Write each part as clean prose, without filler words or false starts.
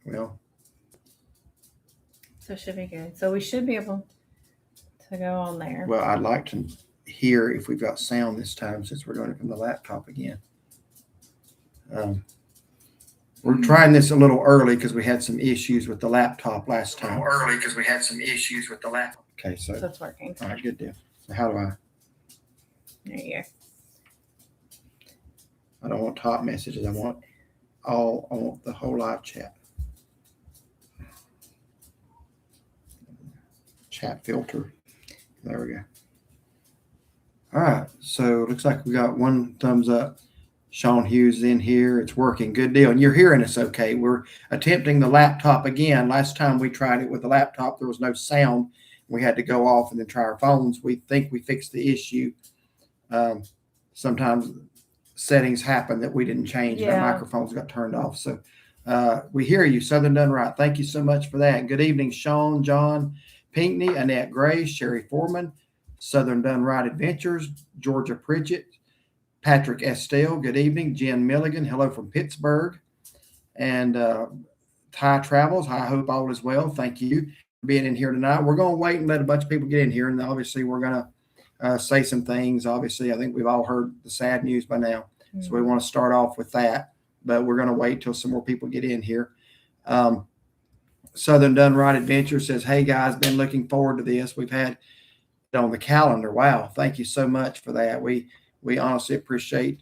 Well, So it should be good. So we should be able to go on there. well, I'd like to hear if we've got sound this time since we're doing it from the laptop again. We're trying this a little early because we had some issues with the laptop last time. Okay, so So it's working. all right, good deal. So how do I? There you go. I don't want top messages. I want the whole live chat. Chat filter. There we go. All right. So looks like we got one thumbs up. Sean Hughes in here. It's working. Good deal. And you're hearing us okay. We're attempting the laptop again. Last time we tried it with the laptop, there was no sound. We had to go off and then try our phones. We think we fixed the issue. Sometimes settings happen that we didn't change. Yeah. The microphones got turned off. So we hear you. Southern Done Right. Thank you so much for that. Good evening, Sean, John Pinkney, Annette Gray, Sherry Foreman, Southern Done Right Adventures, Georgia Pritchett, Patrick Estelle. Good evening. Jen Milligan. Hello from Pittsburgh. And Ty Travels. I hope all is well. Thank you for being in here tonight. We're going to wait and let a bunch of people get in here. And obviously, we're going to say some things. Obviously, I think we've all heard the sad news by now. Mm-hmm. So we want to start off with that. But we're going to wait till some more people get in here. Southern Done Right Adventure says, hey, guys, been looking forward to this. We've had it on the calendar. Wow. Thank you so much for that. We honestly appreciate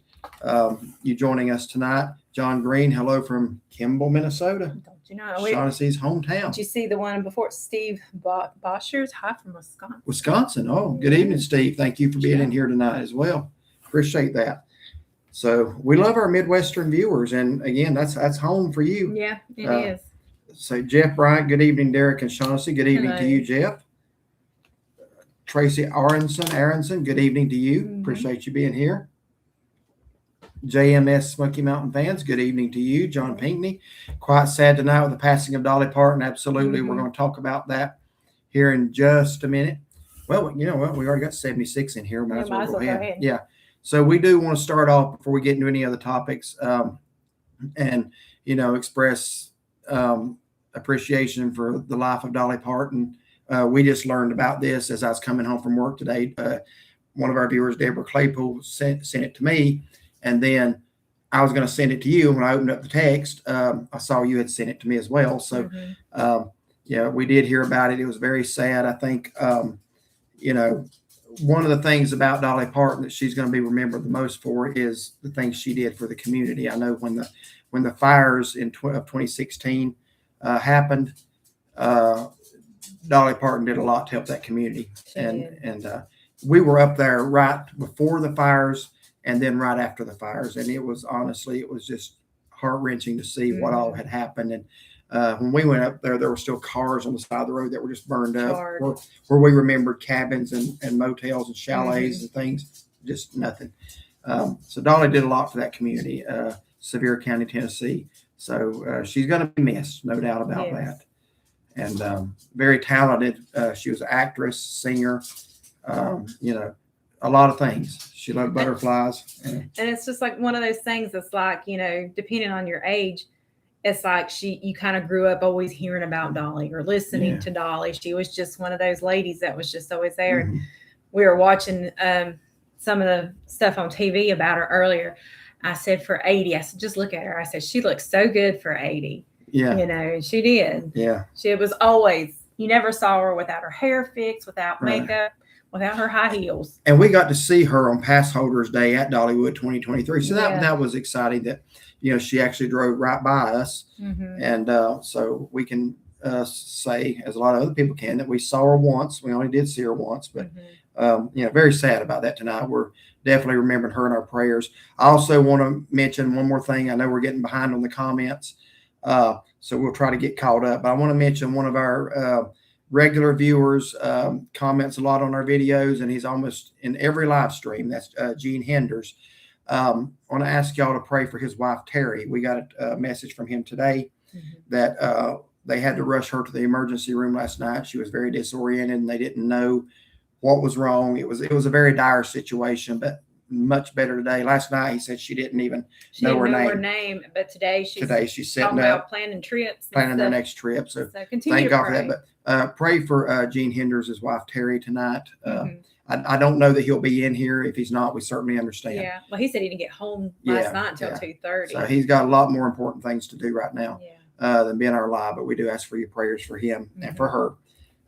you joining us tonight. John Green, hello from Kimball, Minnesota. Don't you know? Shaughnessy's hometown. Did you see the one before? Steve Boschers, hi from Wisconsin. Wisconsin. Oh, good evening, Steve. Thank you for being in here tonight as well. Appreciate that. So we love our Midwestern viewers. And again, that's home for you. Yeah, it is. So Jeff Bryant, good evening, Derek and Shaughnessy. Good evening to you, Jeff. Tracy Aronson, good evening to you. Mm-hmm. Appreciate you being here. JMS Smoky Mountain fans, good evening to you. John Pinkney, quite sad tonight with the passing of Dolly Parton. Absolutely. Mm-hmm. We're going to talk about that here in just a minute. Well, you know what? We already got 76 in here. Might as well go ahead. Yeah. So we do want to start off before we get into any other topics and, express appreciation for the life of Dolly Parton. We just learned about this as I was coming home from work today. One of our viewers, Deborah Claypool, sent it to me. And then I was going to send it to you. When I opened up the text, I saw you had sent it to me as well. So, we did hear about it. It was very sad. I think, one of the things about Dolly Parton that she's going to be remembered the most for is the things she did for the community. I know when the fires of 2016 happened, Dolly Parton did a lot to help that community. And we were up there right before the fires and then right after the fires. And it was just heart-wrenching to see what all had happened. And when we went up there were still cars on the side of the road that were just burned up where we remembered cabins and motels and chalets and things, just nothing. So Dolly did a lot for that community, Sevier County, Tennessee. So she's going to be missed, no doubt about that. And very talented. She was an actress, singer, a lot of things. She loved butterflies. And it's just like one of those things that's like, depending on your age, it's like you kind of grew up always hearing about Dolly or listening to Dolly. She was just one of those ladies that was just always there. Mm-hmm. And we were watching some of the stuff on TV about her earlier. I said for 80, I said, just look at her. I said, she looks so good for 80. Yeah. And she did. Yeah. She was always, you never saw her without her hair fixed, without makeup, without her high heels. And we got to see her on Pass Holders Day at Dollywood 2023. So that was exciting that, she actually drove right by us. Mm-hmm. And so we can say, as a lot of other people can, that we saw her once. We only did see her once, but, very sad about that tonight. We're definitely remembering her in our prayers. I also want to mention one more thing. I know we're getting behind on the comments. So we'll try to get caught up. But I want to mention one of our regular viewers comments a lot on our videos, and he's almost in every live stream. That's Gene Henders. I want to ask y'all to pray for his wife, Terry. We got a message from him today that they had to rush her to the emergency room last night. She was very disoriented, and they didn't know what was wrong. It was a very dire situation, but much better today. Last night he said she didn't even know her name. But today she's setting talking up, about planning trips, planning their next trip. So continue thank God for that. But pray for Gene Henders, his wife Terry, tonight. I don't know that he'll be in here. If he's not, we certainly understand. Yeah. Well, he said he didn't get home last night until 2:30. So he's got a lot more important things to do right now than being our live. But we do ask for your prayers for him and for her.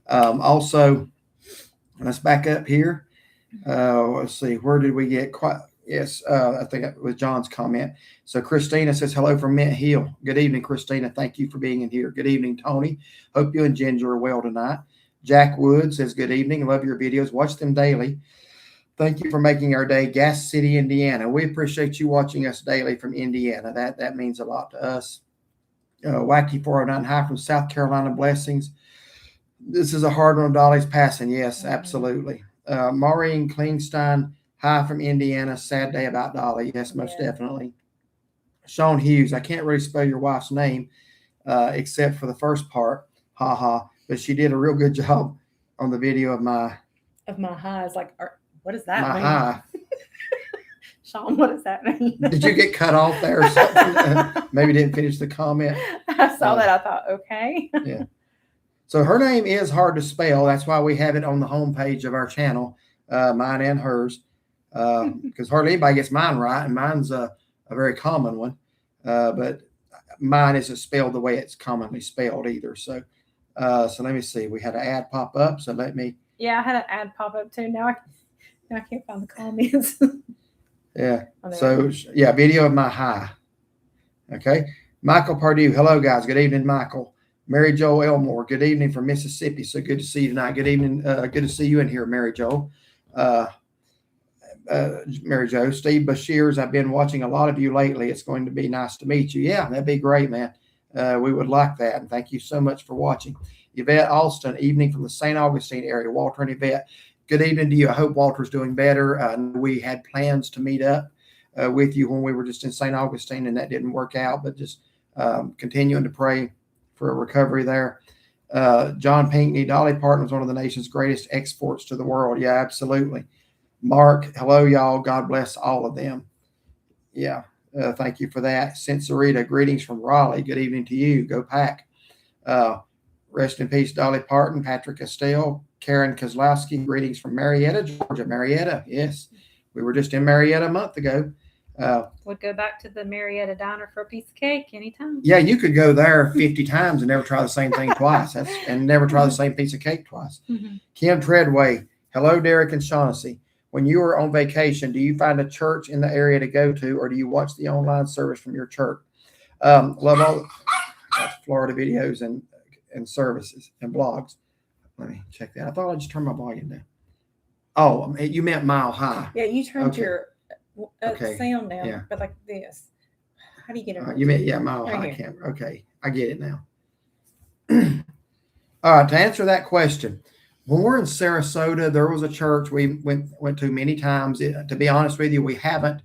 Also, let's back up here. Let's see. Where did we get quite? Yes, I think it was John's comment. So Christina says, hello from Mint Hill. Good evening, Christina. Thank you for being in here. Good evening, Tony. Hope you and Ginger are well tonight. Jack Wood says, good evening. Love your videos. Watch them daily. Thank you for making our day. Gas City, Indiana. We appreciate you watching us daily from Indiana. That means a lot to us. Wacky 409 High from South Carolina. Blessings. This is a hard one. Dolly's passing. Yes, absolutely. Maureen Klingstein. Hi from Indiana. Sad day about Dolly. Yes, most definitely. Sean Hughes. I can't really spell your wife's name except for the first part. Ha ha. But she did a real good job on the video of my high. It's like, what does that mean? High. Sean, what does that mean? Did you get cut off there or something? Maybe didn't finish the comment. I saw that. I thought, okay. Yeah. So her name is hard to spell. That's why we have it on the homepage of our channel, mine and hers. Because hardly anybody gets mine right, and mine's a very common one, but mine isn't spelled the way it's commonly spelled either. So let me see. We had an ad pop up, so let me. Yeah, I had an ad pop up too. Now I can't find the comments. Yeah. So video of my high. Okay. Michael Pardue. Hello, guys. Good evening, Michael. Mary Jo Elmore. Good evening from Mississippi. So good to see you tonight. Good evening. Good to see you in here, Mary Jo. Mary Jo, Steve Bashirs, I've been watching a lot of you lately. It's going to be nice to meet you. Yeah, that'd be great, man. We would like that. And thank you so much for watching. Yvette Alston, evening from the St. Augustine area. Walter and Yvette, good evening to you. I hope Walter's doing better. We had plans to meet up with you when we were just in St. Augustine, and that didn't work out, but just continuing to pray for a recovery there. John Pinkney, Dolly Parton was one of the nation's greatest exports to the world. Yeah, absolutely. Mark, hello, y'all. God bless all of them. Yeah, thank you for that. Sensorita, greetings from Raleigh. Good evening to you. Go Pack. Rest in peace, Dolly Parton. Patrick Estelle, Karen Kozlowski, greetings from Marietta, Georgia. Marietta, yes. We were just in Marietta a month ago. We'll go back to the Marietta Diner for a piece of cake anytime. Yeah, you could go there 50 times and never try the same thing twice. And never try the same piece of cake twice. Mm-hmm. Kim Treadway, hello, Derek and Shaughnessy. When you are on vacation, do you find a church in the area to go to, or do you watch the online service from your church? Love all Florida videos and services and blogs. Let me check that. I thought I just turned my volume down. Oh, you meant Mile High. Yeah, you turned your sound down, but like this. How do you get it? You meant, Mile High camera. Okay, I get it now. All right, to answer that question, when we're in Sarasota, there was a church we went to many times. To be honest with you, we haven't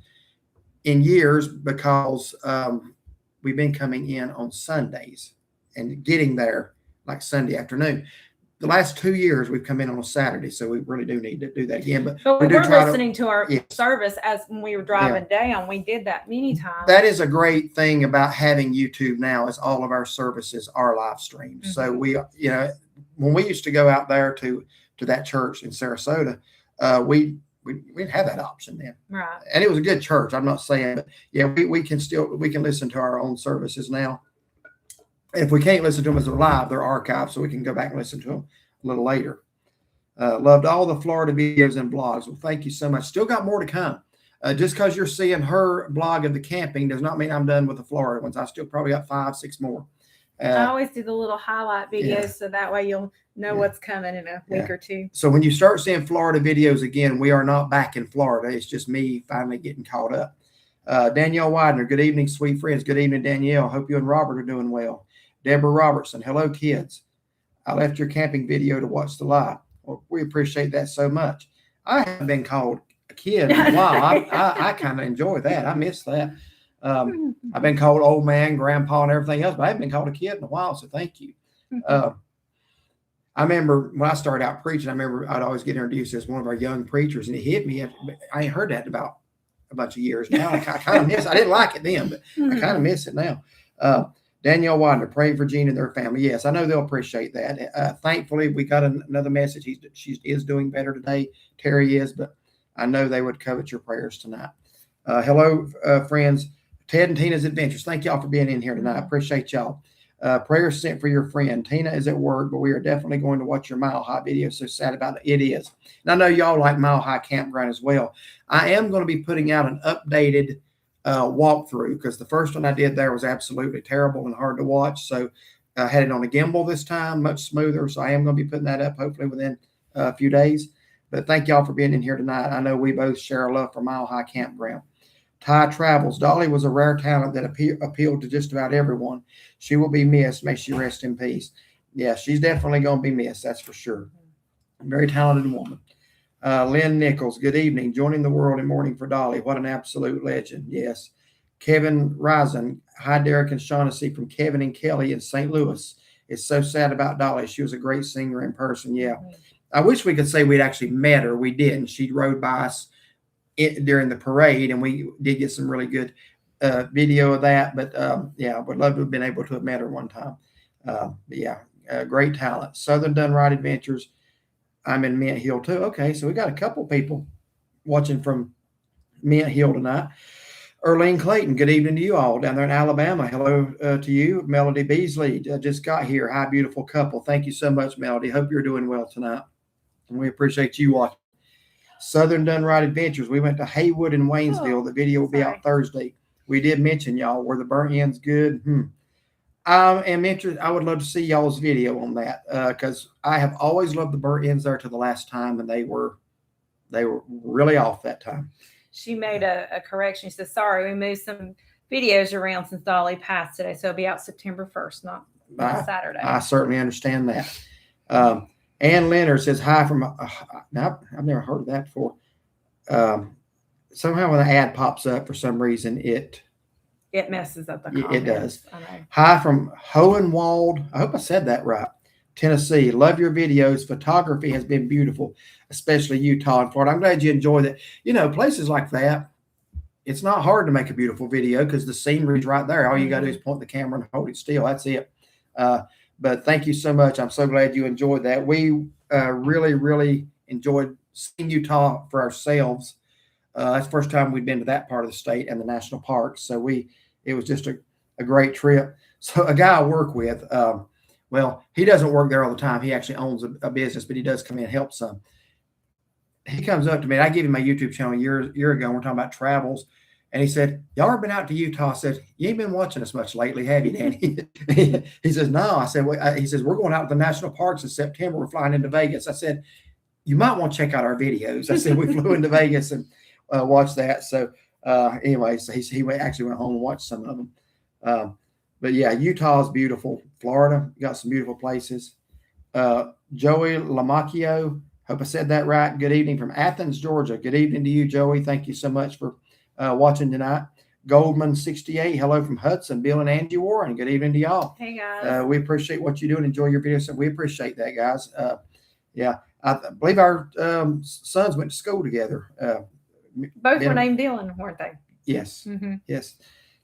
in years because we've been coming in on Sundays and getting there like Sunday afternoon. The last 2 years, we've come in on a Saturday, so we really do need to do that again. But we were listening to our service as when we were driving down. We did that many times. That is a great thing about having YouTube now, is all of our services are live streamed. Mm-hmm. So we, when we used to go out there to that church in Sarasota, we didn't have that option then. Right. And it was a good church. I'm not saying, but we can listen to our own services now. If we can't listen to them as they're live, they're archived, so we can go back and listen to them a little later. Loved all the Florida videos and blogs. Well, thank you so much. Still got more to come. Just because you're seeing her blog of the camping does not mean I'm done with the Florida ones. I still probably got 5-6 more. I always do the little highlight videos, so that way you'll know what's coming in a week or two. So when you start seeing Florida videos again, we are not back in Florida. It's just me finally getting caught up. Danielle Widener, good evening, sweet friends. Good evening, Danielle. Hope you and Robert are doing well. Deborah Robertson, hello, kids. I left your camping video to watch the live. Well, we appreciate that so much. I haven't been called a kid in a while. I kind of enjoy that. I miss that. I've been called old man, grandpa, and everything else, but I haven't been called a kid in a while, so thank you. I remember when I started out preaching, I remember I'd always get introduced as one of our young preachers, and it hit me. I ain't heard that in about a bunch of years now. I kind of miss. I didn't like it then, but I kind of miss it now. Danielle Widener, praying for Gene and their family. Yes, I know they'll appreciate that. Thankfully, we got another message. She is doing better today. Terry is, but I know they would covet your prayers tonight. Hello, friends. Ted and Tina's Adventures. Thank y'all for being in here tonight. Appreciate y'all. Prayers sent for your friend. Tina is at work, but we are definitely going to watch your Mile High video. So sad about it. It is. And I know y'all like Mile High Campground as well. I am going to be putting out an updated walkthrough because the first one I did there was absolutely terrible and hard to watch. So I had it on a gimbal this time, much smoother. So I am going to be putting that up hopefully within a few days. But thank y'all for being in here tonight. I know we both share a love for Mile High Campground. Ty Travels. Dolly was a rare talent that appealed to just about everyone. She will be missed. May she rest in peace. Yeah, she's definitely going to be missed. That's for sure. Very talented woman. Lynn Nichols. Good evening. Joining the world in mourning for Dolly. What an absolute legend. Yes. Kevin Risen. Hi, Derek and Shaughnessy from Kevin and Kelly in St. Louis. It's so sad about Dolly. She was a great singer in person. Yeah. I wish we could say we'd actually met her. We didn't. She rode by us during the parade, and we did get some really good video of that. But yeah, would love to have been able to have met her one time. But yeah, great talent. Southern Done Right Adventures. I'm in Mint Hill too. Okay, so we got a couple people watching from Mint Hill tonight. Erlene Clayton, good evening to you all down there in Alabama. Hello to you. Melody Beasley just got here. Hi, beautiful couple. Thank you so much, Melody. Hope you're doing well tonight. And we appreciate you watching. Southern Done Right Adventures. We went to Haywood and Waynesville. The video will be out Thursday. We did mention y'all. Were the burnt ends good? I am interested. I would love to see y'all's video on that because I have always loved the burnt ends there to the last time, and they were really off that time. She made a correction. She said, sorry, we moved some videos around since Dolly passed today. So it'll be out September 1st, not Saturday. I certainly understand that. Ann Leonard says, hi from, now I've never heard of that before. Somehow when the ad pops up, for some reason, it messes up the comments. It does. Hi from Hohenwald. I hope I said that right. Tennessee. Love your videos. Photography has been beautiful, especially Utah and Florida. I'm glad you enjoy that. You know, places like that, it's not hard to make a beautiful video because the scenery's right there. All you got to do is point the camera and hold it still. That's it. But thank you so much. I'm so glad you enjoyed that. We really, really enjoyed seeing Utah for ourselves. That's the first time we'd been to that part of the state and the national parks. So it was just a great trip. So a guy I work with, well, he doesn't work there all the time. He actually owns a business, but he does come in and help some. He comes up to me. I gave him my YouTube channel a year ago. And we're talking about travels. And he said, y'all ever been out to Utah? I said, you ain't been watching us much lately, have you, Danny? He says, no. I said, he says, we're going out to the national parks in September. We're flying into Vegas. I said, you might want to check out our videos. I said, we flew into Vegas and watched that. So anyway, so he actually went home and watched some of them. But yeah, Utah is beautiful. Florida, you got some beautiful places. Joey Lamacchio, hope I said that right. Good evening from Athens, Georgia. Good evening to you, Joey. Thank you so much for watching tonight. Goldman 68, hello from Hudson. Bill and Angie Warren, good evening to y'all. Hey guys. We appreciate what you do and enjoy your videos. So we appreciate that, guys. Yeah, I believe our sons went to school together. Both were named Dylan, weren't they? Yes. Yes.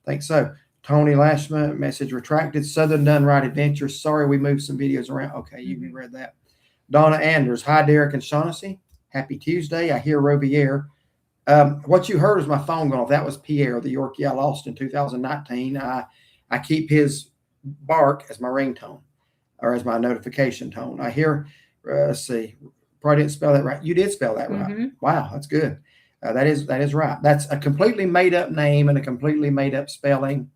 I think so. Tony Lashman, message retracted. Southern Done Right Adventures. Sorry, we moved some videos around. Okay, you read that. Donna Anders. Hi, Derek and Shaughnessy. Happy Tuesday. I hear Rovier. What you heard was my phone going off. That was Pierre, the Yorkie I lost in 2019. I keep his bark as my ringtone or as my notification tone. I hear, let's see, probably didn't spell that right. You did spell that right. Wow, that's good. That is right. That's a completely made up name and a completely made up spelling.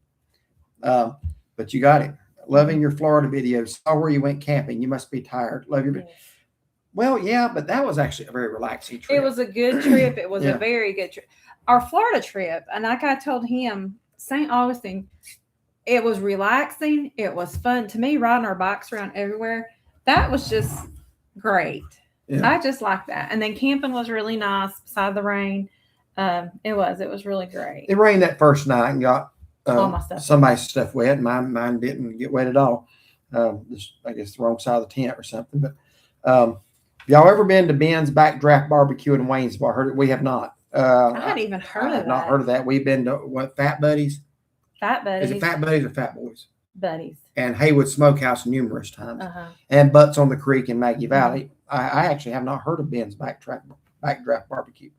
But you got it. Loving your Florida videos. Saw where you went camping. You must be tired. Love your. Yes. Well, yeah, but that was actually a very relaxing trip. It was a good trip. It was a very good trip. Our Florida trip, and like I told him, St. Augustine, it was relaxing. It was fun. To me, riding our bikes around everywhere, that was just great. Yeah. I just like that. And then camping was really nice beside the rain. It was really great. It rained that first night and got somebody's stuff wet. Mine didn't get wet at all. Just, I guess the wrong side of the tent or something. But y'all ever been to Ben's Backdraft Barbecue in Waynesville? I heard it. We have not. I hadn't even heard of that. I've not heard of that. We've been to what, Fat Buddies? Fat Buddies. Is it Fat Buddies or Fat Boys? Buddies. And Haywood Smokehouse numerous times. Uh-huh. And Butts on the Creek in Maggie Valley. I actually have not heard of Ben's Backdraft Barbecue.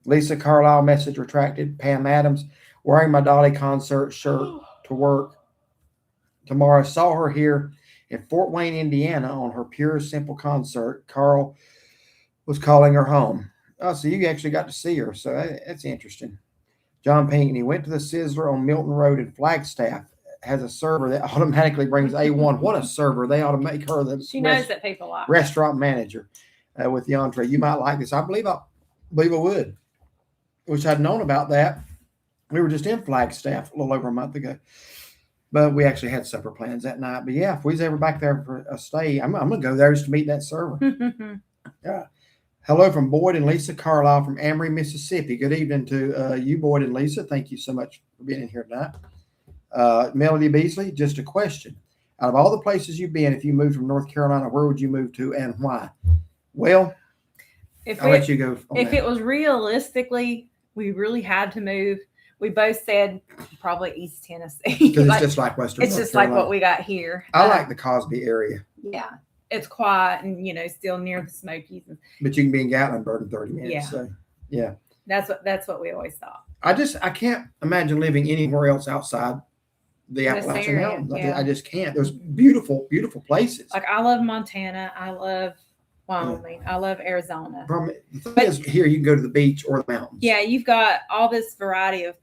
Lisa Carlisle, message retracted. Pam Adams, wearing my Dolly concert shirt to work tomorrow. Saw her here in Fort Wayne, Indiana on her Pure Simple concert. Carl was calling her home. Oh, so you actually got to see her. So that's interesting. John Pinckney went to the Sizzler on Milton Road in Flagstaff. Has a server that automatically brings A1. What a server. They ought to make her the She knows that people like restaurant manager with the entree. You might like this. I believe I would. Wish I'd known about that. We were just in Flagstaff a little over a month ago. But we actually had supper plans that night. But yeah, if we was ever back there for a stay, I'm going to go there just to meet that server. Yeah. Hello from Boyd and Lisa Carlisle from Amory, Mississippi. Good evening to you, Boyd and Lisa. Thank you so much for being in here tonight. Melody Beasley, just a question. Out of all the places you've been, if you moved from North Carolina, where would you move to and why? Well, I'll let you go. If it was realistically, we really had to move, we both said probably East Tennessee. Because it's just like Western It's North just Carolina. like what we got here. I like the Cosby area. Yeah. It's quiet and, still near the Smokies. But you can be in Gatlinburg in 30 minutes. Yeah. So, yeah. That's what we always thought. I can't imagine living anywhere else outside the Appalachian area, Mountains. yeah. I just can't. There's beautiful, beautiful places. Like I love Montana. I love Wyoming. I love Arizona. The thing is, here you can go to the beach or the mountains. Yeah, you've got all this variety of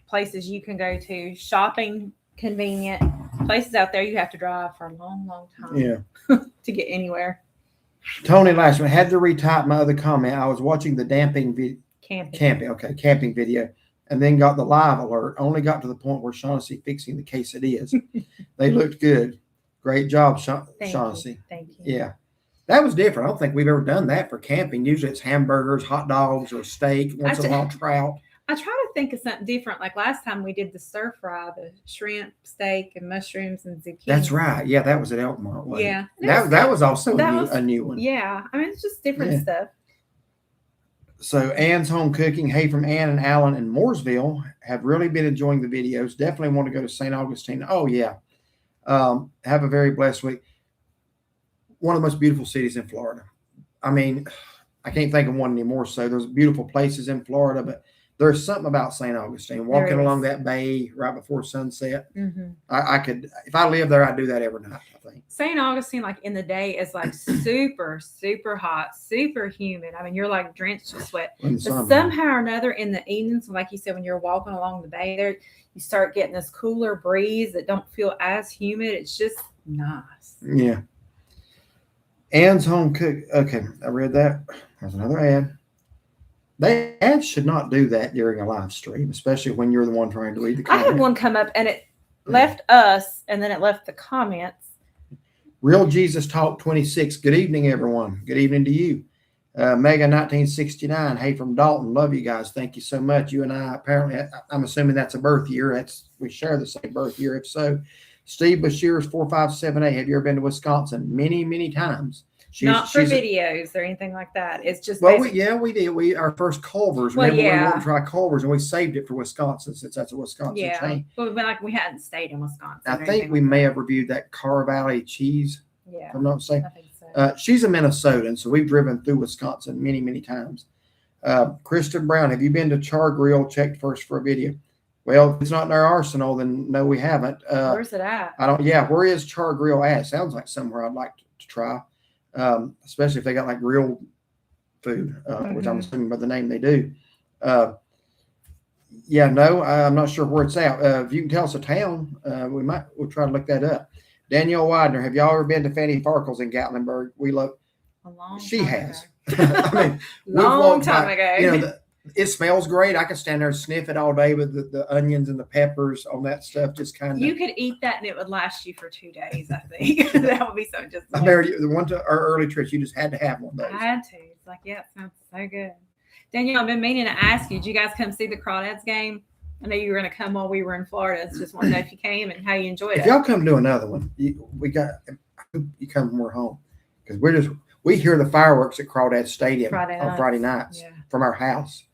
places you can go to. Shopping, convenient. Places out there you have to drive for a long, long time. Yeah. To get anywhere. Tony Lashman had to retype my other comment. I was watching the camping video, and then got the live alert. Only got to the point where Shaughnessy fixing the quesadillas. They looked good. Great job, Shaughnessy. Thank you. Yeah. That was different. I don't think we've ever done that for camping. Usually it's hamburgers, hot dogs, or steak, once in a while trout. I try to think of something different. Like last time we did the stir fry, the shrimp, steak, and mushrooms and zucchini. That's right. Yeah, that was at Elkmont. Wasn't Yeah. it? That was also a new one. Yeah. I mean, it's just different stuff. So Ann's Home Cooking. Hey, from Ann and Alan in Mooresville. Have really been enjoying the videos. Definitely want to go to St. Augustine. Oh, yeah. Have a very blessed week. One of the most beautiful cities in Florida. I mean, I can't think of one anymore. So there's beautiful places in Florida, but there's something about St. Augustine. Walking along that bay right before sunset. Mm-hmm. I could, if I lived there, I'd do that every night, I think. St. Augustine, like in the day, is like super, super hot, super humid. I mean, you're like drenched with sweat. But somehow or another in the evenings, like you said, when you're walking along the bay there, you start getting this cooler breeze that don't feel as humid. It's just nice. Yeah. Ann's Home Cook. Okay, I read that. There's another ad. Ads should not do that during a live stream, especially when you're the one trying to read the comments. I had one come up and it left us, and then it left the comments. Real Jesus Talk 26. Good evening, everyone. Good evening to you. Mega 1969. Hey, from Dalton. Love you guys. Thank you so much. You and I, apparently, I'm assuming that's a birth year. We share the same birth year. If so, Steve Bashir's 4578. Have you ever been to Wisconsin? Many, many times. Not for videos or anything like that. It's just we did. Our first Culver's. Remember we wanted to try Culver's, and we saved it for Wisconsin since that's a Wisconsin chain. But we hadn't stayed in Wisconsin. I think we may have reviewed that Car Valley cheese. Yeah, if I'm not mistaken. I think so. She's a Minnesotan, so we've driven through Wisconsin many, many times. Kristen Brown, have you been to Char Grill? Checked first for a video. Well, if it's not in our arsenal, then no, we haven't. Where's it at? Where is Char Grill at? Sounds like somewhere I'd like to try. Especially if they got like grilled food, which I'm assuming by the name they do. I'm not sure where it's at. If you can tell us a town, we'll try to look that up. Danielle Widener, have y'all ever been to Fanny Farkle's in Gatlinburg? We love. She has. I mean, long time ago. It smells great. I could stand there and sniff it all day with the onions and the peppers on that stuff. Just kind of. You could eat that and it would last you for 2 days. I think that would be so just. I married the one to our early trips. You just had to have one of those. I had to. It's like, yeah, it sounds so good. Danielle, I've been meaning to ask you. Did you guys come see the Crawdads game? I know you were going to come while we were in Florida. It's just want to know if you came and how you enjoyed it. If y'all come do another one, you come when we're home because we hear the fireworks at Crawdad Stadium on Friday nights. Yeah. from our house.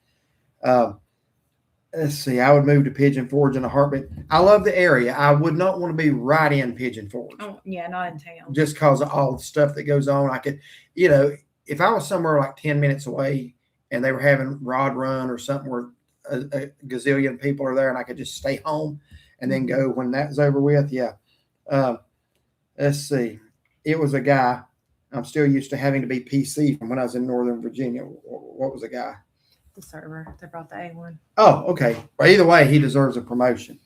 Let's see. I would move to Pigeon Forge in a heartbeat. I love the area. I would not want to be right in Pigeon Forge. Oh, yeah, not in town. Just because of all the stuff that goes on. I could, you know, if I was somewhere like 10 minutes away and they were having Rod Run or something where a gazillion people are there and I could just stay home and then go when that's over with. Yeah. Let's see. It was a guy. I'm still used to having to be PC from when I was in Northern Virginia. What was the guy? The server. They brought the A1. Oh, okay. Well, either way, he deserves a promotion.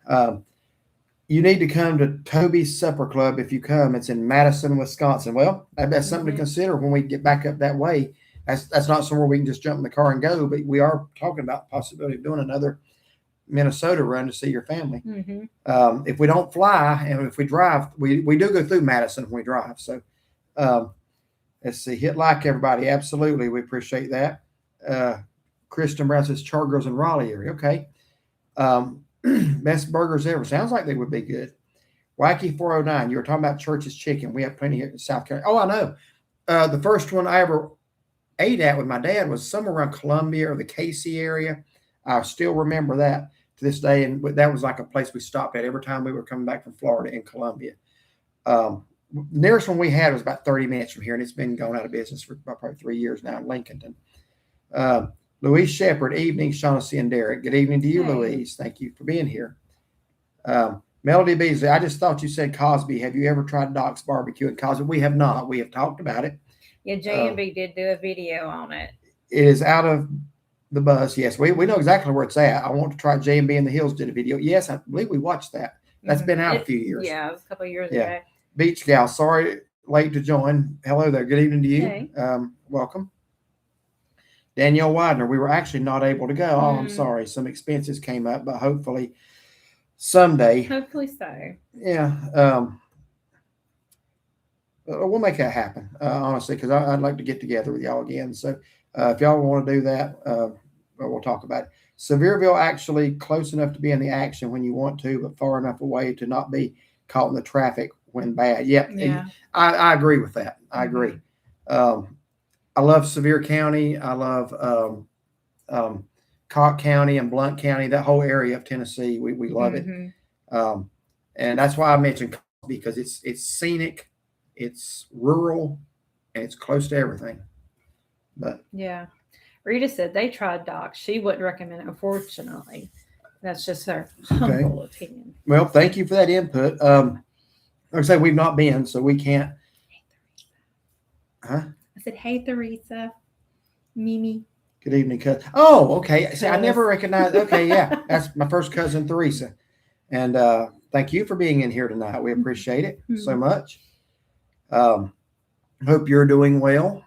You need to come to Toby's Supper Club. If you come, it's in Madison, Wisconsin. Well, that's something to consider when we get back up that way. That's not somewhere we can just jump in the car and go, but we are talking about the possibility of doing another Minnesota run to see your family. If we don't fly and if we drive, we do go through Madison when we drive. So let's see. Hit like, everybody. Absolutely. We appreciate that. Kristen Brown says Chargers in Raleigh area. Okay. Best burgers ever. Sounds like they would be good. Wacky 409. You were talking about Church's Chicken. We have plenty here in South Carolina. Oh, I know. The first one I ever ate at with my dad was somewhere around Columbia or the Casey area. I still remember that to this day. And that was like a place we stopped at every time we were coming back from Florida in Columbia. Nearest one we had was about 30 minutes from here, and it's been going out of business for probably 3 years now in Lincolnton. Louise Shepard, evening, Shaughnessy and Derek. Good evening to you, hey. Louise. Thank you for being here. Melody Beasley, I just thought you said Cosby. Have you ever tried Doc's Barbecue in Cosby? We have not. We have talked about it. Yeah, J&B did do a video on it. It is out of the bus. Yes, we know exactly where it's at. I want to try J&B in the Hills did a video. Yes, I believe we watched that. That's been out a few years. Yeah, it was a couple of years ago. Beach Gal, sorry, late to join. Hello there. Good evening to you. Hey. Welcome. Danielle Widener, we were actually not able to go. Oh, I'm sorry. Some expenses came up, but hopefully someday. Hopefully so. Yeah. We'll make that happen, honestly, because I'd like to get together with y'all again. So if y'all want to do that, we'll talk about it. Sevierville actually close enough to be in the action when you want to, but far enough away to not be caught in the traffic when bad. Yeah. I agree with that. I agree. I love Sevier County. I love Cocke County and Blount County, that whole area of Tennessee. We love it. And that's why I mentioned Cosby, because it's scenic, it's rural, and it's close to everything. But yeah. Rita said they tried Doc. She wouldn't recommend it, unfortunately. That's just her humble opinion. Well, thank you for that input. Like I said, we've not been, so we can't. Huh? I said, hey, Theresa. Mimi. Good evening, cousin. Oh, okay. See, I never recognized. Okay, yeah. That's my first cousin, Theresa. And thank you for being in here tonight. We appreciate it so much. Hope you're doing well.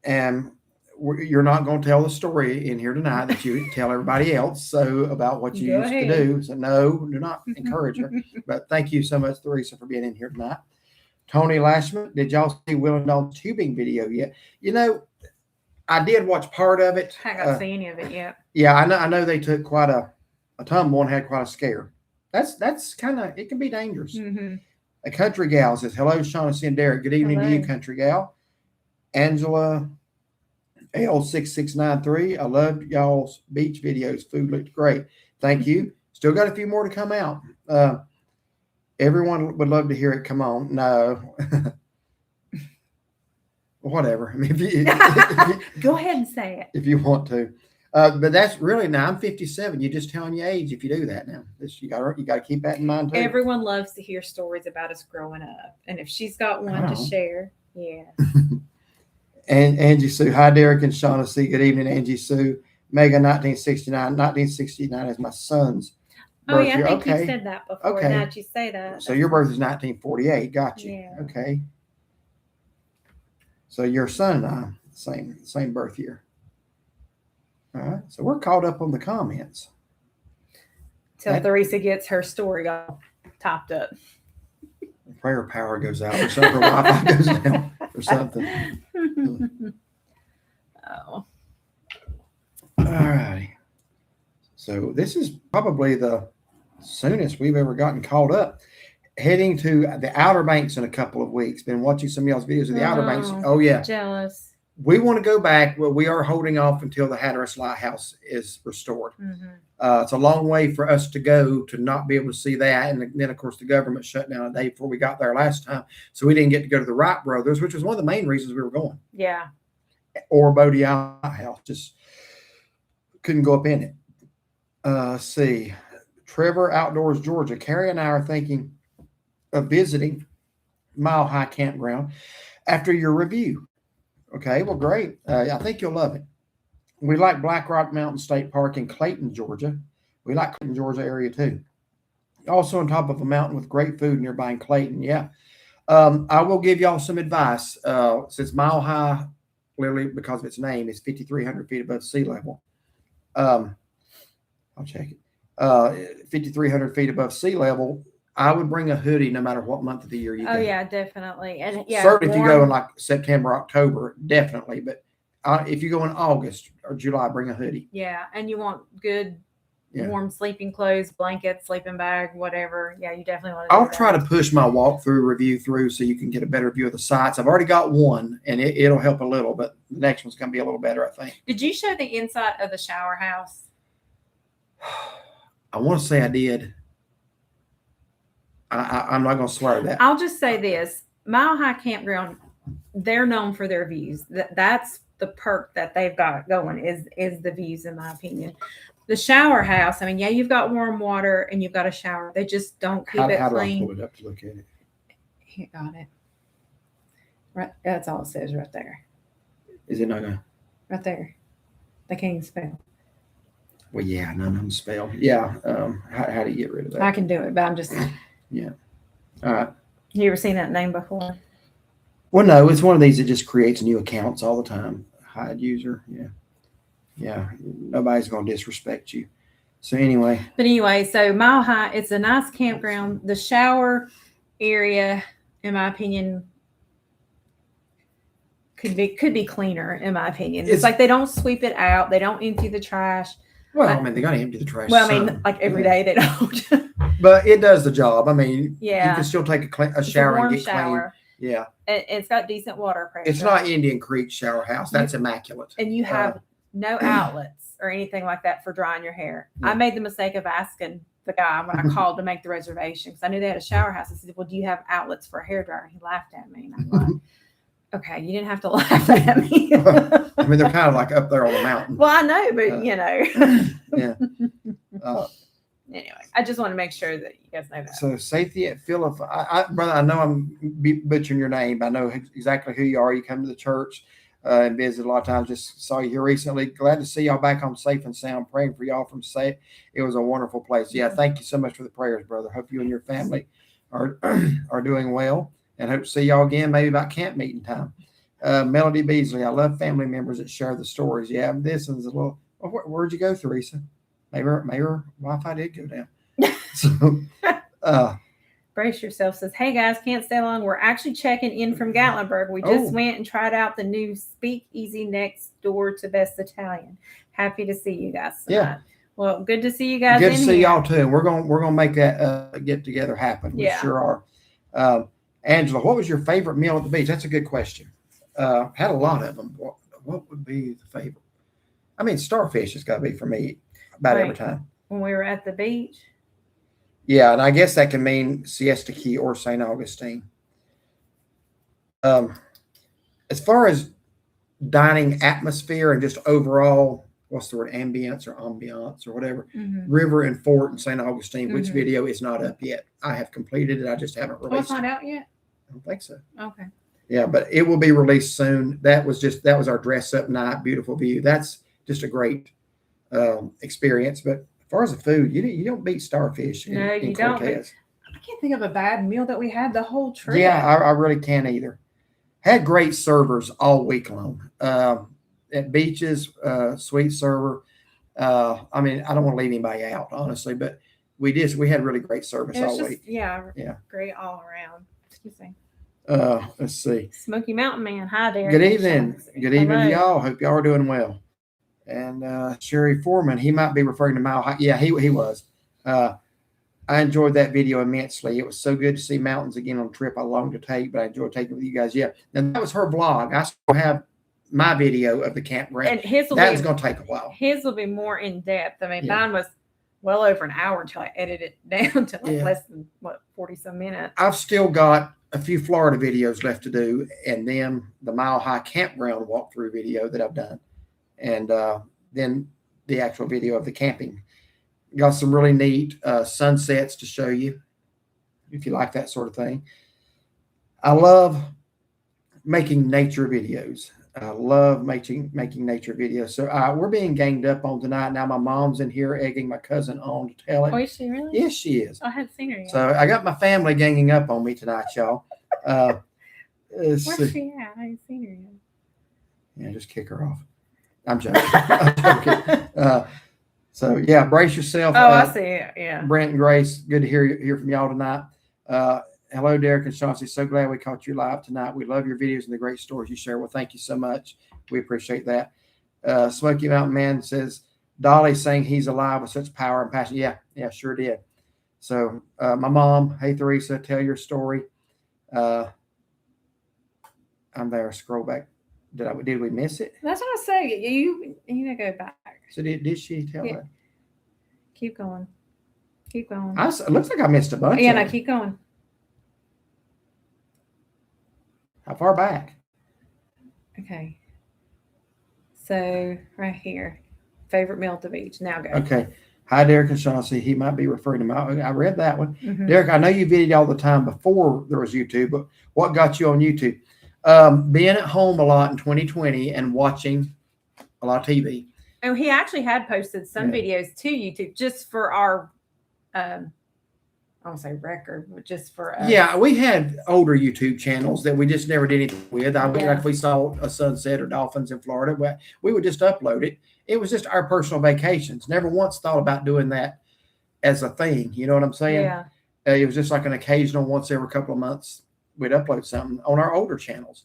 And you're not going to tell the story in here tonight that you tell everybody else about what you used to do. So no, do not encourage her. But thank you so much, Theresa, for being in here tonight. Tony Lashman, did y'all see Will and Dawn's tubing video yet? You know, I did watch part of it. I haven't seen any of it yet. Yeah, I know they took quite a tumble and had quite a scare. That's kind of, it can be dangerous. A country gal says, hello, Shaughnessy and Derek. Good evening to you, country gal. Angela L6693. I loved y'all's beach videos. Food looked great. Thank you. Still got a few more to come out. Everyone would love to hear it. Come on. No. Whatever. I mean, if you go ahead and say it. If you want to. But that's really, now I'm 57. You're just telling your age if you do that now. You got to keep that in mind too. Everyone loves to hear stories about us growing up. And if she's got one to share, yeah. And Angie Sue. Hi, Derek and Shaughnessy. Good evening, Angie Sue. Mega 1969. 1969 is my son's birth year. I think you said that before. Okay. Now that you say that. So your birth is 1948. Got you. Yeah. Okay. So your son and I, same birth year. All right. So we're caught up on the comments. Till Theresa gets her story all topped up. Prayer power goes out or something. Wi-Fi goes down or something. Oh. All right. So this is probably the soonest we've ever gotten caught up. Heading to the Outer Banks in a couple of weeks. Been watching some of y'all's videos of the Outer Banks. Oh, yeah. Jealous. we want to go back. Well, we are holding off until the Hatteras Lighthouse is restored. It's a long way for us to go to not be able to see that. And then, of course, the government shut down a day before we got there last time. So we didn't get to go to the Wright brothers, which was one of the main reasons we were going. Yeah. Or Bodie Island Lighthouse. Just couldn't go up in it. See. Trevor Outdoors, Georgia. Carrie and I are thinking of visiting Mile High Campground after your review. Okay, well, great. I think you'll love it. We like Black Rock Mountain State Park in Clayton, Georgia. We like Clayton, Georgia area too. Also on top of a mountain with great food nearby in Clayton. Yeah. I will give y'all some advice. Since Mile High, literally because of its name, is 5,300 feet above sea level. I'll check it. 5,300 feet above sea level. I would bring a hoodie no matter what month of the year you go. Oh, yeah, definitely. And yeah, certainly if you go in like September, October, definitely. But if you go in August or July, bring a hoodie. Yeah, and you want good, warm sleeping clothes, blankets, sleeping bag, whatever. Yeah, you definitely want to I'll try to push my walkthrough review through so you can get a better view of the sites. I've already got one, and it'll help a little, but the next one's going to be a little better, I think. Did you show the inside of the shower house? I want to say I did. I'm not going to swear that. I'll just say this. Mile High Campground, they're known for their views. That's the perk that they've got going is the views, in my opinion. The shower house, I mean, yeah, you've got warm water and you've got a shower. They just don't keep it how clean. Do I pull it up to look at it? You got it. Right, that's all it says right there. Is it not going to? Right there. They can't even spell. Well, yeah, none of them spell. Yeah. How do you get rid of that? I can do it, but I'm just. Yeah. All right. You ever seen that name before? Well, no, it's one of these that just creates new accounts all the time. Hide user. Yeah. Yeah. Nobody's going to disrespect you. So anyway, so Mile High, it's a nice campground. The shower area, in my opinion, could be cleaner, in my opinion. It's like they don't sweep it out. They don't empty the trash. Well, I mean, they got to empty the trash. Well, I mean, like every day they don't. But it does the job. I mean, yeah, you can still take a shower and get shower. Clean. Yeah. It's got decent water pressure. It's not Indian Creek shower house. That's immaculate. And you have no outlets or anything like that for drying your hair. Yeah. I made the mistake of asking the guy when I called to make the reservation because I knew they had a shower house. I said, well, do you have outlets for a hairdryer? And he laughed at me. And I'm like, okay, you didn't have to laugh at me. I mean, they're kind of like up there on the mountain. Well, I know, but Yeah. Anyway, I just want to make sure that you guys know that. So safety at Philip, brother, I know I'm butchering your name. I know exactly who you are. You come to the church and visit a lot of times. Just saw you here recently. Glad to see y'all back home safe and sound. Praying for y'all from safe. It was a wonderful place. Yeah, thank you so much for the prayers, brother. Hope you and your family are doing well. And hope to see y'all again, maybe about camp meeting time. Melody Beasley, I love family members that share the stories. Yeah, this one's a little. Where'd you go, Theresa? Maybe her Wi-Fi did go down. So, Brace yourself says, hey guys, can't stay long. We're actually checking in from Gatlinburg. We just went and tried out the new Speakeasy next door to Best Italian. Happy to see you guys tonight. Yeah. Well, good to see you guys. Good to see y'all too. And we're gonna make that get together happen. We sure are. Angela, what was your favorite meal at the beach? That's a good question. Had a lot of them. What would be the favorite? I mean, starfish has got to be for me about every time. When we were at the beach? Yeah, and I guess that can mean Siesta Key or St. Augustine. As far as dining atmosphere and just overall, what's the word, ambience or whatever, River and Fort and St. Augustine, which video is not up yet. I have completed it. I just haven't released it. It's not out yet? I don't think so. Okay. Yeah, but it will be released soon. That was our dress up night, beautiful view. That's just a great experience. But as far as the food, you don't beat starfish. No, you don't. I can't think of a bad meal that we had the whole trip. Yeah, I really can't either. Had great servers all week long. At beaches, sweet server. I mean, I don't want to leave anybody out, honestly, but we had really great service all week. Yeah, great all around. Excuse me. Let's see. Smoky Mountain Man. Hi there. Good evening. Good evening to y'all. Hope y'all are doing well. And Sherry Foreman, he might be referring to Mile High. Yeah, he was. I enjoyed that video immensely. It was so good to see mountains again on a trip I longed to take, but I enjoyed taking it with you guys. Yeah. And that was her vlog. I still have my video of the campground. And his that is going to take a while. His will be more in depth. I mean, mine was well over an hour until I edited it down to like less than 40 some minutes. I've still got a few Florida videos left to do, and then the Mile High Campground walkthrough video that I've done, and then the actual video of the camping. Got some really neat sunsets to show you if you like that sort of thing. I love making nature videos. I love making nature videos. So we're being ganged up on tonight. Now my mom's in here egging my cousin on to tell it. Oh, is she really? Yes, she is. I hadn't seen her yet. So I got my family ganging up on me tonight, y'all. Where's she at? I ain't seen her yet. Yeah, just kick her off. I'm joking. I'm joking. So yeah, brace yourself. Oh, I see it. Yeah. Brent and Grace, good to hear from y'all tonight. Hello, Derek and Chauncey. So glad we caught you live tonight. We love your videos and the great stories you share. Well, thank you so much. We appreciate that. Smoky Mountain Man says, Dolly saying he's alive with such power and passion. Yeah, sure did. So my mom, hey, Theresa, tell your story. I'm there. Scroll back. Did we miss it? That's what I say. You gotta go back. So did she tell that? Keep going. Keep going. It looks like I missed a bunch. Yeah, no, keep going. How far back? Okay. So right here, favorite meal at the beach. Now go. Okay. Hi, Derek and Chauncey. He might be referring to my. I read that one. Mm-hmm. Derek, I know you videoed all the time before there was YouTube, but what got you on YouTube? Being at home a lot in 2020 and watching a lot of TV. And he actually had posted some videos to YouTube just for our, I won't say record, but just for us. Yeah, we had older YouTube channels that we just never did anything with. Like if we saw a sunset or dolphins in Florida, we would just upload it. It was just our personal vacations. Never once thought about doing that as a thing. You know what I'm saying? Yeah. It was just like an occasional once every couple of months we'd upload something on our older channels.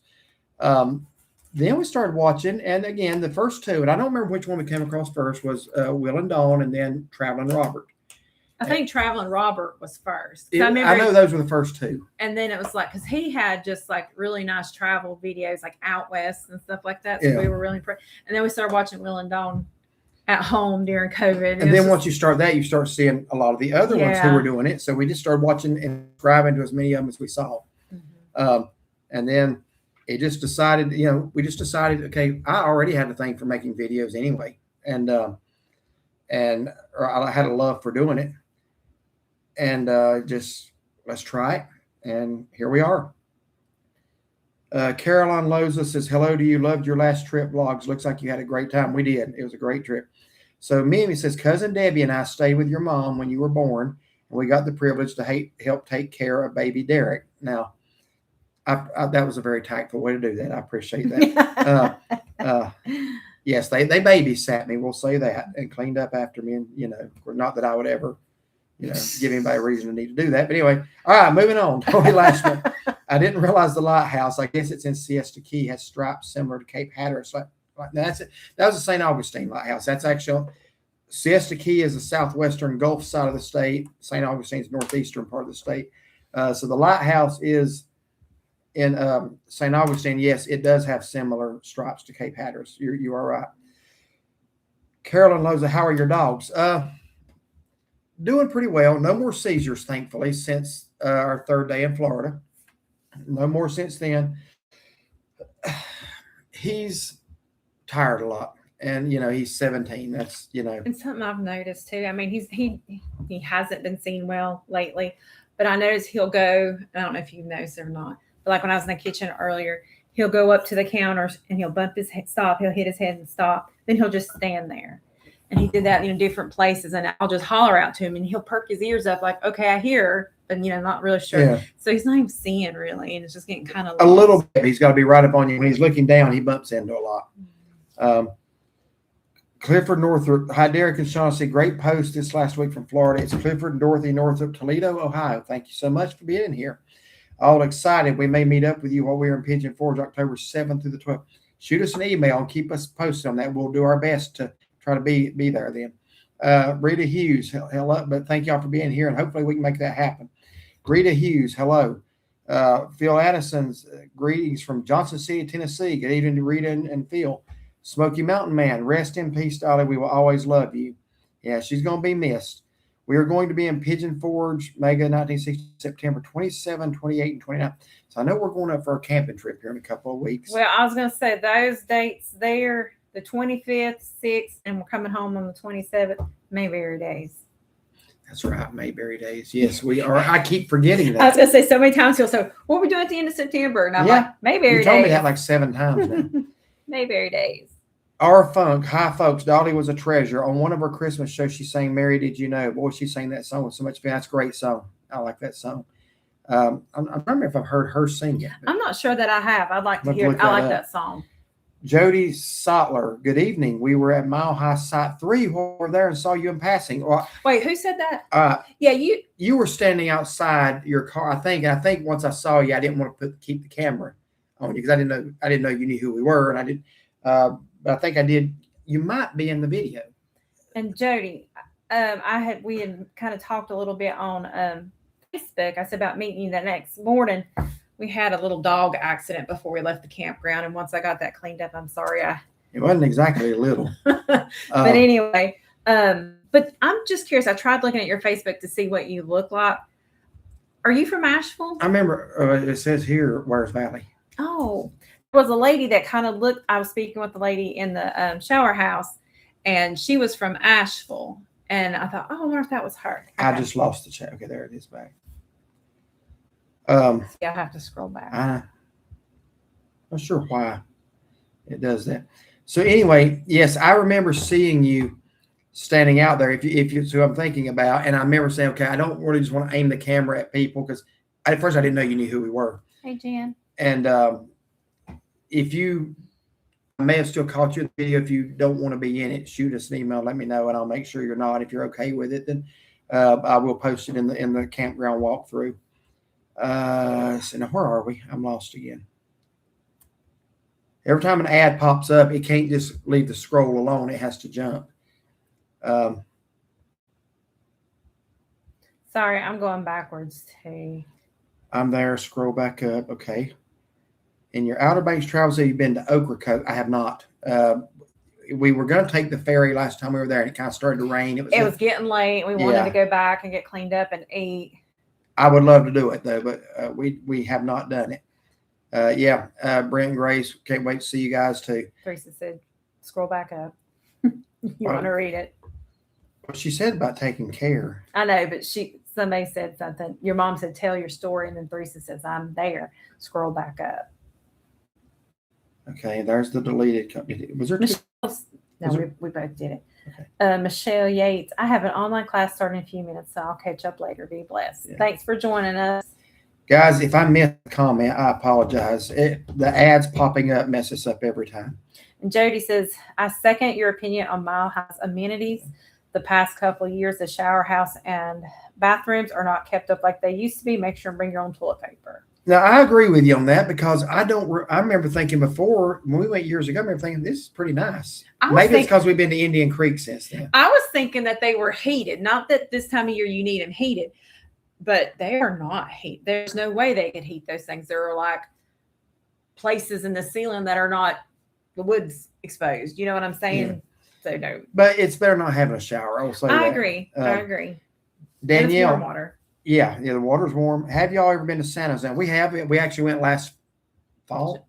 Then we started watching, and again, the first two, and I don't remember which one we came across first, was Will and Dawn, and then Traveling Robert. I think Traveling Robert was first. I know those were the first two. And then it was like, because he had just like really nice travel videos, like out west and stuff like that. So we were really impressed. And then we started watching Will and Dawn at home during COVID. And then once you start that, you start seeing a lot of the other ones who were doing it. So we just started watching and subscribing to as many of them as we saw. Mm-hmm. And then it just decided, we just decided, okay, I already had a thing for making videos anyway. And I had a love for doing it. And just let's try it. And here we are. Caroline Loza says, hello to you. Loved your last trip vlogs. Looks like you had a great time. We did. It was a great trip. So Mimi says, cousin Debbie and I stayed with your mom when you were born, and we got the privilege to help take care of baby Derek. Now, that was a very tactful way to do that. I appreciate that. Yes, they babysat me. We'll say that, and cleaned up after me. And not that I would ever, give anybody a reason to need to do that. But anyway, all right, moving on. Tony Lashman. I didn't realize the lighthouse. I guess it's in Siesta Key. Has stripes similar to Cape Hatteras. Like that's it. That was the St. Augustine lighthouse. That's actually Siesta Key is the southwestern Gulf side of the state. St. Augustine's northeastern part of the state. So the lighthouse is in St. Augustine. Yes, it does have similar stripes to Cape Hatteras. You are right. Carolyn Loza, how are your dogs? Doing pretty well. No more seizures, thankfully, since our third day in Florida. No more since then. He's tired a lot, and he's 17. That's And something I've noticed too. I mean, he hasn't been seen well lately, but I noticed he'll go. I don't know if you noticed or not, but like when I was in the kitchen earlier, he'll go up to the counters and he'll bump his head, stop. He'll hit his head and stop. Then he'll just stand there. And he did that in different places, and I'll just holler out to him, and he'll perk his ears up like, okay, I hear, but not really sure. Yeah. So he's not even seeing really, and it's just getting kind of a little bit. He's got to be right up on you. When he's looking down, he bumps into a lot. Clifford Northrop, hi Derek and Chauncey, great post this last week from Florida. It's Clifford and Dorothy Northrop, Toledo, Ohio. Thank you so much for being here. All excited. We may meet up with you while we're in Pigeon Forge, October 7th through the 12th. Shoot us an email and keep us posted on that. We'll do our best to try to be there then. Rita Hughes, hello, but thank y'all for being here, and hopefully we can make that happen. Rita Hughes, hello. Phil Addison's greetings from Johnson City, Tennessee. Good evening to Rita and Phil. Smoky Mountain Man, rest in peace, Dolly. We will always love you. Yeah, she's going to be missed. We are going to be in Pigeon Forge, Mega 1960, September 27, 28, and 29. So I know we're going up for a camping trip here in a couple of weeks. Well, I was going to say those dates there, the 25th, 6th, and we're coming home on the 27th, Mayberry days. That's right, Mayberry days. Yes, we are. I keep forgetting that. I was going to say so many times, he'll say, what are we doing at the end of September? And I'm like, Mayberry days. You told me that like 7 times now. Mayberry days. Our Funk, hi folks. Dolly was a treasure. On one of her Christmas shows, she sang "Mary Did You Know." Boy, she sang that song with so much fun. That's a great song. I like that song. I remember if I've heard her sing it. I'm not sure that I have. I'd like to hear it. I like that song. Jody Sotler, good evening. We were at Mile High Site 3. We were there and saw you in passing. Well, wait, who said that? Yeah, you were standing outside your car, I think. And I think once I saw you, I didn't want to keep the camera on you because I didn't know you knew who we were, and I did. But I think I did. You might be in the video. And Jody, we had kind of talked a little bit on Facebook. I said about meeting you the next morning. We had a little dog accident before we left the campground, and once I got that cleaned up, I'm sorry. It wasn't exactly a little. But anyway, but I'm just curious. I tried looking at your Facebook to see what you look like. Are you from Asheville? I remember it says here, Where's Valley? Oh. Was a lady that kind of looked. I was speaking with the lady in the shower house, and she was from Asheville. And I thought, I wonder if that was her. Okay. I just lost the chat. Okay, there it is back. Yeah, I have to scroll back. I'm not sure why it does that. So anyway, yes, I remember seeing you standing out there. If you, so I'm thinking about, and I remember saying, okay, I don't really just want to aim the camera at people because at first I didn't know you knew who we were. Hey, Jan. And I may have still caught you in the video. If you don't want to be in it, shoot us an email, let me know, and I'll make sure you're not. If you're okay with it, then I will post it in the campground walkthrough. So now where are we? I'm lost again. Every time an ad pops up, it can't just leave the scroll alone. It has to jump. Sorry, I'm going backwards too. I'm there. Scroll back up. Okay. In your Outer Banks travels, have you been to Ocracoke? I have not. We were going to take the ferry last time we were there, and it kind of started to rain. It was getting late. We wanted to go back and get cleaned up and eat. I would love to do it, though, but we have not done it. Brent and Grace, can't wait to see you guys, too. Teresa said, scroll back up. You want to read it? What she said about taking care. I know, but somebody said something. Your mom said, tell your story, and then Teresa says, I'm there. Scroll back up. Okay, there's the deleted. Was there two? No, we both did it. Okay. Michelle Yates, I have an online class starting in a few minutes, so I'll catch up later. Be blessed. Yeah. Thanks for joining us. Guys, if I missed a comment, I apologize. The ads popping up mess us up every time. And Jody says, I second your opinion on Mile High's amenities. The past couple of years, the shower house and bathrooms are not kept up like they used to be. Make sure and bring your own toilet paper. Now, I agree with you on that because I remember thinking before when we went years ago, I remember thinking this is pretty nice. Maybe it's because we've been to Indian Creek since then. I was thinking that they were heated. Not that this time of year you need them heated, but they are not heated. There's no way they could heat those things. There are like places in the ceiling that are not the wood's exposed. You know what I'm saying? Yeah. So no. But it's better not having a shower. I agree. I agree. Danielle. And it's warm water. Yeah, the water's warm. Have y'all ever been to San Jose? We have. We actually went last fall.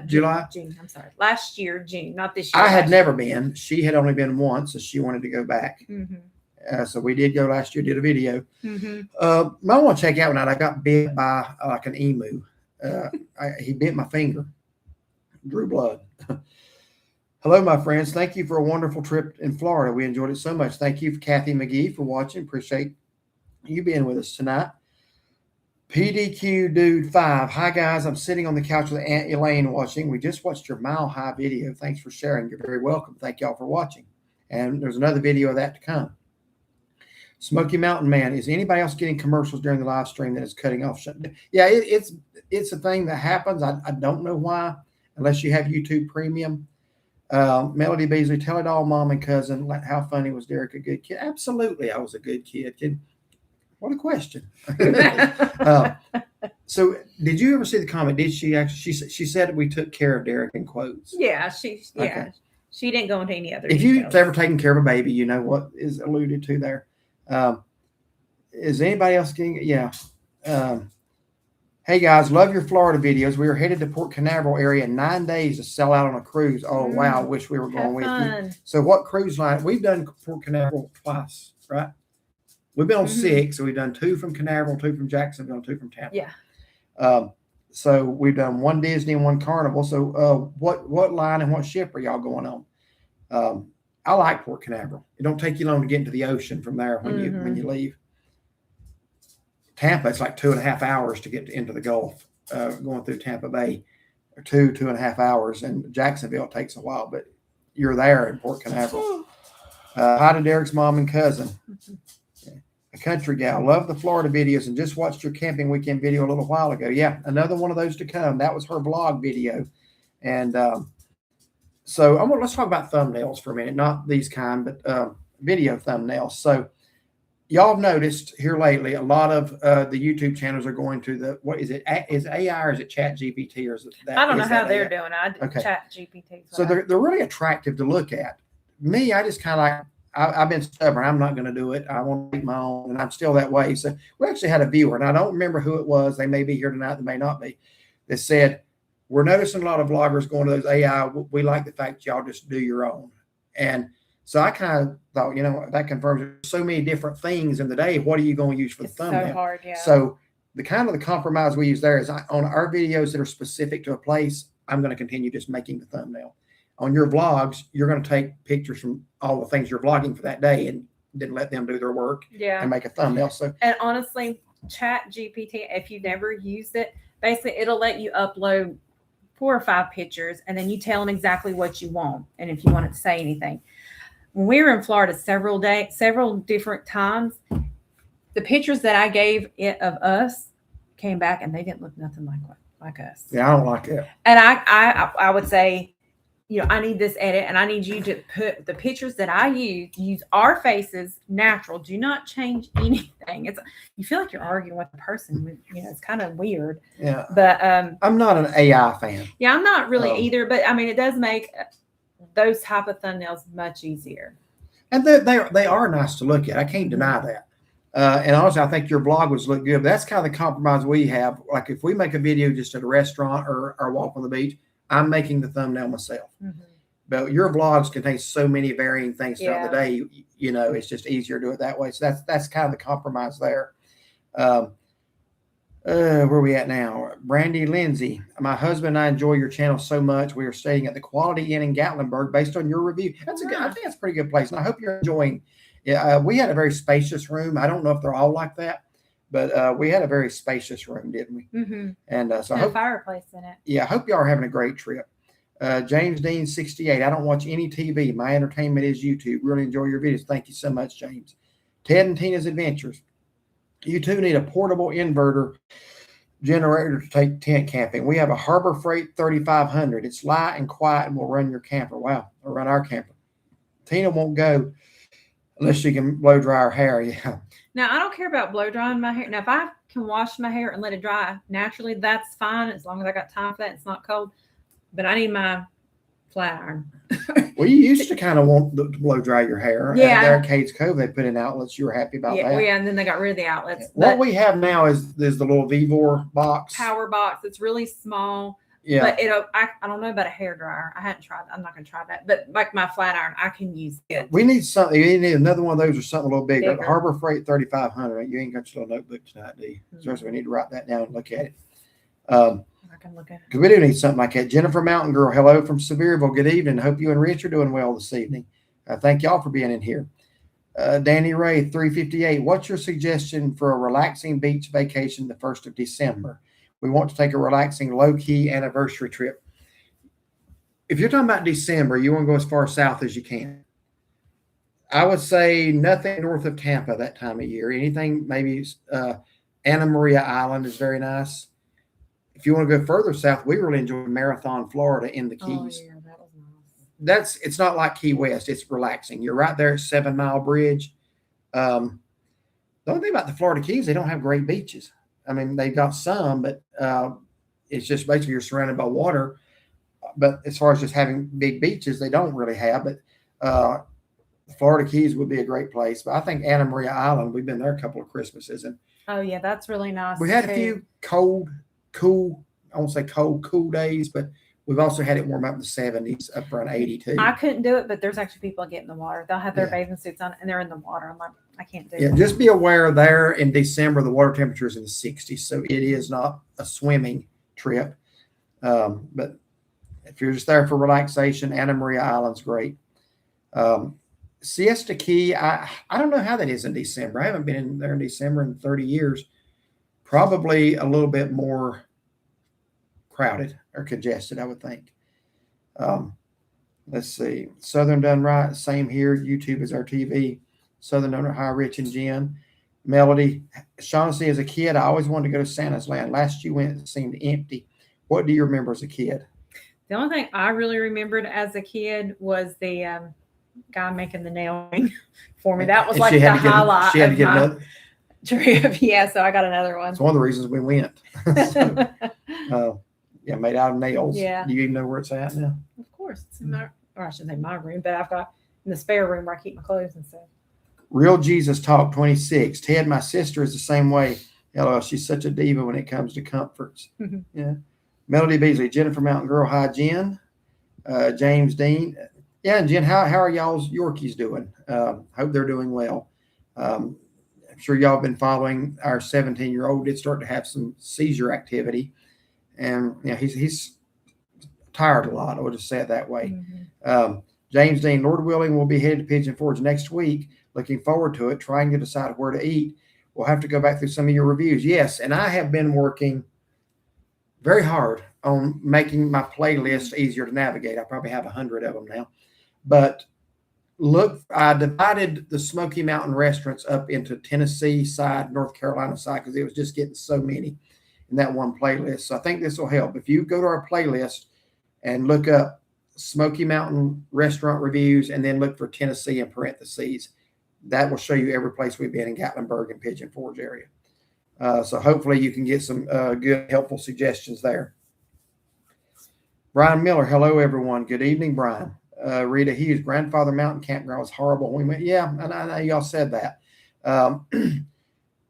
July. June. I'm sorry. Last year, June, not this year. I had never been. She had only been once, so she wanted to go back. Mm-hmm. So we did go last year. Did a video. Mm-hmm. I want to check out tonight. I got bit by like an emu. He bit my finger. Drew blood. Hello, my friends. Thank you for a wonderful trip in Florida. We enjoyed it so much. Thank you for Kathy McGee for watching. Appreciate you being with us tonight. PDQ Dude 5. Hi, guys. I'm sitting on the couch with Aunt Elaine watching. We just watched your Mile High video. Thanks for sharing. You're very welcome. Thank y'all for watching. And there's another video of that to come. Smoky Mountain Man. Is anybody else getting commercials during the live stream that is cutting off? Yeah, it's a thing that happens. I don't know why, unless you have YouTube Premium. Melody Beasley, tell it all, mom and cousin. How funny was Derek a good kid? Absolutely, I was a good kid. What a question. So did you ever see the comment? Did she actually? She said we took care of Derek in quotes. Yeah, Okay. She didn't go into any other. If details. you've ever taken care of a baby, you know what is alluded to there. Is anybody else getting? Yeah. Hey guys, love your Florida videos. We are headed to Port Canaveral area in 9 days to sell out on a cruise. Oh wow, I wish we were going with you. So what cruise line? We've done Port Canaveral twice, right? We've been on 6, so we've done 2 from Canaveral, 2 from Jacksonville, 2 from Tampa. Yeah. So we've done 1 Disney and 1 Carnival. So what line and what ship are y'all going on? I like Port Canaveral. It don't take you long to get into the ocean from there when you leave. Tampa, it's like 2.5 hours to get into the Gulf, going through Tampa Bay, or 2.5 hours. And Jacksonville takes a while, but you're there in Port Canaveral. Hi to Derek's mom and cousin. A country gal. Love the Florida videos and just watched your camping weekend video a little while ago. Yeah, another one of those to come. That was her vlog video. And so let's talk about thumbnails for a minute. Not these kind, but video thumbnails. So y'all have noticed here lately, a lot of the YouTube channels are going to the, what is it? Is AI or is it Chat GPT or is it that? I don't know how they're doing. Okay. Chat GPT. So they're really attractive to look at. Me, I just kind of like, I've been stubborn. I'm not going to do it. I want to make my own, and I'm still that way. So we actually had a viewer, and I don't remember who it was. They may be here tonight. They may not be. That said, we're noticing a lot of vloggers going to those AI. We like the fact y'all just do your own. And so I kind of thought, that confirms there's so many different things in the day. What are you going to use for the thumbnail? So hard, yeah. So the compromise we use there is on our videos that are specific to a place, I'm going to continue just making the thumbnail. On your vlogs, you're going to take pictures from all the things you're vlogging for that day and then let them do their work and make a thumbnail. So, and honestly, Chat GPT, if you've never used it, basically it'll let you upload 4 or 5 pictures and then you tell them exactly what you want and if you want it to say anything. When we were in Florida several different times, the pictures that I gave it of us came back and they didn't look nothing like us. Yeah, I don't like it. And I would say, I need this edit and I need you to put the pictures that I use our faces natural. Do not change anything. You feel like you're arguing with the person. It's kind of weird. Yeah. But I'm not an AI fan. Yeah, I'm not really either. But I mean, it does make those type of thumbnails much easier. And they are nice to look at. I can't deny that. And honestly, I think your vlog would look good. But that's kind of the compromise we have. Like if we make a video just at a restaurant or walk on the beach, I'm making the thumbnail myself. But your vlogs contain so many varying things throughout the day. It's just easier to do it that way. So that's kind of the compromise there. Where are we at now? Brandy Lindsay, my husband and I enjoy your channel so much. We are staying at the Quality Inn in Gatlinburg based on your review. I think that's a pretty good place. And I hope you're enjoying. Yeah, we had a very spacious room. I don't know if they're all like that, but we had a very spacious room, didn't we? And so I hope, fireplace in it. Yeah, I hope y'all are having a great trip. James Dean 68. I don't watch any TV. My entertainment is YouTube. Really enjoy your videos. Thank you so much, James. Ted and Tina's Adventures. You two need a portable inverter generator to take tent camping. We have a Harbor Freight 3500. It's light and quiet and will run your camper. Wow, or run our camper. Tina won't go unless she can blow dry her hair. Yeah. Now, I don't care about blow drying my hair. Now, if I can wash my hair and let it dry naturally, that's fine as long as I got time for that. It's not cold. But I need my flat iron. Well, you used to kind of want to blow dry your hair. Yeah. There at Cade's Cove, they put in outlets. You were happy about that. Well, yeah, and then they got rid of the outlets. What we have now is the little Vivor box. Power box. It's really small. Yeah. But I don't know about a hair dryer. I hadn't tried. I'm not going to try that. But like my flat iron, I can use it. We need something. You need another one of those or something a little bigger. Harbor Freight 3500. You ain't got your little notebook tonight, do you? So we need to write that down and look at it. I can look at it. Because we do need something like that. Jennifer Mountain Girl, hello from Sevierville. Good evening. Hope you and Rich are doing well this evening. Thank y'all for being in here. Danny Ray, 358. What's your suggestion for a relaxing beach vacation the 1st of December? We want to take a relaxing, low-key anniversary trip. If you're talking about December, you want to go as far south as you can. I would say nothing north of Tampa that time of year. Anything, maybe Anna Maria Island is very nice. If you want to go further south, we really enjoy Marathon, Florida in the Keys. Oh, yeah, that was nice. It's not like Key West. It's relaxing. You're right there at 7 Mile Bridge. The only thing about the Florida Keys, they don't have great beaches. I mean, they got some, but it's just basically you're surrounded by water. But as far as just having big beaches, they don't really have. But Florida Keys would be a great place. But I think Anna Maria Island, we've been there a couple of Christmases, and oh yeah, that's really nice. we had a few cool, I won't say cool days, but we've also had it warm up in the 70s, up around 82. I couldn't do it, but there's actually people that get in the water. They'll have their bathing suits on and they're in the water. I'm like, I can't do it. Just be aware there in December, the water temperature is in the 60s. So it is not a swimming trip. But if you're just there for relaxation, Anna Maria Island's great. Siesta Key, I don't know how that is in December. I haven't been in there in December in 30 years. Probably a little bit more crowded or congested, I would think. Let's see. Southern done right. Same here. YouTube is our TV. Southern done right. Hi, Rich and Jen. Melody. Shaughnessy, as a kid, I always wanted to go to Santa's Land. Last you went, it seemed empty. What do you remember as a kid? The only thing I really remembered as a kid was the guy making the nailing for me. That was like the highlight. She had to get another trip. Yeah, so I got another one. It's one of the reasons we went. Yeah, made out of nails. Yeah. Do you even know where it's at now? Of course. It's in my, or I shouldn't say my room, but I've got in the spare room where I keep my clothes and stuff. Real Jesus Talk 26. Ted, my sister, is the same way. Hello, she's such a diva when it comes to comforts. Yeah. Melody Beasley, Jennifer Mountain Girl. Hi, Jen. James Dean. Yeah, and Jen, how are y'all's Yorkies doing? Hope they're doing well. I'm sure y'all have been following our 17-year-old. Did start to have some seizure activity. And he's tired a lot. I would just say it that way. James Dean, Lord willing, we'll be headed to Pigeon Forge next week. Looking forward to it. Trying to decide where to eat. We'll have to go back through some of your reviews. Yes, and I have been working very hard on making my playlist easier to navigate. I probably have 100 of them now. But look, I divided the Smoky Mountain restaurants up into Tennessee side, North Carolina side, because it was just getting so many in that one playlist. So I think this will help. If you go to our playlist and look up Smoky Mountain restaurant reviews and then look for Tennessee in parentheses, that will show you every place we've been in Gatlinburg and Pigeon Forge area. So hopefully you can get some good, helpful suggestions there. Brian Miller, hello, everyone. Good evening, Brian. Rita Hughes, Grandfather Mountain Campground was horrible. We went, yeah, and I know y'all said that.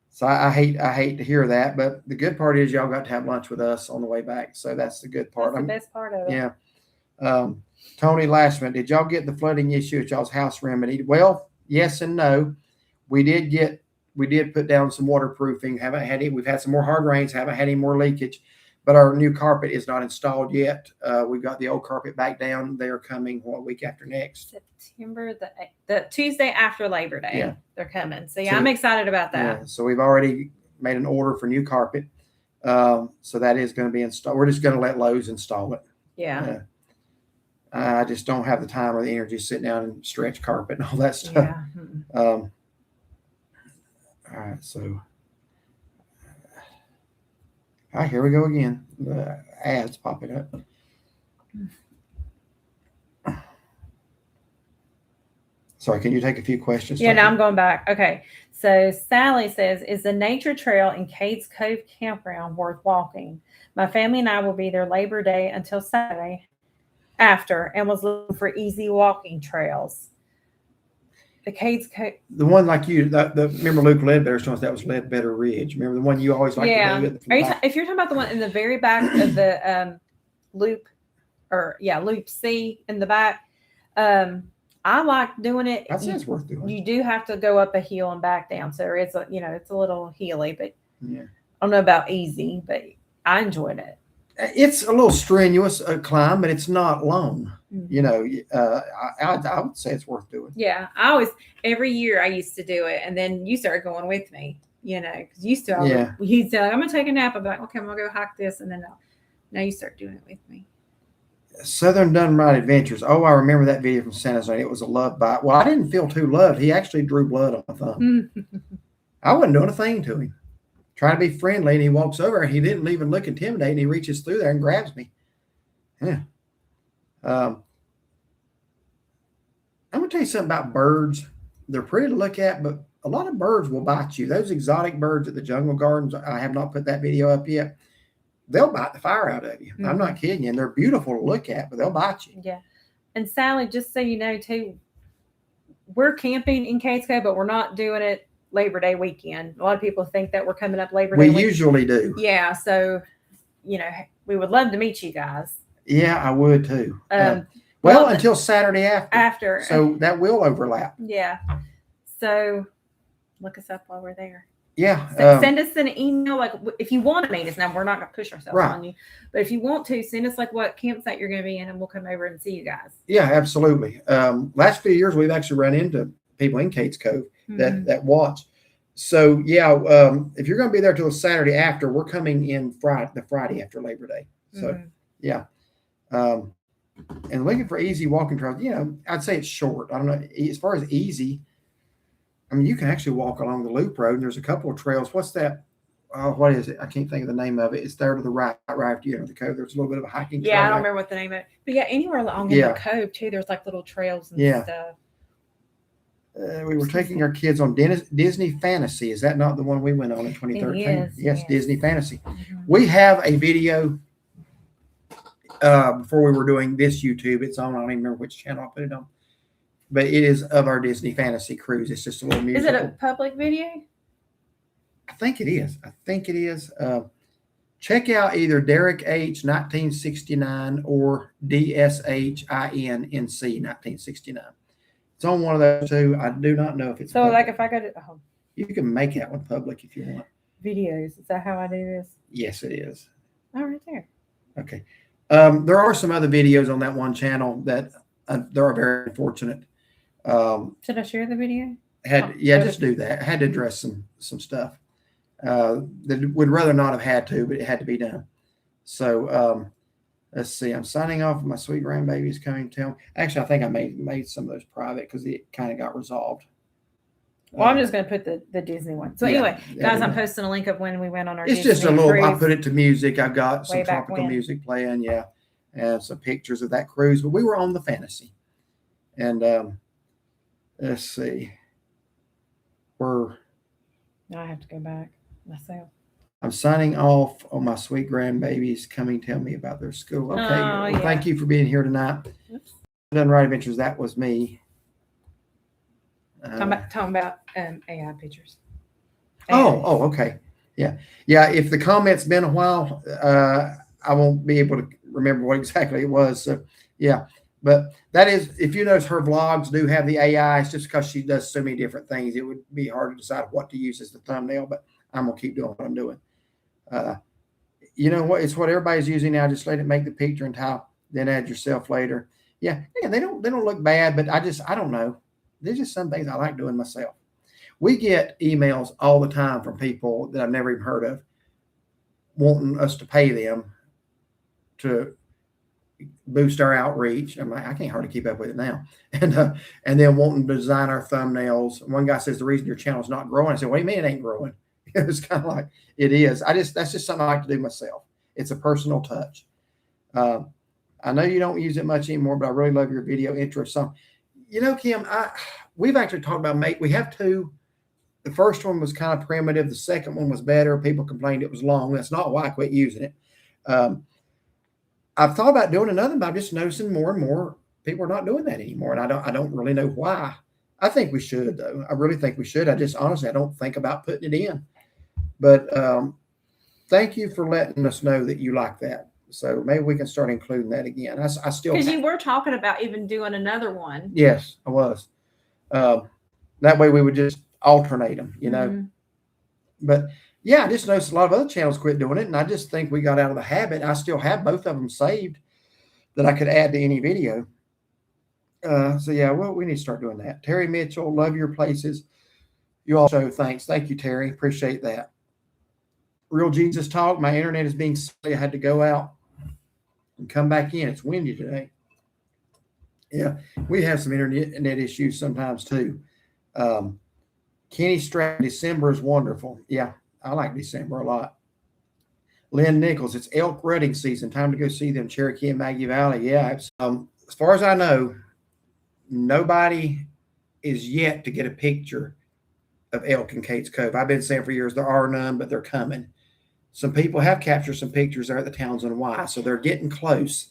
So I hate to hear that, but the good part is y'all got to have lunch with us on the way back. So that's the good part. That's the best part of it. Yeah. Tony Lashman, did y'all get the flooding issue at y'all's house remedied? Well, yes and no. We did put down some waterproofing. We've had some more hard rains, haven't had any more leakage, but our new carpet is not installed yet. We've got the old carpet back down. They are coming week after next? September, the Tuesday after Labor Day. Yeah. They're coming. So I'm excited about that. Yeah, so we've already made an order for new carpet. So that is going to be installed. We're just going to let Lowe's install it. Yeah. I just don't have the time or the energy to sit down and stretch carpet and all that stuff. Yeah. All right, so here we go again. The ads popping up. Sorry, can you take a few questions? Yeah, no, I'm going back. Okay. So Sally says, is the nature trail in Cades Cove Campground worth walking? My family and I will be there Labor Day until Saturday after and was looking for easy walking trails. The Cades Cove. The one like you, remember Luke Ledbetter's one, that was Ledbetter Ridge. Remember the one you always liked to do? If you're talking about the one in the very back of the loop, loop C in the back, I like doing it. That sounds worth doing. You do have to go up a hill and back down. So it's it's a little hilly, but yeah. I don't know about easy, but I enjoyed it. It's a little strenuous climb, but it's not long. Mm-hmm. I would say it's worth doing. Yeah. Every year I used to do it. And then you started going with me, because you'd say, I'm going to take a nap. I'm like, okay, I'm going to go hike this. And then now you start doing it with me. Southern Done Right Adventures. Oh, I remember that video from San Jose. It was a love bite. Well, I didn't feel too loved. He actually drew blood on my thumb. I wasn't doing a thing to him. Trying to be friendly, and he walks over, and he didn't even look intimidating. He reaches through there and grabs me. Yeah. I'm going to tell you something about birds. They're pretty to look at, but a lot of birds will bite you. Those exotic birds at the jungle gardens, I have not put that video up yet. They'll bite the fire out of you. I'm not kidding you. And they're beautiful to look at, but they'll bite you. Yeah. And Sally, just so you know too, we're camping in Cades Cove, but we're not doing it Labor Day weekend. A lot of people think that we're coming up Labor Day We usually do. Yeah. So, you know, we would love to meet you guys. Yeah, I would too. Well, until Saturday after. So that will overlap. Yeah. So look us up while we're there. Yeah. Send us an email. Like if you want to meet us, now we're not going to push ourselves on you, but if you want to, send us like what campsite you're going to be in and we'll come over and see you guys. Yeah, absolutely. Last few years, we've actually run into people in Cades Cove that watch. So yeah, if you're going to be there till the Saturday after, we're coming in the Friday after Labor Day. So yeah. And looking for easy walking trails, you know, I'd say it's short. I don't know. As far as easy, I mean, you can actually walk along the loop road, and there's a couple of trails. What's that? What is it? I can't think of the name of it. It's there to the right after you enter the cove. There's a little bit of a hiking trail. Yeah, I don't remember what the name of it. But yeah, anywhere along in the cove too, there's like little trails and stuff. We were taking our kids on Disney Fantasy. Is that not the one we went on in 2013? Yes, Disney Fantasy. We have a video before we were doing this YouTube. It's on. I don't even remember which channel I put it on. But it is of our Disney Fantasy cruise. It's just a little musical. Is it a public video? I think it is. Check out either Derek H. 1969 or DSH INNC 1969. It's on one of those two. I do not know if it's so public. Like if I go to you can make that one public if you want. Videos. Is that how I do this? Yes, it is. Oh, right there. Okay. There are some other videos on that one channel that they are very unfortunate. Should I share the video? Just do that. I had to address some stuff that would rather not have had to, but it had to be done. So let's see. I'm signing off. My sweet grandbaby is coming to town. Actually, I think I made some of those private because it kind of got resolved. Well, I'm just going to put the Disney one. So anyway, guys, I'm posting a link of when we went on our It's Disney just a little, cruise. I put it to music. I've got some tropical music playing. Yeah. And some pictures of that cruise, but we were on the Fantasy. And let's see. Now I have to go back myself. I'm signing off on my sweet grandbabies coming tell me about their school. Okay. Thank you for being here tonight. Done Right Adventures. That was me. Talking about AI pictures. Okay. Yeah. If the comment's been a while, I won't be able to remember what exactly it was. So yeah. But that is, if you notice, her vlogs do have the AI. It's just because she does so many different things. It would be hard to decide what to use as the thumbnail, but I'm going to keep doing what I'm doing. You know what? It's what everybody's using now. Just let it make the picture and tile, then add yourself later. Yeah, they don't look bad, but I don't know. There's just some things I like doing myself. We get emails all the time from people that I've never even heard of wanting us to pay them to boost our outreach. I'm like, I can't hardly keep up with it now. And then wanting to design our thumbnails. One guy says the reason your channel is not growing. I said, what do you mean it ain't growing? It's kind of like it is. That's just something I like to do myself. It's a personal touch. I know you don't use it much anymore, but I really love your video intro song. You know, Kim, we've actually talked about we have two. The first one was kind of primitive. The second one was better. People complained it was long. That's not why I quit using it. I've thought about doing another, but I'm just noticing more and more people are not doing that anymore. And I don't really know why. I think we should, though. I really think we should. I don't think about putting it in. But thank you for letting us know that you like that. So maybe we can start including that again. I still, because you were talking about even doing another one. Yes, I was. That way we would just alternate them, you know. Mm-hmm. But yeah, I just noticed a lot of other channels quit doing it, and I just think we got out of the habit. I still have both of them saved that I could add to any video. So yeah, well, we need to start doing that. Terry Mitchell, love your places. You all show thanks. Thank you, Terry. Appreciate that. Real Jesus Talk. My internet is being silly. I had to go out and come back in. It's windy today. Yeah, we have some internet issues sometimes too. Kenny Stratton, December is wonderful. Yeah, I like December a lot. Lynn Nichols, it's elk rutting season. Time to go see them, Cherokee and Maggie Valley. Yeah, as far as I know, nobody is yet to get a picture of elk in Cades Cove. I've been saying for years there are none, but they're coming. Some people have captured some pictures there at the Townsend Y, so they're getting close.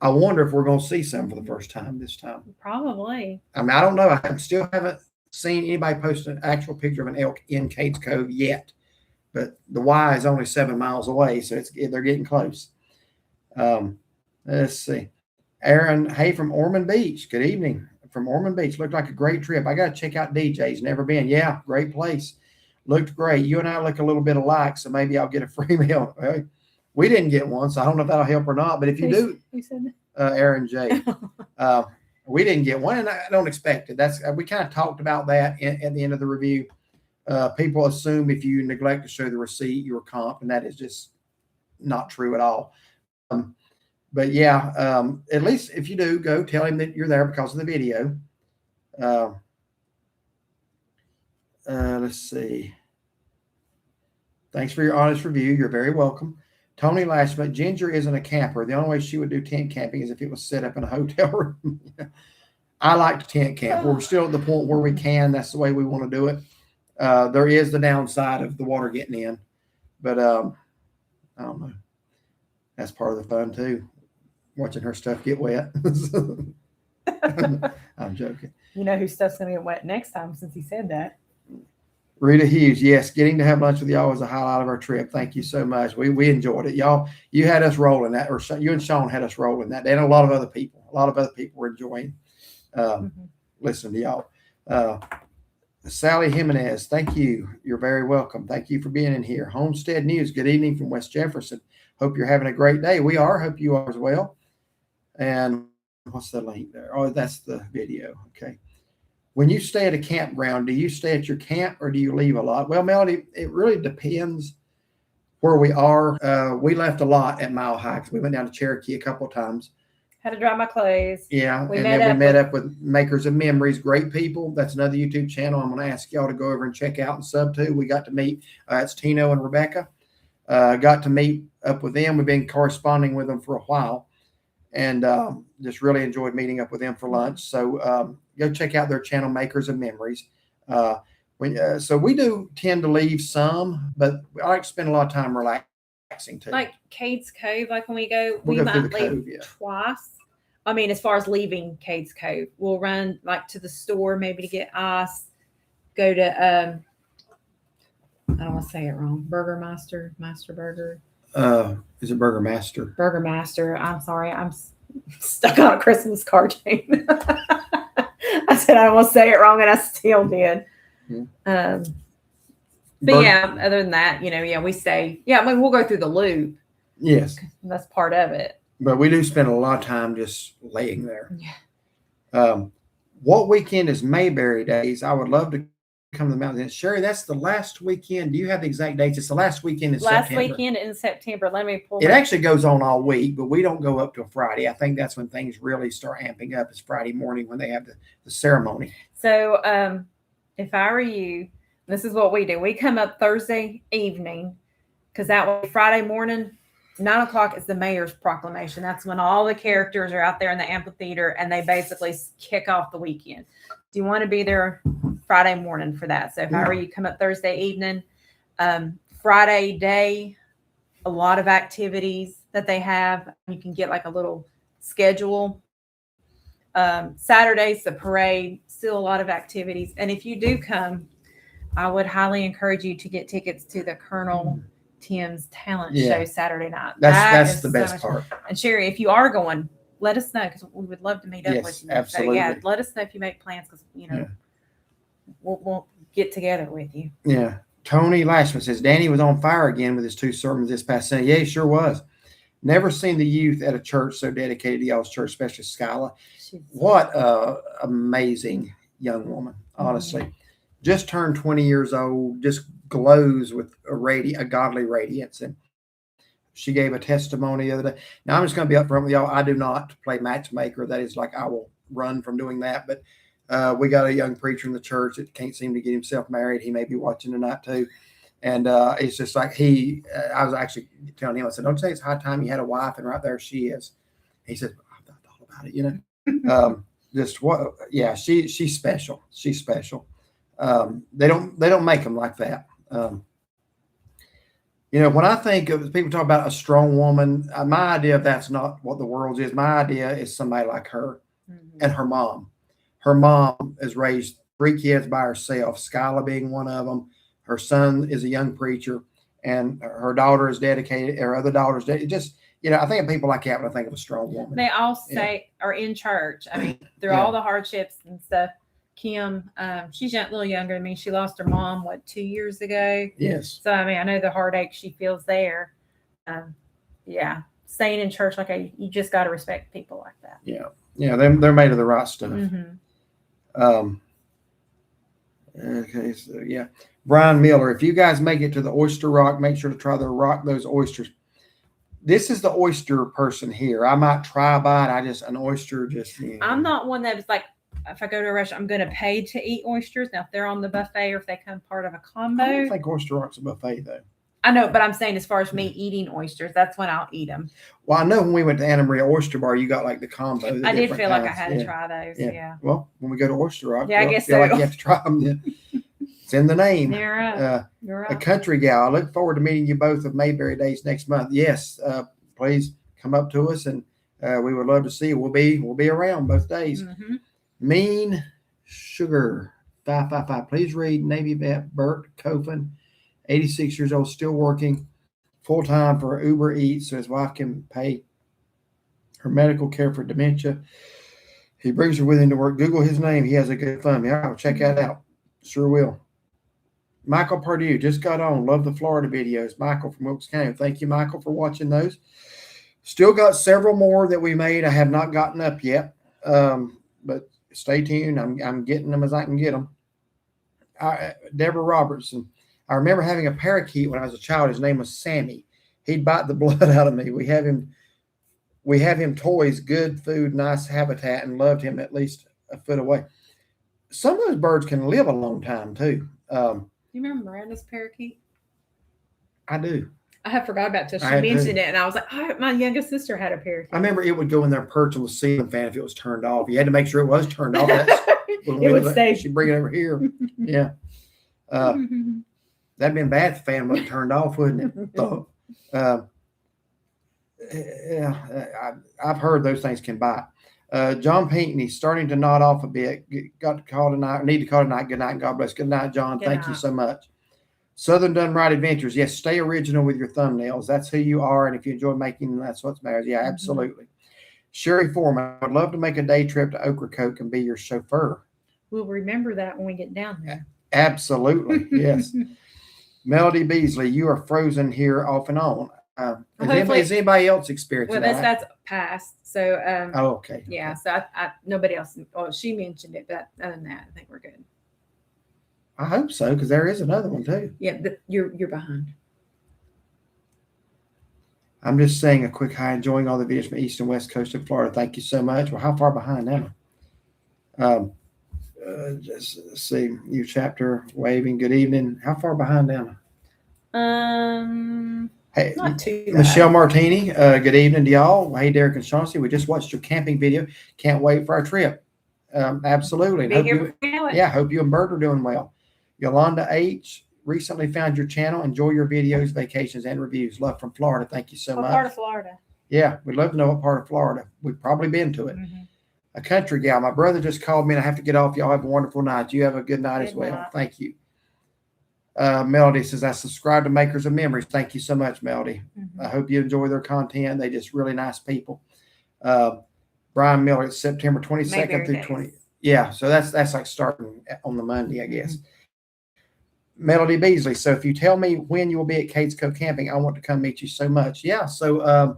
I wonder if we're going to see some for the first time this time. Probably. I mean, I don't know. I still haven't seen anybody post an actual picture of an elk in Cades Cove yet, but the Y is only 7 miles away, so they're getting close. Let's see. Aaron, hey, from Ormond Beach. Good evening from Ormond Beach. Looked like a great trip. I got to check out DJ's. Never been. Yeah, great place. Looked great. You and I look a little bit alike, so maybe I'll get a free meal. We didn't get one, so I don't know if that'll help or not. But if you do, who said Aaron J. We didn't get one, and I don't expect it. We kind of talked about that at the end of the review. People assume if you neglect to show the receipt, you're comp, and that is just not true at all. But yeah, at least if you do, go tell him that you're there because of the video. Let's see. Thanks for your honest review. You're very welcome. Tony Lashman, Ginger isn't a camper. The only way she would do tent camping is if it was set up in a hotel room. I like to tent camp. We're still at the point where we can. That's the way we want to do it. There is the downside of the water getting in, but I don't know. That's part of the fun too. Watching her stuff get wet. I'm joking. You know whose stuff's going to get wet next time since he said that. Rita Hughes, yes, getting to have lunch with y'all was a highlight of our trip. Thank you so much. We enjoyed it. Y'all, you had us rolling that, or you and Sean had us rolling that. And a lot of other people were enjoying listening to y'all. Sally Jimenez, thank you. You're very welcome. Thank you for being in here. Homestead News, good evening from West Jefferson. Hope you're having a great day. We are. Hope you are as well. And what's the link there? Oh, that's the video. Okay. When you stay at a campground, do you stay at your camp or do you leave a lot? Well, Melody, it really depends where we are. We left a lot at Mile High because we went down to Cherokee a couple of times. Had to dry my clothes. Yeah, we met up with Makers of Memories. Great people. That's another YouTube channel I'm going to ask y'all to go over and check out and sub to. We got to meet. It's Tino and Rebecca. Got to meet up with them. We've been corresponding with them for a while. And just really enjoyed meeting up with them for lunch. So go check out their channel, Makers of Memories. So we do tend to leave some, but I like to spend a lot of time relaxing too. Like Cades Cove, like when we go, We'll we go through might the leave cove, yeah. twice. I mean, as far as leaving Cades Cove, we'll run like to the store maybe to get ice, go to, I don't want to say it wrong, Master Burger. Is it Burger Master? Burger Master. I'm sorry. I'm stuck on a Christmas card chain. I said I don't want to say it wrong, and I still did. But yeah, other than that, we stay. Yeah, I mean, we'll go through the loop. Yes. That's part of it. But we do spend a lot of time just laying there. Yeah. What weekend is Mayberry Days? I would love to come to the mountains. Sherry, that's the last weekend. Do you have the exact dates? It's the last weekend in September. Last weekend in September. Let me pull it actually goes on all week, but we don't go up till Friday. I think that's when things really start amping up. Is Friday morning when they have the ceremony. So if I were you, this is what we do. We come up Thursday evening because that way Friday morning, 9 o'clock is the mayor's proclamation. That's when all the characters are out there in the amphitheater and they basically kick off the weekend. Do you want to be there Friday morning for that? So if I were you, come up Thursday evening. Friday day, a lot of activities that they have. You can get like a little schedule. Saturday's the parade, still a lot of activities. And if you do come, I would highly encourage you to get tickets to the Colonel Tim's talent show Saturday night. That's the best part. And Sherry, if you are going, let us know because we would love to meet up with you. Absolutely. So let us know if you make plans because we'll get together with you. Yeah. Tony Lashman says Danny was on fire again with his 2 sermons this past Sunday. Yeah, he sure was. Never seen the youth at a church so dedicated to y'all's church, especially Skyla. What a amazing young woman, honestly. Just turned 20 years old, just glows with a godly radiance. And she gave a testimony the other day. Now, I'm just going to be upfront with y'all. I do not play matchmaker. That is like I will run from doing that. But we got a young preacher in the church that can't seem to get himself married. He may be watching tonight too. And it's just like I was actually telling him, I said, don't you think it's high time you had a wife? And right there she is. He said, I've not thought about it, just what? Yeah, she's special. She's special. They don't make them like that. When I think of people talk about a strong woman, my idea of that's not what the world is. My idea is somebody like her and her mom. Her mom has raised 3 kids by herself, Skyla being one of them. Her son is a young preacher, and her daughter is dedicated. Her other daughter's just, I think of people like that when I think of a strong woman. They all are in church. I mean, through all the hardships and stuff. Kim, she's a little younger than me. She lost her mom, 2 years ago? Yes. So, I mean, I know the heartache she feels there. Staying in church, you just got to respect people like that. Yeah. Yeah, they're made of the right stuff. Okay, so yeah. Brian Miller, if you guys make it to the Oyster Rock, make sure to try those oysters. This is the oyster person here. I might try a bite. An oyster just. I'm not one that was like, if I go to a restaurant, I'm going to pay to eat oysters. Now, if they're on the buffet or if they come part of a combo. I don't think Oyster Rock's a buffet, though. I know, but I'm saying as far as me eating oysters, that's when I'll eat them. Well, I know when we went to Anna Maria Oyster Bar, you got the combo. I did feel like I had to try those. Yeah. Well, when we go to Oyster Rock, I guess feel like you have to try them. Then. It's in the name. You're right. You're right. A country gal. I look forward to meeting you both at Mayberry Days next month. Yes, please come up to us, and we would love to see you. We'll be around both days. Mean Sugar 555. Please read Navy vet Bert Cofen, 86 years old, still working full time for Uber Eats so his wife can pay her medical care for dementia. He brings her with him to work. Google his name. He has a good fund. Yeah, I'll check that out. Sure will. Michael Purdue just got on. Love the Florida videos. Michael from Wilkes County. Thank you, Michael, for watching those. Still got several more that we made. I have not gotten up yet, but stay tuned. I'm getting them as I can get them. Deborah Robertson. I remember having a parakeet when I was a child. His name was Sammy. He'd bite the blood out of me. We have him toys, good food, nice habitat, and loved him at least a foot away. Some of those birds can live a long time too. You remember Miranda's parakeet? I do. I had forgot about it until she mentioned it, and I was like, oh, my youngest sister had a parakeet. I remember it would go in there and perch on the ceiling fan if it was turned off. You had to make sure it was turned off. It would stay. She'd bring it over here. Yeah. That'd been bad if the fan wasn't turned off, wouldn't it? I've heard those things can bite. John Pinckney starting to nod off a bit. Got to call tonight. Need to call tonight. Good night. God bless. Good night, John. Thank you so much. Southern Done Right Adventures. Yes, stay original with your thumbnails. That's who you are, and if you enjoy making them, that's what matters. Yeah, absolutely. Sherry Foreman, I would love to make a day trip to Ocracoke and be your chauffeur. We'll remember that when we get down there. Absolutely, yes. Melody Beasley, you are frozen here off and on. Has anybody else experienced that? Well, that's past. So, okay. Yeah. So nobody else. Well, she mentioned it, but other than that, I think we're good. I hope so, because there is another one too. Yeah, you're behind. I'm just saying a quick hi, enjoying all the videos from East and West Coast of Florida. Thank you so much. Well, how far behind am I? Just see new chapter waving. Good evening. How far behind am I? Hey, not too bad. Michelle Martini. Good evening to y'all. Hey, Derek and Chauncey. We just watched your camping video. Can't wait for our trip. Absolutely. Hope you and Bert are doing well. Yolanda H. Recently found your channel. Enjoy your videos, vacations, and reviews. Love from Florida. Thank you so much. What part of Florida? Yeah, we'd love to know what part of Florida. We've probably been to it. Mm-hmm. A country gal. My brother just called me and I have to get off. Y'all have a wonderful night. You have a good night as well. Night. Thank you. Melody says, I subscribe to Makers of Memories. Thank you so much, Melody. Mm-hmm. I hope you enjoy their content. They just really nice people. Brian Miller, it's September 22nd through 20th. Yeah, so that's like starting on the Monday, I guess. Mm-hmm. Melody Beasley. So if you tell me when you will be at Kate's Cove Camping, I want to come meet you so much. Yeah, so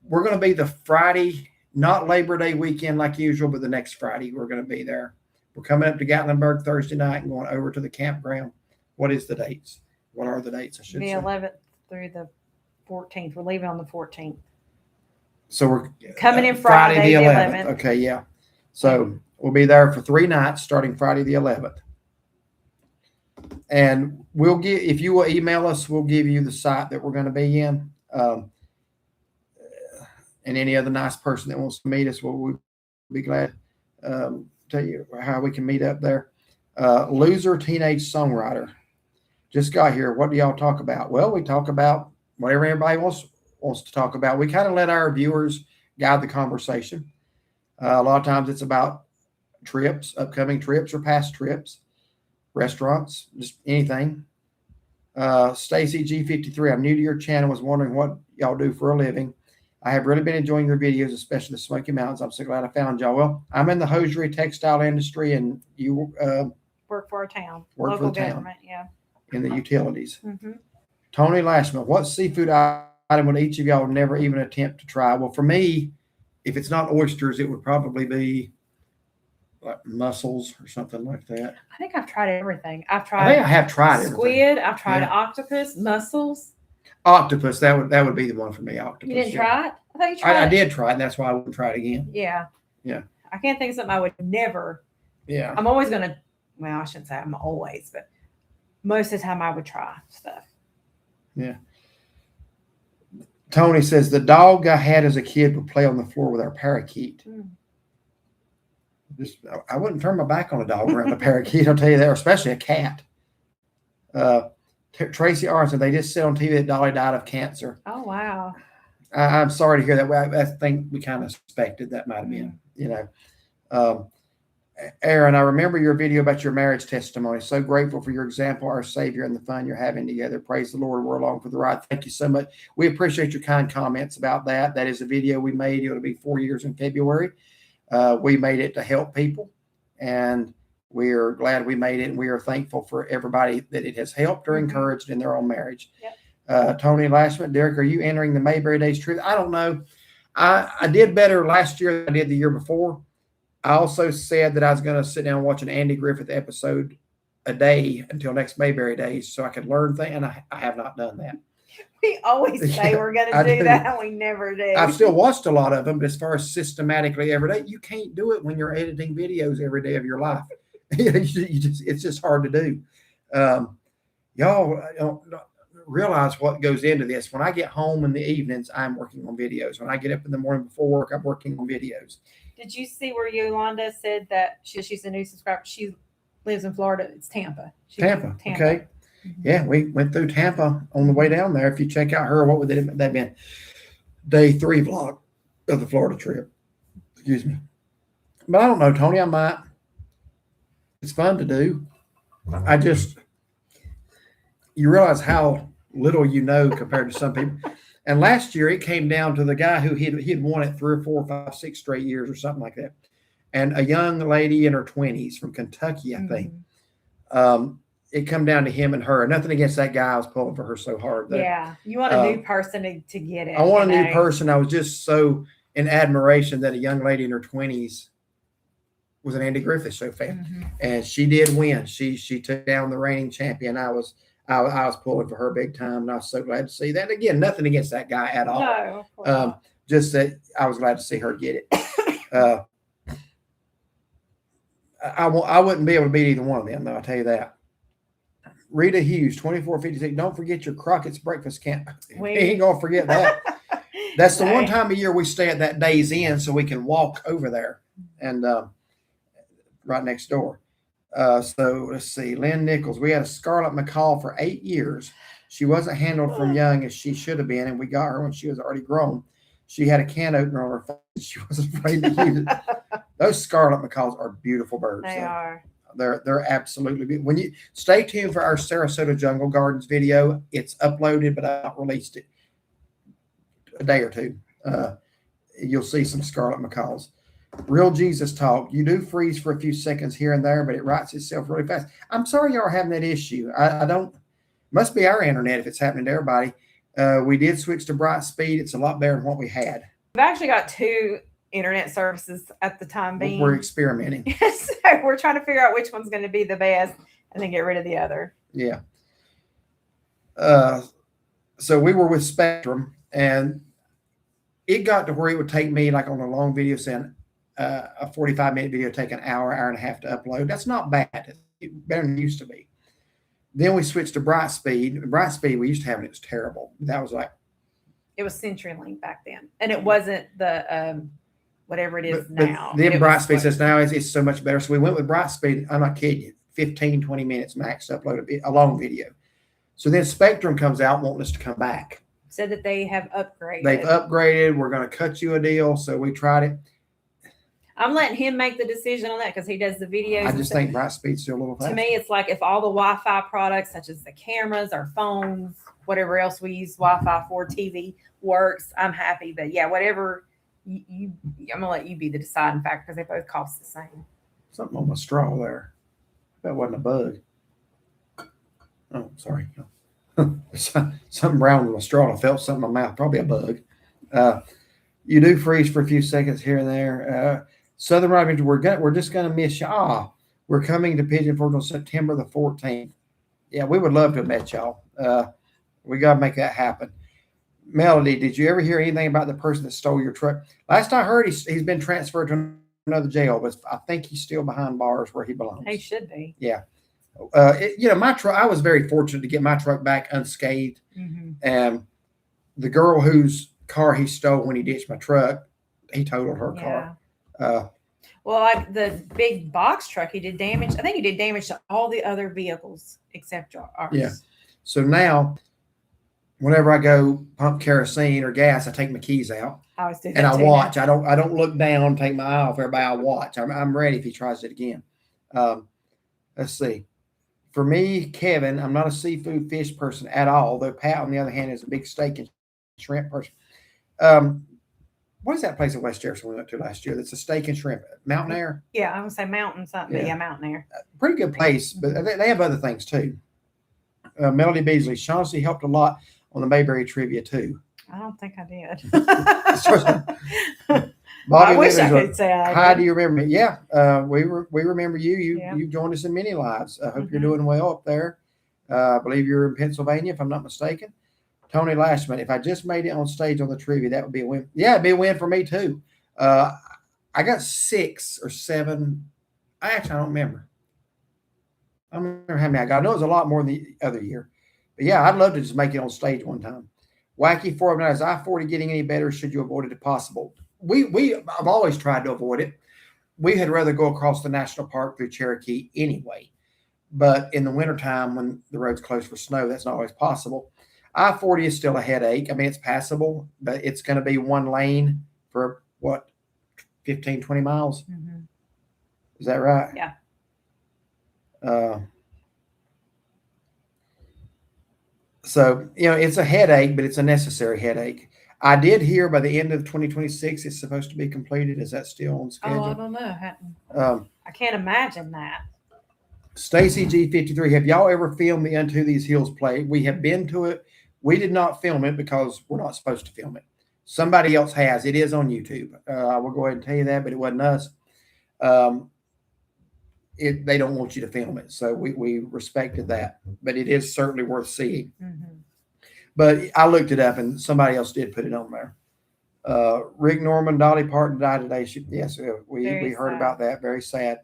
we're going to be the Friday, not Labor Day weekend like usual, but the next Friday we're going to be there. We're coming up to Gatlinburg Thursday night and going over to the campground. What is the dates? What are the dates, I should say? The 11th through the 14th. We're leaving on the 14th. So we're coming in Friday the 11th. Okay, yeah. So we'll be there for 3 nights starting Friday the 11th. And we'll get, if you will email us, we'll give you the site that we're going to be in. And any other nice person that wants to meet us, we'll be glad to tell you how we can meet up there. Loser teenage songwriter. Just got here. What do y'all talk about? Well, we talk about whatever everybody wants to talk about. We kind of let our viewers guide the conversation. A lot of times it's about trips, upcoming trips or past trips, restaurants, just anything. Stacy G53, I'm new to your channel, was wondering what y'all do for a living. I have really been enjoying your videos, especially the Smoky Mountains. I'm so glad I found y'all. Well, I'm in the hosiery textile industry, and you work for a town, work local for the town, government, yeah. In the utilities. Mm-hmm. Tony Lashman, what seafood item would each of y'all never even attempt to try? Well, for me, if it's not oysters, it would probably be like mussels or something like that. I think I've tried everything. I think I have tried squid. I've tried octopus, mussels. Octopus, that would be the one for me. Octopus. You didn't try it? I think you tried I did try it, and that's why I wouldn't try it again. Yeah. Yeah. I can't think of something I would never. Yeah. I'm always gonna. Well, I shouldn't say I'm always, but most of the time I would try stuff. Yeah. Tony says the dog I had as a kid would play on the floor with our parakeet. Just, I wouldn't turn my back on a dog around a parakeet. I'll tell you that, or especially a cat. Tracy Arnson, they just said on TV that Dolly died of cancer. Oh wow! I'm sorry to hear that. I think we kind of suspected that might have been. You know, Aaron, I remember your video about your marriage testimony. So grateful for your example, our Savior, and the fun you're having together. Praise the Lord. We're along for the ride. Thank you so much. We appreciate your kind comments about that. That is a video we made. It'll be 4 years in February. We made it to help people, and we are glad we made it. And we are thankful for everybody that it has helped or encouraged in their own marriage. Yep. Tony Lashman, Derek, are you entering the Mayberry Days Truth? I don't know. I did better last year than I did the year before. I also said that I was going to sit down and watch an Andy Griffith episode a day until next Mayberry Days so I could learn things, and I have not done that. We always say we're going to do that, and we never do. I've still watched a lot of them, but as far as systematically every day, you can't do it when you're editing videos every day of your life. It's just hard to do. Y'all don't realize what goes into this. When I get home in the evenings, I'm working on videos. When I get up in the morning before work, I'm working on videos. Did you see where Yolanda said that she's a new subscriber? She lives in Florida. It's Tampa. Tampa. Okay. Yeah, we went through Tampa on the way down there. If you check out her, what would that have been? Day 3 vlog of the Florida trip. Excuse me. But I don't know, Tony. I might. It's fun to do. You realize how little you know compared to some people. And last year it came down to the guy who he'd won it 3 or 4 or 5, 6 straight years or something like that. And a young lady in her 20s from Kentucky, I think. It come down to him and her. Nothing against that guy. I was pulling for her so hard. Yeah. You want a new person to get it. I want a new person. I was just so in admiration that a young lady in her 20s was an Andy Griffith Show fan. And she did win. She took down the reigning champion. I was pulling for her big time, and I was so glad to see that. Again, nothing against that guy at all. No, of course not. Just that I was glad to see her get it. I wouldn't be able to beat either one of them, though. I'll tell you that. Rita Hughes, 2456. Don't forget your Crockett's breakfast camp. We ain't gonna forget that. That's the one time a year we stay at that Days Inn so we can walk over there and right next door. So let's see. Lynn Nichols. We had a Scarlet Macaw for 8 years. She wasn't handled from young as she should have been, and we got her when she was already grown. She had a can opener on her face. She wasn't afraid to use it. Those Scarlet Macaws are beautiful birds. They are. They're absolutely beautiful. When you stay tuned for our Sarasota Jungle Gardens video, it's uploaded, but I released it a day or two. You'll see some Scarlet Macaws. Real Jesus talk. You do freeze for a few seconds here and there, but it writes itself really fast. I'm sorry y'all are having that issue. I don't. Must be our internet if it's happening to everybody. We did switch to bright speed. It's a lot better than what we had. We've actually got 2 internet services at the time being. We're experimenting. So we're trying to figure out which one's going to be the best and then get rid of the other. Yeah. So we were with Spectrum, and it got to where it would take me, like on a long video, saying a 45-minute video take an hour and a half to upload. That's not bad. It's better than it used to be. Then we switched to bright speed. Bright speed we used to have, and it was terrible. That was like. It was CenturyLink back then, and it wasn't the whatever it is now. Then bright speed says now it's so much better. So we went with bright speed. I'm not kidding you. 15, 20 minutes max to upload a long video. So then Spectrum comes out wanting us to come back. Said that they have upgraded. They've upgraded. We're going to cut you a deal. So we tried it. I'm letting him make the decision on that because he does the videos. I just think Brightspeed's still a little faster. To me, it's like if all the Wi-Fi products, such as the cameras, our phones, whatever else we use Wi-Fi for, TV works, I'm happy. But yeah, whatever I'm gonna let you be the deciding factor because they both cost the same. Something on my straw there. That wasn't a bug. Oh, sorry. Something brown in my straw. I felt something in my mouth. Probably a bug. You do freeze for a few seconds here and there. Southern Robins, we're just going to miss you. We're coming to Pigeon Forge on September the 14th. Yeah, we would love to have met y'all. We got to make that happen. Melody, did you ever hear anything about the person that stole your truck? Last I heard, he's been transferred to another jail, but I think he's still behind bars where he belongs. He should be. Yeah. My truck, I was very fortunate to get my truck back unscathed. Mm-hmm. And the girl whose car he stole when he ditched my truck, he totaled her car. Well, like the big box truck, he did damage. I think he did damage to all the other vehicles except ours. Yeah. So now, whenever I go pump kerosene or gas, I take my keys out. I always do that and I too, watch. now. I don't look down, take my eye off everybody. I watch. I'm ready if he tries it again. Let's see. For me, Kevin, I'm not a seafood fish person at all. Though Pat, on the other hand, is a big steak and shrimp person. What is that place in West Jefferson we went to last year? That's a steak and shrimp. Mountain Air? Yeah, I would say mountain something. Yeah, Mountain Air. Pretty good place, but they have other things too. Melody Beasley, Shaughnessy helped a lot on the Mayberry trivia too. I don't think I did. Bobby I wish I Withers, could say I hi, did. do you remember me? Yeah, we remember you. You joined us in many lives. I hope you're doing well up there. I believe you're in Pennsylvania, if I'm not mistaken. Tony Lashman, if I just made it on stage on the trivia, that would be a win. Yeah, it'd be a win for me too. I got 6 or 7. I don't remember. I don't remember how many I got. I know it was a lot more than the other year. But yeah, I'd love to just make it on stage one time. Wacky 409, is I-40 getting any better? Should you avoid it if possible? I've always tried to avoid it. We had rather go across the national park through Cherokee anyway. But in the wintertime, when the road's closed for snow, that's not always possible. I-40 is still a headache. I mean, it's passable, but it's going to be one lane for 15, 20 miles? Mm-hmm. Is that right? Yeah. So, it's a headache, but it's a necessary headache. I did hear by the end of 2026, it's supposed to be completed. Is that still on schedule? Oh, I don't know. I can't imagine that. Stacy G53, have y'all ever filmed the Unto These Hills play? We have been to it. We did not film it because we're not supposed to film it. Somebody else has. It is on YouTube. I will go ahead and tell you that, but it wasn't us. They don't want you to film it. So we respected that, but it is certainly worth seeing. Mm-hmm. But I looked it up and somebody else did put it on there. Rick Norman, Dolly Parton died today. Yes, we heard about that. Very sad.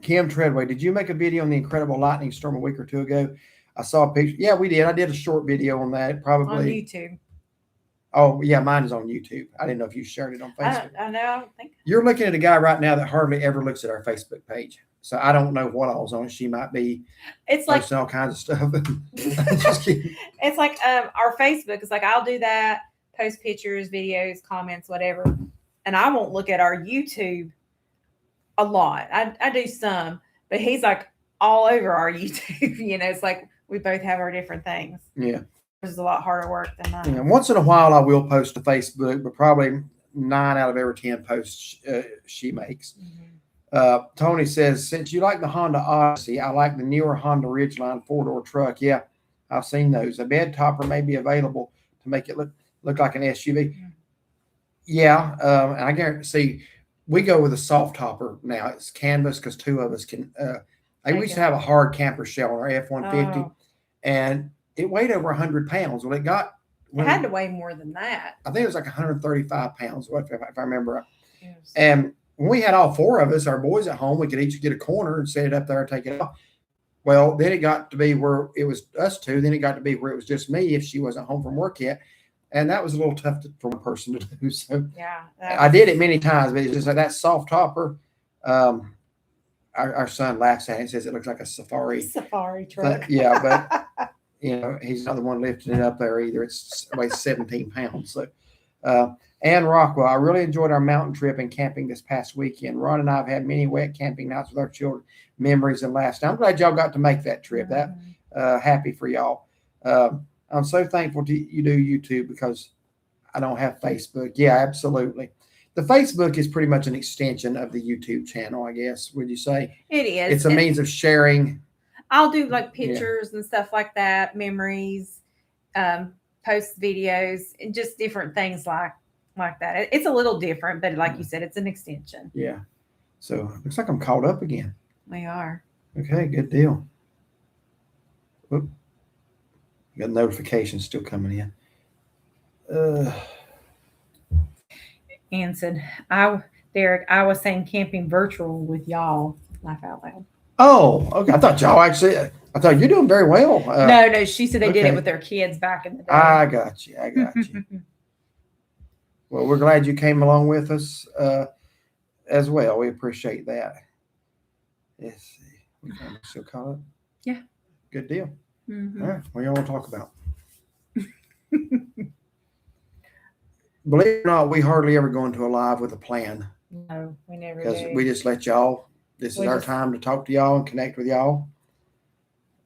Kim Treadway, did you make a video on the incredible lightning storm a week or two ago? I saw a picture. Yeah, we did. I did a short video on that. Probably on YouTube. Oh, yeah, mine is on YouTube. I didn't know if you shared it on Facebook. I know. I don't think. You're looking at a guy right now that hardly ever looks at our Facebook page. So I don't know what all's on it. She might be posting all kinds of stuff. Just kidding. It's like our Facebook is like, I'll do that, post pictures, videos, comments, whatever. And I won't look at our YouTube a lot. I do some, but he's like all over our YouTube. It's like we both have our different things. Yeah. It's a lot harder work than mine. Yeah. Once in a while, I will post to Facebook, but probably 9 out of every 10 posts she makes. Mm-hmm. Tony says, since you like the Honda Odyssey, I like the newer Honda Ridgeline 4-door truck. Yeah, I've seen those. A bed topper may be available to make it look like an SUV. Mm-hmm. Yeah, and I guarantee we go with a soft topper now. It's canvas because 2 of us can. We used to have a hard camper shell on our F-150, and it weighed over 100 pounds. Well, it had to weigh more than that. I think it was like 135 pounds, if I remember right. Yes. And when we had all 4 of us, our boys at home, we could each get a corner and set it up there and take it off. Well, then it got to be where it was us 2. Then it got to be where it was just me if she wasn't home from work yet. And that was a little tough for one person to do. So yeah, I did it many times, but it's just like that soft topper. our son laughs at it and says it looks like a safari truck. Yeah, but he's not the one lifting it up there either. It weighs 17 pounds. So, Ann Rockwell, I really enjoyed our mountain trip and camping this past weekend. Ron and I have had many wet camping nights with our children, memories and laughs. I'm glad y'all got to make that trip. That happy for y'all. I'm so thankful you do YouTube because I don't have Facebook. Yeah, absolutely. The Facebook is pretty much an extension of the YouTube channel, I guess. Would you say? It is. It's a means of sharing. I'll do like pictures and stuff like that, memories, post videos, and just different things like that. It's a little different, but like you said, it's an extension. Yeah. So looks like I'm caught up again. We are. Okay, good deal. Whoop. Got notifications still coming in. Ann said, Derek, I was saying camping virtual with y'all. Laugh out loud. Oh, okay. I thought you're doing very well. No, she said they did it with their kids back in the day. I got you. Well, we're glad you came along with us as well. We appreciate that. Let's see. We still caught up? Yeah. Good deal. Mm-hmm. All right. What do y'all want to talk about? Believe it or not, we hardly ever go into a live with a plan. No, we never do. Because we just let y'all, this is our time to talk to y'all and connect with y'all.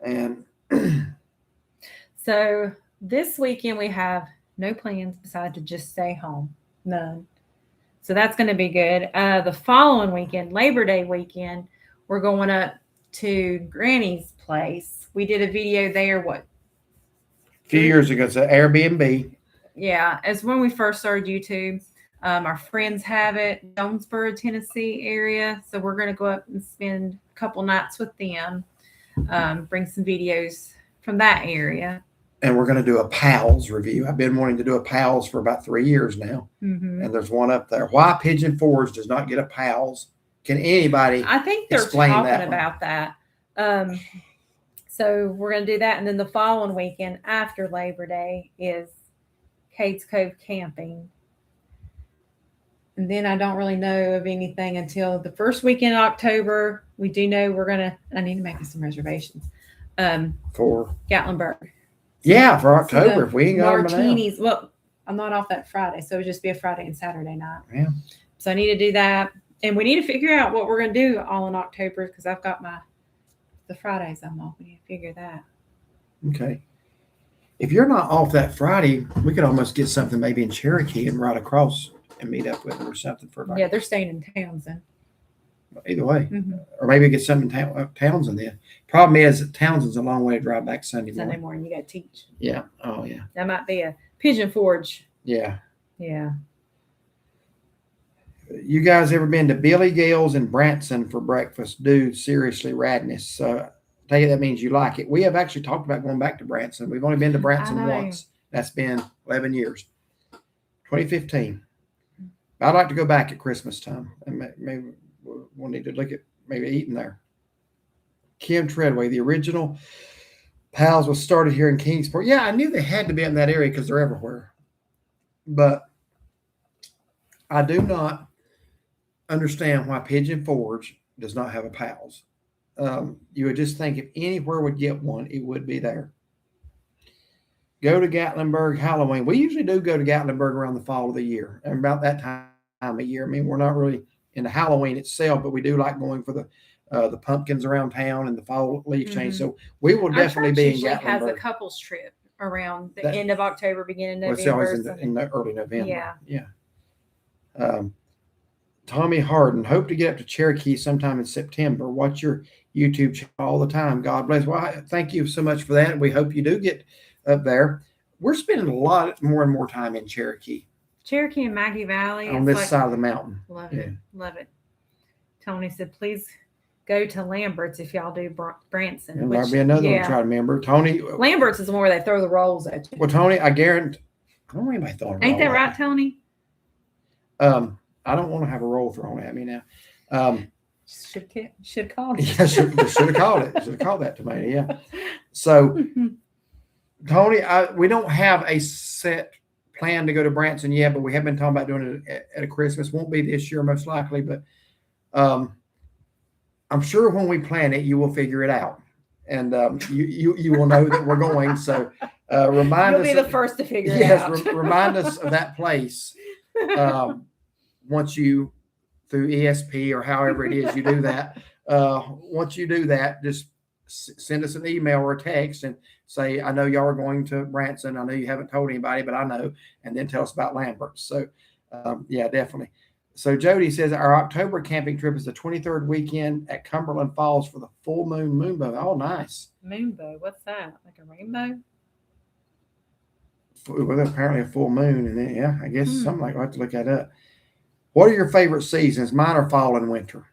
And so this weekend we have no plans besides to just stay home. None. So that's going to be good. The following weekend, Labor Day weekend, we're going up to Granny's place. We did a video there, a few years ago. It's an Airbnb. Yeah, it's when we first started YouTube. Our friends have it, Jonesboro, Tennessee area. So we're going to go up and spend a couple nights with them, bring some videos from that area. And we're going to do a PALS review. I've been wanting to do a PALS for about 3 years now. Mm-hmm. And there's one up there. Why Pigeon Forge does not get a PALS? Can anybody I think they're talking about that. So we're going to do that. And then the following weekend after Labor Day is Cades Cove camping. And then I don't really know of anything until the first weekend in October. We do know I need to make some reservations. For Gatlinburg. Yeah, for October. If we ain't got martinis. Well, I'm not off that Friday, so it would just be a Friday and Saturday night. Yeah. So I need to do that. And we need to figure out what we're going to do all in October because I've got the Fridays I'm off. We need to figure that. Okay. If you're not off that Friday, we could almost get something maybe in Cherokee and ride across and meet up with them or something for Yeah, they're staying in Townsend. Either way. Mm-hmm. Or maybe get something in Townsend then. Problem is, Townsend's a long way to drive back Sunday morning. You got to teach. Yeah. Oh, yeah. That might be a Pigeon Forge. Yeah. Yeah. You guys ever been to Billy Gale's in Branson for breakfast? Dude, seriously, radness. Tell you that means you like it. We have actually talked about going back to Branson. We've only been to Branson once. That's been 11 years. 2015. I'd like to go back at Christmas time. And maybe we'll need to look at maybe eating there. Kim Treadway, the original PALS was started here in Kingsport. Yeah, I knew they had to be in that area because they're everywhere. But I do not understand why Pigeon Forge does not have a PALS. You would just think if anywhere would get one, it would be there. Go to Gatlinburg Halloween. We usually do go to Gatlinburg around the fall of the year, and about that time of year. I mean, we're not really into Halloween itself, but we do like going for the pumpkins around town and the fall leaf change. So we will definitely be in Gatlinburg. Has a couples trip around the end of October, beginning of November. It's always in the early November. Yeah. Tommy Harden, hope to get up to Cherokee sometime in September. Watch your YouTube channel all the time. God bless. Well, thank you so much for that. We hope you do get up there. We're spending a lot more and more time in Cherokee. Cherokee and Maggie Valley. On this side of the mountain. Love it. Love it. Tony said, please go to Lambert's if y'all do Branson. And there'll be another one to try to remember. Tony. Lambert's is the one where they throw the rolls at you. Well, Tony, I guarantee. I don't want anybody throwing a roll. Ain't that right, Tony? I don't want to have a roll thrown at me now. Should have called it. Yeah, should have called it. Should have called that tomato. Yeah. So, Tony, we don't have a set plan to go to Branson yet, but we have been talking about doing it at a Christmas. Won't be this year, most likely, but I'm sure when we plan it, you will figure it out, and you will know that we're going. So remind You'll us. be the first to figure it Yes, out. remind us of that place once you through ESP or however it is you do that. Once you do that, just send us an email or a text and say, I know y'all are going to Branson. I know you haven't told anybody, but I know. And then tell us about Lambert. So, yeah, definitely. So Jody says our October camping trip is the 23rd weekend at Cumberland Falls for the full moon moonbow. Oh, nice. Moonbow. What's that? Like a rainbow? Well, apparently a full moon. And then, yeah, I guess something like that. I'll have to look that up. What are your favorite seasons? Mine are fall and winter.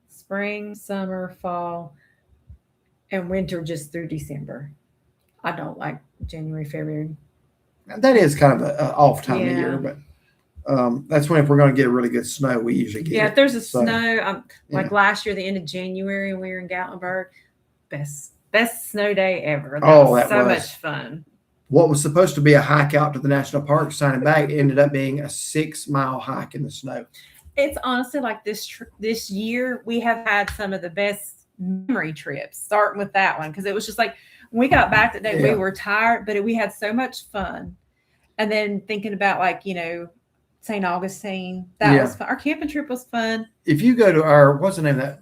Spring, summer, fall, and winter just through December. I don't like January, February. That is kind of an off time of year, but that's when if we're going to get a really good snow, we usually get if there's a snow, like last year, the end of January, we were in Gatlinburg. Best snow day ever. That was so much fun. What was supposed to be a hike out to the national park, signing back, ended up being a 6-mile hike in the snow. It's honestly like this year we have had some of the best memory trips, starting with that one, because it was just like when we got back that day, we were tired, but we had so much fun. And then thinking about St. Augustine, that was fun. Our camping trip was fun. If you go to what's the name of that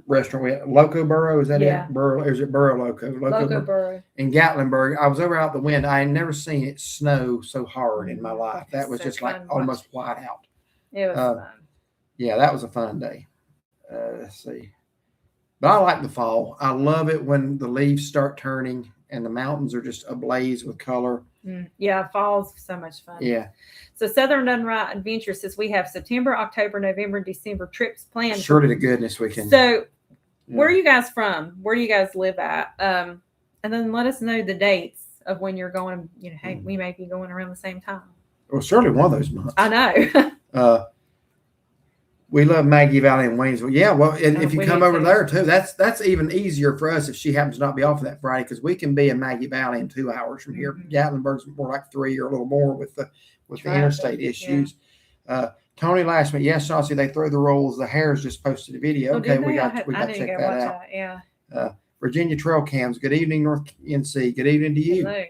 restaurant? We had Loco Burrow, is that it? Burrow, is it Burrow Loco? Loco Burrow. In Gatlinburg, I was over out the wind. I had never seen it snow so hard in my life. That was so just like almost white out. It was fun. Yeah, that was a fun day. Let's see. But I like the fall. I love it when the leaves start turning and the mountains are just ablaze with color. Yeah, fall's so much fun. Yeah. So Southern Done Right Adventure says we have September, October, November, December trips planned. Surely to goodness we can. So where are you guys from? Where do you guys live at? And then let us know the dates of when you're going. Hey, we may be going around the same time. Well, certainly one of those months. I know. We love Maggie Valley and Waynesville. Yeah, well, and if you come over there too, that's even easier for us if she happens to not be off that Friday, because we can be in Maggie Valley in 2 hours from here. Gatlinburg's more like 3 or a little more with the interstate issues. Tony Lashman, yes, Chauncey, they throw the rolls. The Hares just posted a video. Okay, we got to check that out. Virginia Trail Cams. Good evening, North NC. Good evening to you. Hello.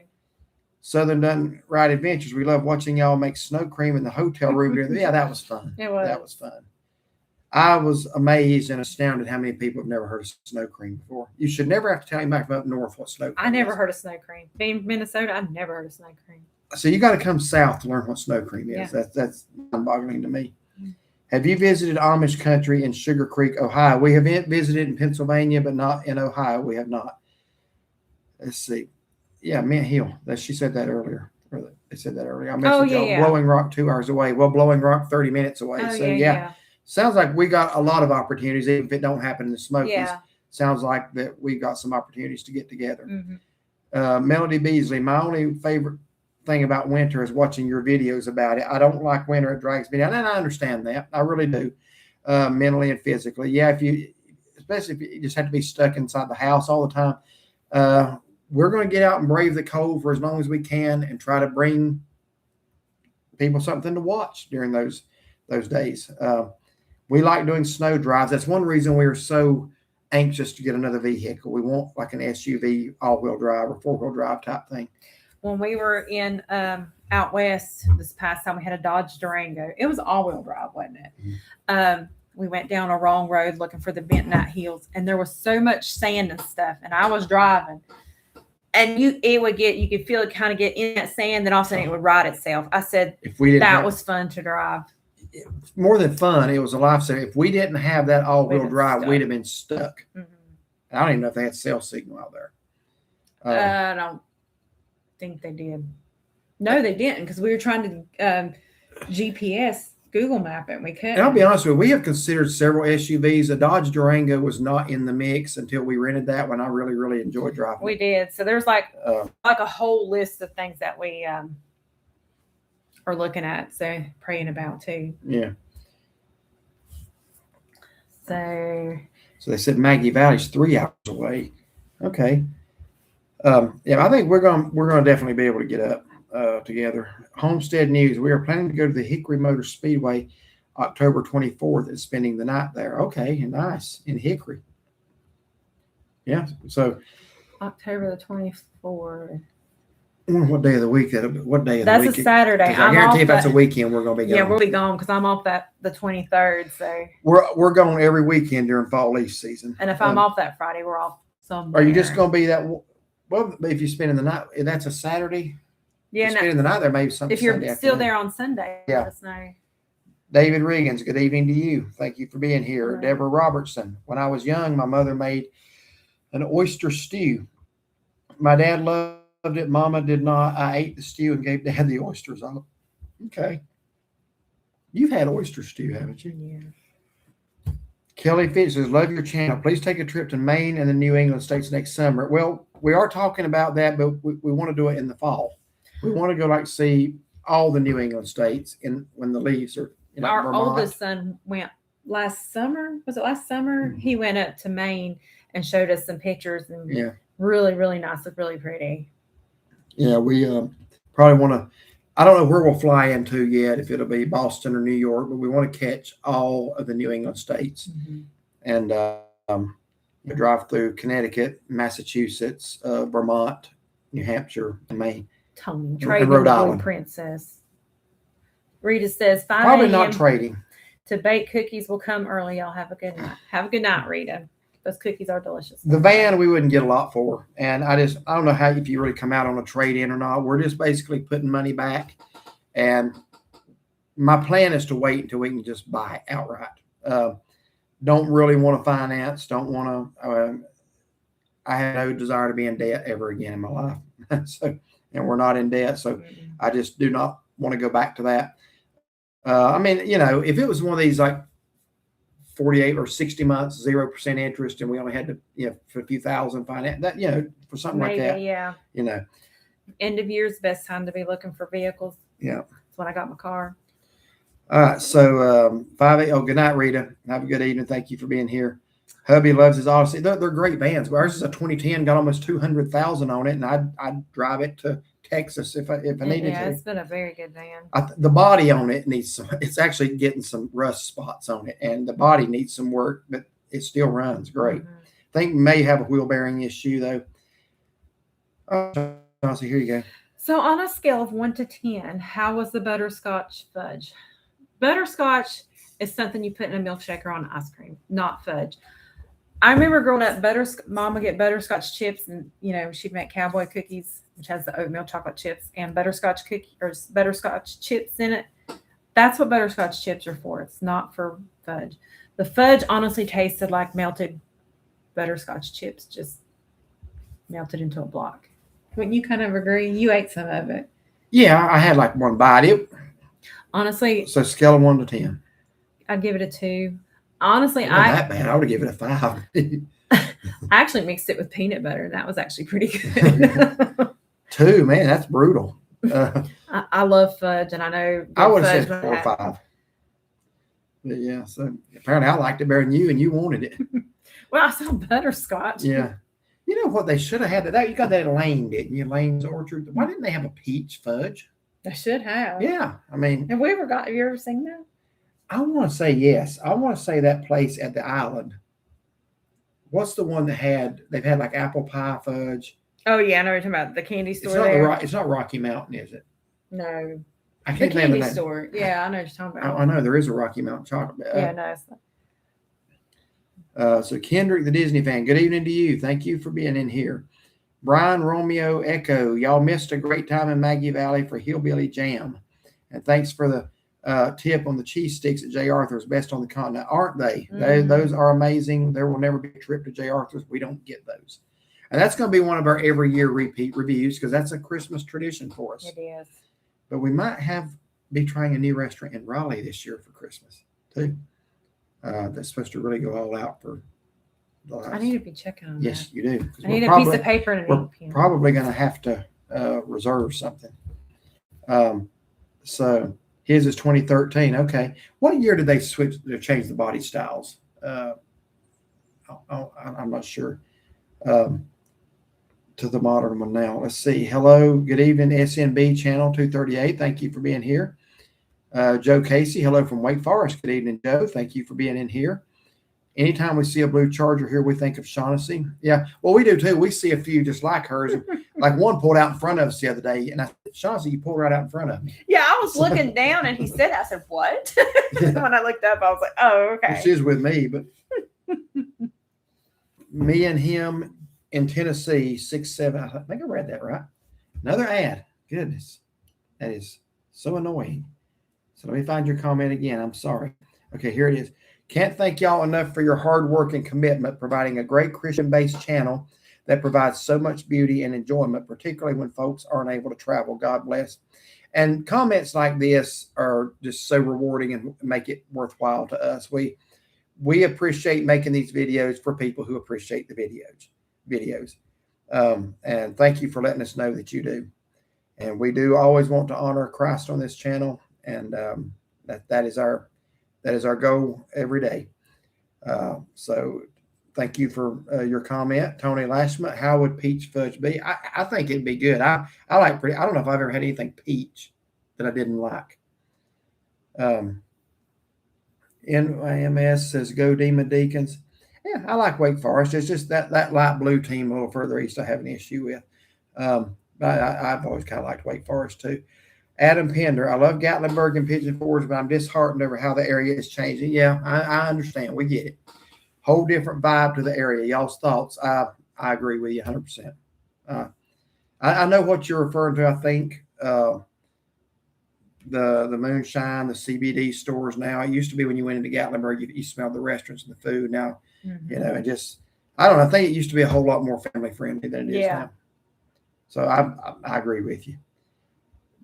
Southern Done Right Adventures. We love watching y'all make snow cream in the hotel room. Yeah, that was fun. It was. That was fun. I was amazed and astounded how many people have never heard of snow cream before. You should never have to tell anybody from up north what snow cream is. I never heard of snow cream. Being from Minnesota, I've never heard of snow cream. So you got to come south to learn what snow cream is. Yeah. That's mind-boggling to me. Have you visited Amish country in Sugar Creek, Ohio? We have visited in Pennsylvania, but not in Ohio. We have not. Let's see. Yeah, Mint Hill. She said that earlier. They said that earlier. I mentioned Blowing Rock 2 hours away. Well, Blowing Rock 30 minutes away. Sounds like we got a lot of opportunities, even if it don't happen in the Smokies. Yeah. Sounds like that we got some opportunities to get together. Melody Beasley, my only favorite thing about winter is watching your videos about it. I don't like winter. It drags me down. And I understand that. I really do. Mentally and physically. Yeah, especially if you just have to be stuck inside the house all the time. We're going to get out and brave the cold for as long as we can and try to bring people something to watch during those days. We like doing snow drives. That's one reason we are so anxious to get another vehicle. We want like an SUV, all-wheel drive or four-wheel drive type thing. When we were in out west this past time, we had a Dodge Durango. It was all-wheel drive, wasn't it? We went down a wrong road looking for the Bent Knight Hills, and there was so much sand and stuff. And I was driving, and you could feel it kind of get in that sand, then all of a sudden it would ride itself. I said, that was fun to drive. More than fun, it was a lifesaver. If we didn't have that all-wheel drive, we'd have been stuck. I don't even know if they had cell signal out there. I don't think they did. No, they didn't, because we were trying to GPS Google map it, and we couldn't. And I'll be honest with you, we have considered several SUVs. A Dodge Durango was not in the mix until we rented that one. I really, really enjoyed driving. We did. So there's like a whole list of things that we are looking at, so praying about too. Yeah. So they said Maggie Valley's 3 hours away. Okay. I think we're gonna definitely be able to get up together. Homestead News. We are planning to go to the Hickory Motor Speedway October 24th is spending the night there. Okay, nice, in Hickory. Yeah, so October the 24th. I wonder what day of the week what day of That's the week? a Saturday. I guarantee if that's a weekend, we're going to be gone. Yeah, we'll be gone because I'm off the 23rd. So we're going every weekend during fall leaf season. And if I'm off that Friday, we're off somewhere. Are you just going to be that? Well, if you're spending the night, that's a Saturday. Yeah, spending the night there, maybe something. If you're Sunday still afternoon. there on Sunday, yeah. Let us know. David Riggins, good evening to you. Thank you for being here. Right. Deborah Robertson. When I was young, my mother made an oyster stew. My dad loved it. Mama did not. I ate the stew and gave Dad the oysters on it. Okay. You've had oyster stew, haven't you? Yeah. Kelly Fitz says, love your channel. Please take a trip to Maine and the New England states next summer. Well, we are talking about that, but we want to do it in the fall. We want to go see all the New England states when the leaves are Our Vermont. Oldest son went last summer. Was it last summer? Mm-hmm. He went up to Maine and showed us some pictures and really, really nice. It's really pretty. Yeah, we probably want to. I don't know where we'll fly into yet, if it'll be Boston or New York, but we want to catch all of the New England states and drive through Connecticut, Massachusetts, Vermont, New Hampshire, and Maine. Tony, trading Rhode Island. Princess. Rita says, 5 probably not trading. To bake cookies will come early. Y'all have a good night. Have a good night, Rita. Those cookies are delicious. The van we wouldn't get a lot for, and I don't know how if you really come out on a trade in or not. We're just basically putting money back, and my plan is to wait until we can just buy it outright. Don't really want to finance. Don't want to. I have no desire to be in debt ever again in my life. And we're not in debt, so I just do not want to go back to that. I mean, if it was one of these like 48 or 60 months, 0% interest, and we only had to, for a few thousand finance that, for something like that. Yeah. End of year is the best time to be looking for vehicles. Yeah. That's when I got my car. All right. So 5-8. Oh, good night, Rita. Have a good evening. Thank you for being here. Hubby loves his Odyssey. They're great vans. Ours is a 2010, got almost 200,000 on it, and I'd drive it to Texas if I needed to. Yeah, it's been a very good van. The body on it needs some. It's actually getting some rust spots on it, and the body needs some work, but it still runs great. I think we may have a wheel bearing issue though. So here you go. So on a scale of 1 to 10, how was the butterscotch fudge? Butterscotch is something you put in a milkshaker on ice cream, not fudge. I remember growing up, Mom would get butterscotch chips, and she'd make cowboy cookies, which has the oatmeal chocolate chips and butterscotch chips in it. That's what butterscotch chips are for. It's not for fudge. The fudge honestly tasted like melted butterscotch chips, just melted into a block. Wouldn't you kind of agree? You ate some of it. Yeah, I had like one bite. Honestly. So scale of 1 to 10. I'd give it a 2. Honestly, that bad. I would have given it a 5. I actually mixed it with peanut butter, and that was actually pretty good. 2, man, that's brutal. I love fudge, and I know I would have said 4 or 5. But yeah, so apparently I liked it better than you, and you wanted it. Well, I saw butterscotch. Yeah. You know what they should have had? That you got that at Lane, didn't you? Lane's Orchard. Why didn't they have a peach fudge? They should have. Yeah, I mean, have you ever seen that? I want to say yes. I want to say that place at the island. What's the one that they've had like apple pie fudge? Oh yeah, I know what you're talking about, the candy store. It's not Rocky Mountain, is it? No. I can't the candy store. Yeah, I know what you're talking about. I know there is a Rocky Mountain chocolate. Yeah, no, it's not. So Kendrick, the Disney fan, good evening to you. Thank you for being in here. Brian Romeo Echo, y'all missed a great time in Maggie Valley for Hillbilly Jam. And thanks for the tip on the cheese sticks at J. Arthur's, best on the continent, aren't they? Those are amazing. There will never be a trip to J. Arthur's. We don't get those. And that's going to be one of our every year repeat reviews because that's a Christmas tradition for us. It is. But we might be trying a new restaurant in Raleigh this year for Christmas too. That's supposed to really go all out for the last. I need to be checking on that. Yes, you do. I need a piece of paper and an ink pen. Probably going to have to reserve something. So his is 2013. Okay. What year did they change the body styles? I'm not sure. To the modern one now. Let's see. Hello. Good evening, SNB channel 238. Thank you for being here. Joe Casey, hello from Wake Forest. Good evening, Joe. Thank you for being in here. Anytime we see a blue Charger here, we think of Shaughnessy. Yeah, well, we do too. We see a few just like hers. Like one pulled out in front of us the other day, and I said, Shaughnessy, you pulled right out in front of me. Yeah, I was looking down, and he said, I said, what? Yeah. When I looked up, I was like, oh, okay. Well, she's with me, but me and him in Tennessee, 6'7". I think I read that right. Another ad. Goodness, that is so annoying. So let me find your comment again. I'm sorry. Okay, here it is. Can't thank y'all enough for your hard work and commitment, providing a great Christian-based channel that provides so much beauty and enjoyment, particularly when folks aren't able to travel. God bless. And comments like this are just so rewarding and make it worthwhile to us. We appreciate making these videos for people who appreciate the videos. And thank you for letting us know that you do. And we do always want to honor Christ on this channel, and that is our goal every day. So thank you for your comment, Tony Lashma. How would peach fudge be? I think it'd be good. I like pretty. I don't know if I've ever had anything peach that I didn't like. NIMS says go Demon Deacons. Yeah, I like Wake Forest. It's just that light blue team a little further east I have an issue with. But I've always kind of liked Wake Forest too. Adam Pender, I love Gatlinburg and Pigeon Forge, but I'm disheartened over how the area is changing. Yeah, I understand. We get it. Whole different vibe to the area. Y'all's thoughts. I agree with you 100%. I know what you're referring to. I think the moonshine, the CBD stores now. It used to be when you went into Gatlinburg, you smelled the restaurants and the food. Now, it just, I don't know. I think it used to be a whole lot more family friendly than it is now. So I agree with you.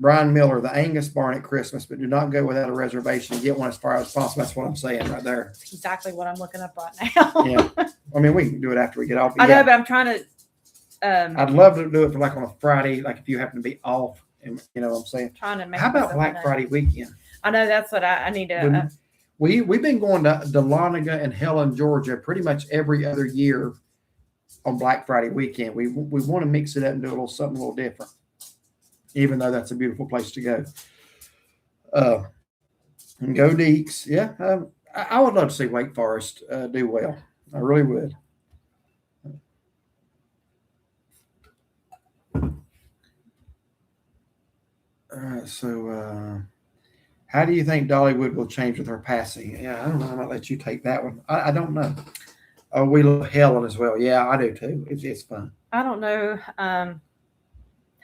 Brian Miller, the Angus barn at Christmas, but do not go without a reservation and get one as far as possible. That's what I'm saying right there. That's exactly what I'm looking up right now. Yeah. I mean, we can do it after we get off. I know, but I'm trying to. I'd love to do it for like on a Friday, like if you happen to be off, and you know what I'm saying. Trying to make. How about Black Friday weekend? I know that's what I need to. We've been going to Dahlonega and Helen, Georgia, pretty much every other year on Black Friday weekend. We want to mix it up and do something a little different, even though that's a beautiful place to go. And go Deeks. Yeah, I would love to see Wake Forest do well. I really would. All right, so how do you think Dollywood will change with her passing? Yeah, I don't know. I might let you take that one. I don't know. Oh, we love Helen as well. Yeah, I do too. It's fun. I don't know how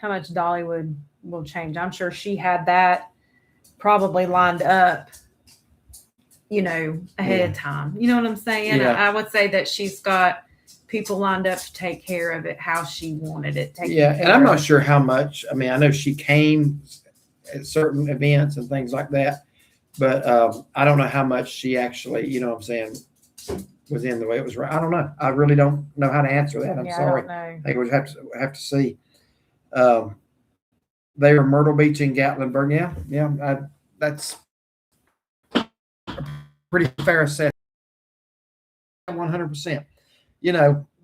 much Dollywood will change. I'm sure she had that probably lined up, ahead of time. You know what I'm saying? Yeah. I would say that she's got people lined up to take care of it how she wanted it taken Yeah, care and I'm of. not sure how much. I mean, I know she came at certain events and things like that, but I don't know how much she actually, you know what I'm saying, was in the way it was. I don't know. I really don't know how to answer that. I'm sorry. I think we have to see. They were Myrtle Beach and Gatlinburg. Yeah. That's a pretty fair assessment. 100%.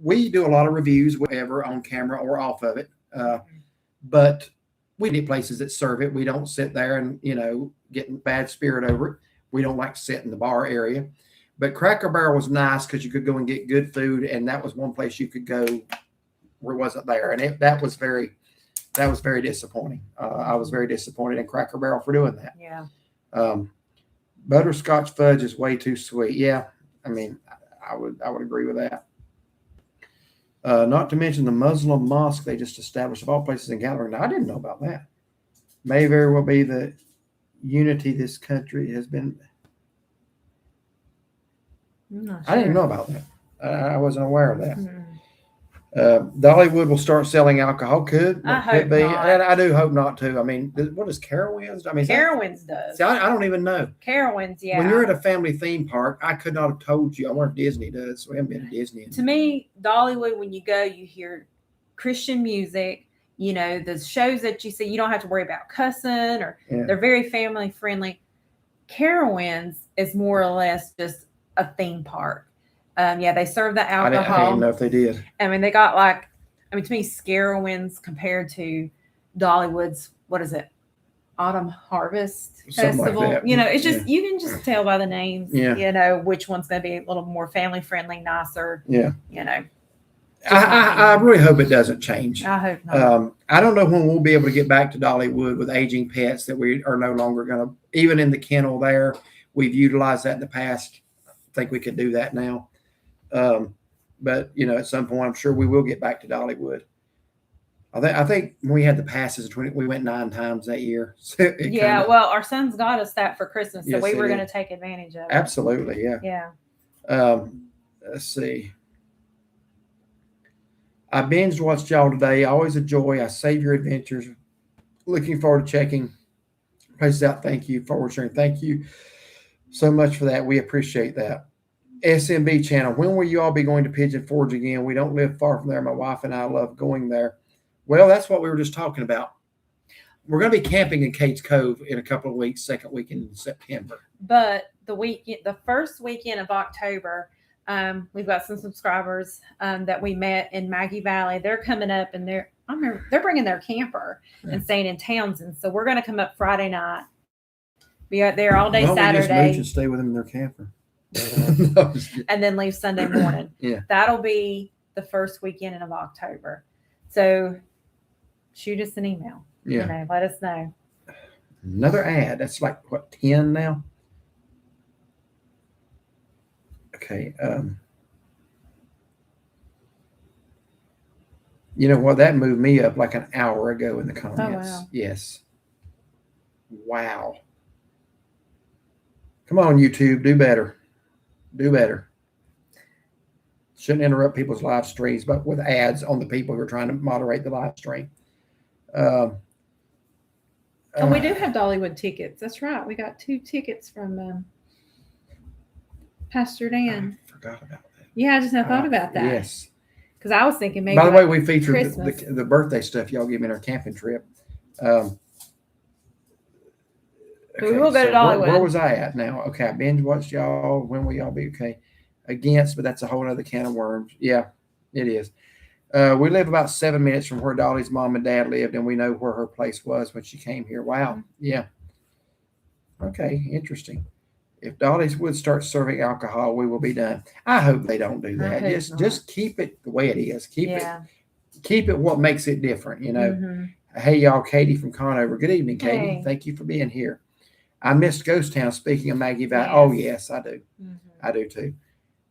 We do a lot of reviews, whatever, on camera or off of it. But we need places that serve it. We don't sit there and, get in bad spirit over it. We don't like to sit in the bar area. But Cracker Barrel was nice because you could go and get good food, and that was one place you could go where it wasn't there. And that was very disappointing. I was very disappointed in Cracker Barrel for doing that. Yeah. Butterscotch fudge is way too sweet. Yeah, I mean, I would agree with that. Not to mention the Muslim mosque they just established of all places in Gatlinburg. Now, I didn't know about that. May very well be the unity this country has been. I didn't know about that. I wasn't aware of that. Dollywood will start selling alcohol. Could be. Not. And I do hope not too. I mean, what does Carowinds? I mean, Carowinds does. See, I don't even know. Carowinds, yeah. When you're at a family theme park, I could not have told you. I wonder if Disney does. We haven't been to Disney. To me, Dollywood, when you go, you hear Christian music. The shows that you see, you don't have to worry about cussing or they're very family friendly. Carowinds is more or less just a theme park. They serve the alcohol. I didn't know if they did. I mean, they got to me, Scarowinds compared to Dollywood's, what is it? Autumn Harvest Something like Festival. that. You know, it's just you can just tell by the names. Yeah. You know which one's going to be a little more family friendly, nicer. Yeah. You know. I really hope it doesn't change. I hope not. I don't know when we'll be able to get back to Dollywood with aging pets that we are no longer going to, even in the kennel there, we've utilized that in the past. I think we could do that now. But, you know, at some point, I'm sure we will get back to Dollywood. I think when we had the passes, we went 9 times that year. So yeah, well, our sons got us that for Christmas, so yes, we were going to take advantage of it. Absolutely, yeah. Yeah. Let's see. I binge watched y'all today. Always a joy. I save your adventures. Looking forward to checking places out. Thank you. Forward sharing. Thank you so much for that. We appreciate that. SMB channel. When will you all be going to Pigeon Forge again? We don't live far from there. My wife and I love going there. Well, that's what we were just talking about. We're going to be camping in Cates Cove in a couple of weeks, second weekend in September. But the first weekend of October, we've got some subscribers that we met in Maggie Valley. They're coming up, and they're bringing their camper and staying in Townsend. So we're going to come up Friday night. Be out there all day Saturday. We just and stay with them in their camper, no, and then leave Sunday morning. Yeah, that'll be the first weekend of October. So shoot us an email. Yeah, you know, let us know. Another ad. That's like what, 10 now. Okay. You know what? That moved me up like an hour ago in the comments. Oh, wow. Yes. Wow. Come on, YouTube. Do better. Do better. Shouldn't interrupt people's live streams, but with ads on the people who are trying to moderate the live stream. We do have Dollywood tickets. That's right. We got 2 tickets from Pastor Dan. I forgot about that. Yeah, I just now thought about that. Yes. Because I was thinking maybe. By the way, we featured the birthday stuff y'all gave me in our camping trip. We will go to Dollywood. Where was I at now? Okay, I binge watched y'all. When will y'all be okay? Against, but that's a whole other can of worms. Yeah, it is. We live about 7 minutes from where Dolly's mom and dad lived, and we know where her place was when she came here. Wow. Mm-hmm. Yeah. Okay, interesting. If Dolly's would start serving alcohol, we will be done. I hope they don't do that. Just keep it the way it is. Keep it what makes it different, you know. Mm-hmm. Hey, y'all, Katie from Conover. Good evening, Katie. Hey. Thank you for being here. I missed Ghost Town, speaking of Maggie Valley. Yes. Oh, yes, I do. Mm-hmm. I do, too.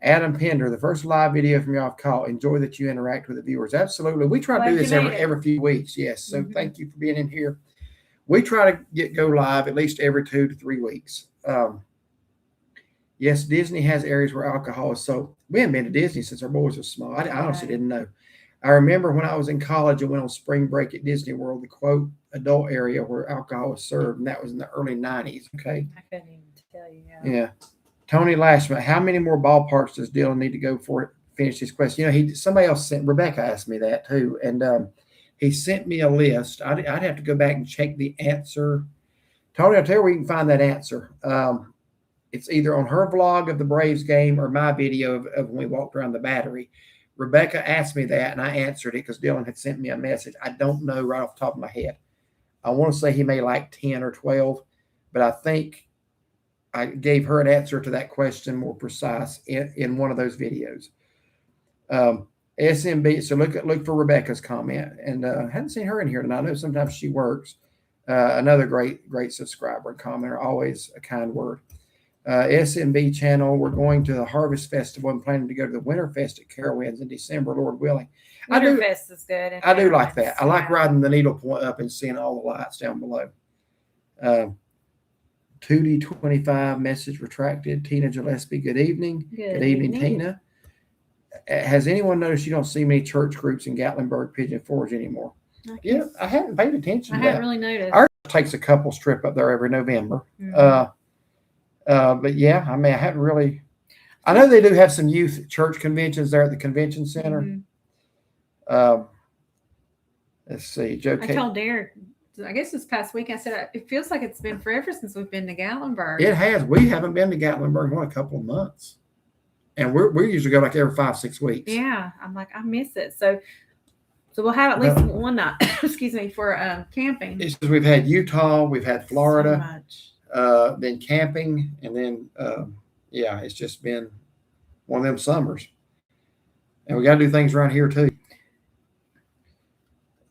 Adam Pender, the first live video from y'all caught. Enjoy that you interact with the viewers. Absolutely. We try to do this every few weeks. Yes. So thank you for being in here. We try to go live at least every 2 to 3 weeks. Yes, Disney has areas where alcohol is sold. We haven't been to Disney since our boys were small. I honestly didn't know. I remember when I was in college and went on spring break at Disney World, the quote adult area where alcohol was served, and that was in the early 90s. Okay. I couldn't even tell you. Yeah. Tony Lashman, how many more ballparks does Dylan need to go for it? Finish this question. You know, somebody else sent, Rebecca asked me that too. And he sent me a list. I'd have to go back and check the answer. Tony, I'll tell you where you can find that answer. It's either on her vlog of the Braves game or my video of when we walked around the Battery. Rebecca asked me that, and I answered it because Dylan had sent me a message. I don't know right off the top of my head. I want to say he made like 10 or 12, but I think I gave her an answer to that question more precise in one of those videos. SMB, so look for Rebecca's comment. And I hadn't seen her in here tonight. I know sometimes she works. Another great subscriber and commenter, always a kind word. SMB channel, we're going to the Harvest Festival and planning to go to the Winterfest at Carowinds in December, Lord willing. Winterfest is good. I do like that. I like riding the needle point up and seeing all the lights down below. 2D25 message retracted. Tina Gillespie, good evening. Good evening, Tina. Has anyone noticed you don't see many church groups in Gatlinburg, Pigeon Forge anymore? Yeah, I hadn't paid attention to that. I haven't really noticed. Ours takes a couple trip up there every November. Mm-hmm. But yeah, I mean, I hadn't really. I know they do have some youth church conventions there at the convention center. Mm-hmm. Let's see, Joe. I told Derek, I guess this past week, I said it feels like it's been forever since we've been to Gatlinburg. It has. We haven't been to Gatlinburg in a couple of months, and we usually go like every 5-6 weeks. Yeah, I'm like, I miss it. So So we'll have at least one night, excuse me, for camping. It's just we've had Utah, we've had Florida, So much. then camping, and then yeah, it's just been one of them summers. And we got to do things around here too.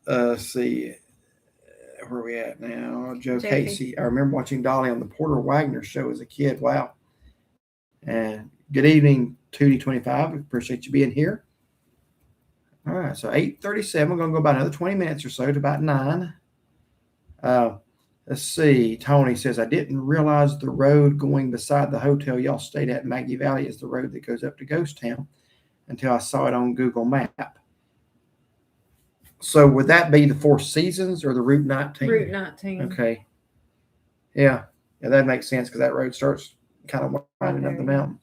Let's see, where are we at now? Joe Casey. I remember watching Dolly on the Porter Wagner show as a kid. Wow. And good evening, 2D25. We appreciate you being here. All right, so 8:37. We're going to go about another 20 minutes or so to about 9. Let's see. Tony says, I didn't realize the road going beside the hotel y'all stayed at in Maggie Valley is the road that goes up to Ghost Town until I saw it on Google Map. So would that be the Four Seasons or the Route 19? Route 19. Okay. Yeah, that makes sense because that road starts kind of winding up the mountain.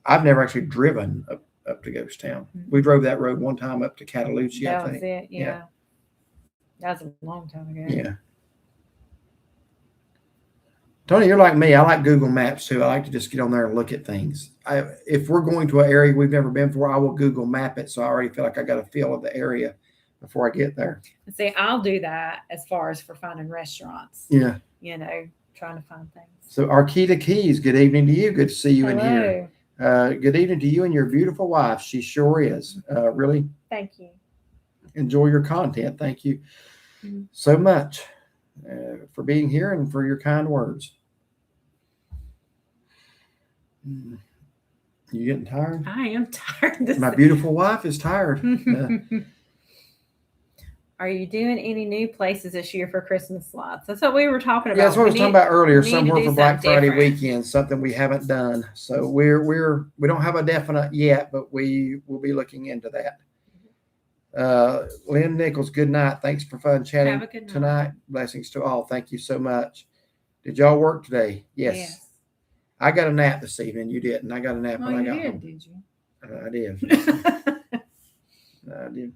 I've never actually driven up to Ghost Town. Mm-hmm. We drove that road one time up to Cataloochee, I think. That was it, yeah. That was a long time ago. Yeah. Tony, you're like me. I like Google Maps too. I like to just get on there and look at things. If we're going to an area we've never been before, I will Google Map it so I already feel like I got a feel of the area before I get there. See, I'll do that as far as for finding restaurants. Yeah. You know, trying to find things. So Arquita Keys, good evening to you. Good to see you in here. Good evening to you and your beautiful wife. She sure is. Really. Thank you. Enjoy your content. Thank you so much for being here and for your kind words. You getting tired? I am tired. My beautiful wife is tired. Are you doing any new places this year for Christmas slots? That's what we were talking about. Yeah, that's what I was talking about earlier. Somewhere for Black Friday weekend, something we haven't done. So we don't have a definite yet, but we will be looking into that. Lynn Nichols, good night. Thanks for fun chatting tonight. Blessings to all. Thank you so much. Did y'all work today? Yes. I got a nap this evening. You didn't. I got a nap when I got home. Did you? I did. I did.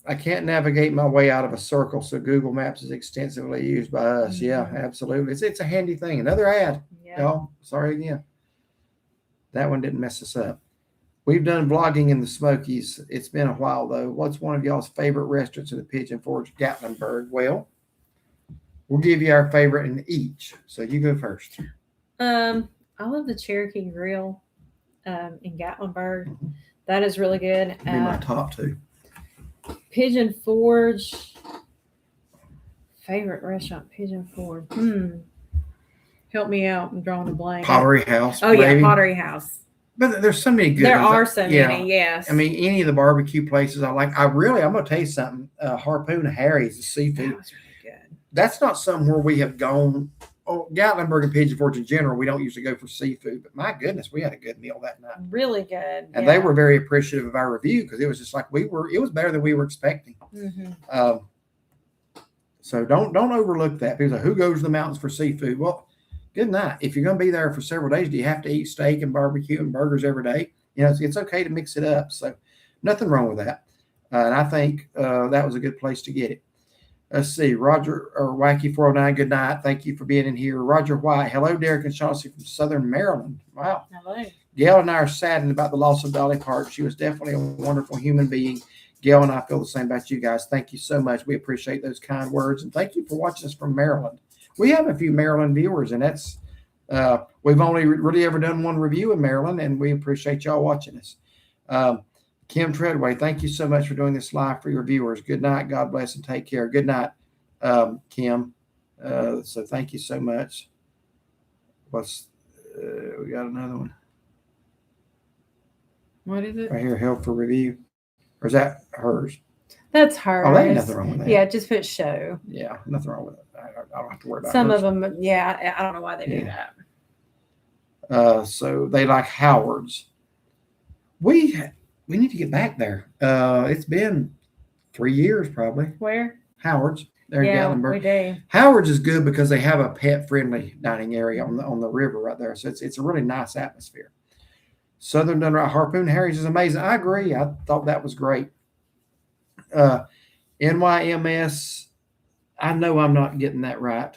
I can't navigate my way out of a circle, so Google Maps is extensively used by us. Mm-hmm. Yeah, absolutely. It's a handy thing. Another ad. Yeah. Y'all, sorry again. That one didn't mess us up. We've done vlogging in the Smokies. It's been a while, though. What's one of y'all's favorite restaurants in the Pigeon Forge, Gatlinburg? Well, we'll give you our favorite in each. So you go first. I love the Cherokee Grill in Gatlinburg. Mm-hmm. That is really good. That'd be my top two. Pigeon Forge. Favorite restaurant, Pigeon Forge. Help me out. I'm drawing a blank. Pottery House. Oh, maybe. Yeah, Pottery House. But there's so many good ones. There are so many, yes. I mean, any of the barbecue places I like. I'm going to tell you something. Harpoon Harry's, the seafood. That was really good. That's not somewhere we have gone. Oh, Gatlinburg and Pigeon Forge in general, we don't usually go for seafood. But my goodness, we had a good meal that night. Really good. And they were very appreciative of our review because it was just like it was better than we were expecting. Mm-hmm. So don't overlook that. People say, who goes to the mountains for seafood? Well, good night. If you're going to be there for several days, do you have to eat steak and barbecue and burgers every day? You know, it's okay to mix it up. So nothing wrong with that. And I think that was a good place to get it. Let's see. Roger or Wacky 409, good night. Thank you for being in here. Roger White. Hello, Derek and Chauncey from Southern Maryland. Wow. Hello. Gail and I are saddened about the loss of Dolly Park. She was definitely a wonderful human being. Gail and I feel the same about you guys. Thank you so much. We appreciate those kind words. And thank you for watching us from Maryland. We have a few Maryland viewers, and that's we've only really ever done one review in Maryland, and we appreciate y'all watching us. Kim Treadway, thank you so much for doing this live for your viewers. Good night. God bless and take care. Good night, Kim. So thank you so much. We got another one. What is it? Right here, help for review. Or is that hers? That's hers. Oh, there ain't nothing wrong with that. Yeah, just put show. Yeah, nothing wrong with it. I don't have to worry about some hers. of them. Yeah, I don't know why they do that. So they like Howard's. We need to get back there. It's been 3 years probably. Where? Howard's. There in Gatlinburg. We do. Howard's is good because they have a pet-friendly dining area on the river right there. So it's a really nice atmosphere. Southern Done Right. Harpoon Harry's is amazing. I agree. I thought that was great. NYMS, I know I'm not getting that right.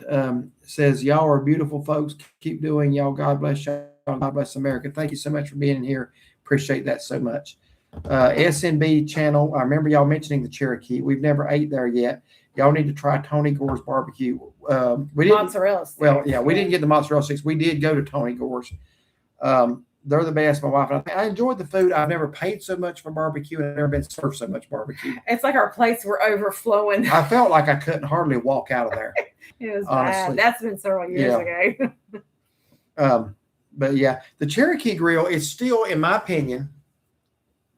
Says, y'all are beautiful folks. Keep doing y'all. God bless y'all. God bless America. Thank you so much for being in here. Appreciate that so much. SNB channel. I remember y'all mentioning the Cherokee. We've never ate there yet. Y'all need to try Tony Gore's barbecue. We didn't. Mozzarella sticks. Well, yeah, we didn't get the mozzarella sticks. We did go to Tony Gore's. They're the best. My wife and I enjoyed the food. I've never paid so much for barbecue and I've never been served so much barbecue. It's like our plates were overflowing. I felt like I couldn't hardly walk out of there. It was honestly. bad. That's been several years ago. But yeah, the Cherokee Grill is still, in my opinion,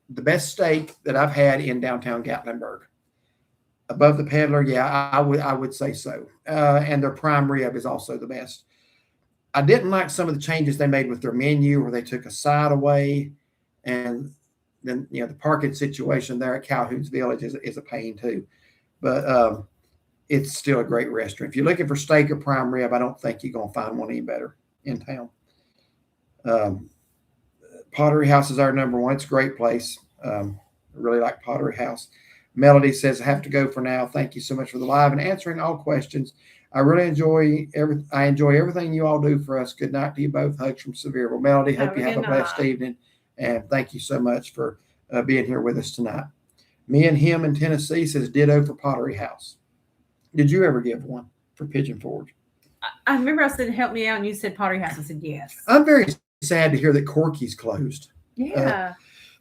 the best steak that I've had in downtown Gatlinburg. Above the Peddler, yeah, I would say so. And their prime rib is also the best. I didn't like some of the changes they made with their menu, where they took a side away, and then the parking situation there at Calhoun's Village is a pain too. But it's still a great restaurant. If you're looking for steak or prime rib, I don't think you're gonna find one any better in town. Pottery House is our number one. It's a great place. I really like Pottery House. Melody says, I have to go for now. Thank you so much for the live and answering all questions. I really enjoy everything you all do for us. Good night to you both. Hugs from Sevierville. Melody, hope you have a blessed evening. And thank you so much for being here with us tonight. Me and him in Tennessee says ditto for Pottery House. Did you ever give one for Pigeon Forge? I remember I said, help me out, and you said Pottery House. I said, yes. I'm very sad to hear that Corky's closed. Yeah.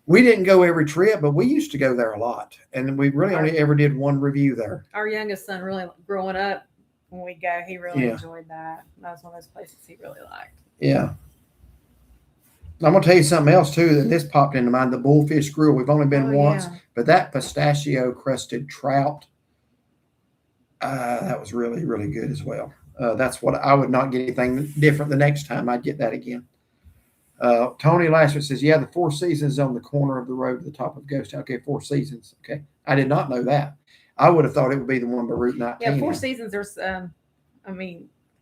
We didn't go every trip, but we used to go there a lot. And we really only ever did one review there. Our youngest son, really growing up, when we go, he really enjoyed that. That was one of those places he really liked. Yeah. I'm going to tell you something else, too, that this popped into mind. The Bullfish Grill. We've only been once, but that pistachio crusted trout, that was really, really good as well. That's what I would not get anything different the next time. I'd get that again. Tony Lasser says, yeah, the Four Seasons on the corner of the road to the top of Ghost Town. Okay, Four Seasons. Okay. I did not know that. I would have thought it would be the one by Route 19. Yeah, Four Seasons, there's, a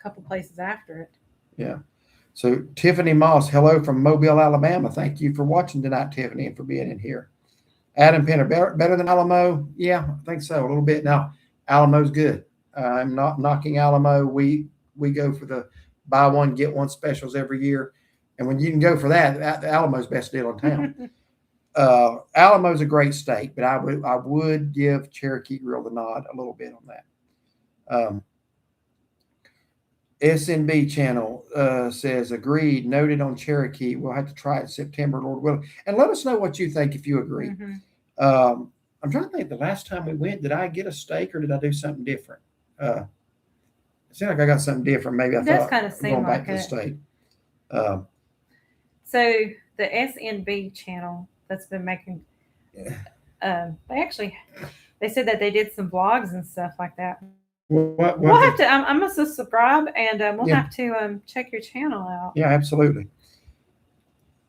couple places after it. Yeah. So Tiffany Moss, hello from Mobile, Alabama. Thank you for watching tonight, Tiffany, and for being in here. Adam Penner, better than Alamo? Yeah, I think so, a little bit. Now, Alamo's good. I'm not knocking Alamo. We go for the buy one, get one specials every year. And when you can go for that, Alamo's best deal in town. Alamo's a great steak, but I would give Cherokee Grill the nod a little bit on that. SNB channel says, agreed, noted on Cherokee. We'll have to try it in September, Lord willing. And let us know what you think if you agree. Mm-hmm. I'm trying to think, the last time we went, did I get a steak or did I do something different? It seemed like I got something different. Maybe I thought kind of going back to the steak. So the SNB channel that's been making, they said that they did some vlogs and stuff like that. We'll have to. I'm going to subscribe, and we'll have to check your channel out. Yeah, absolutely.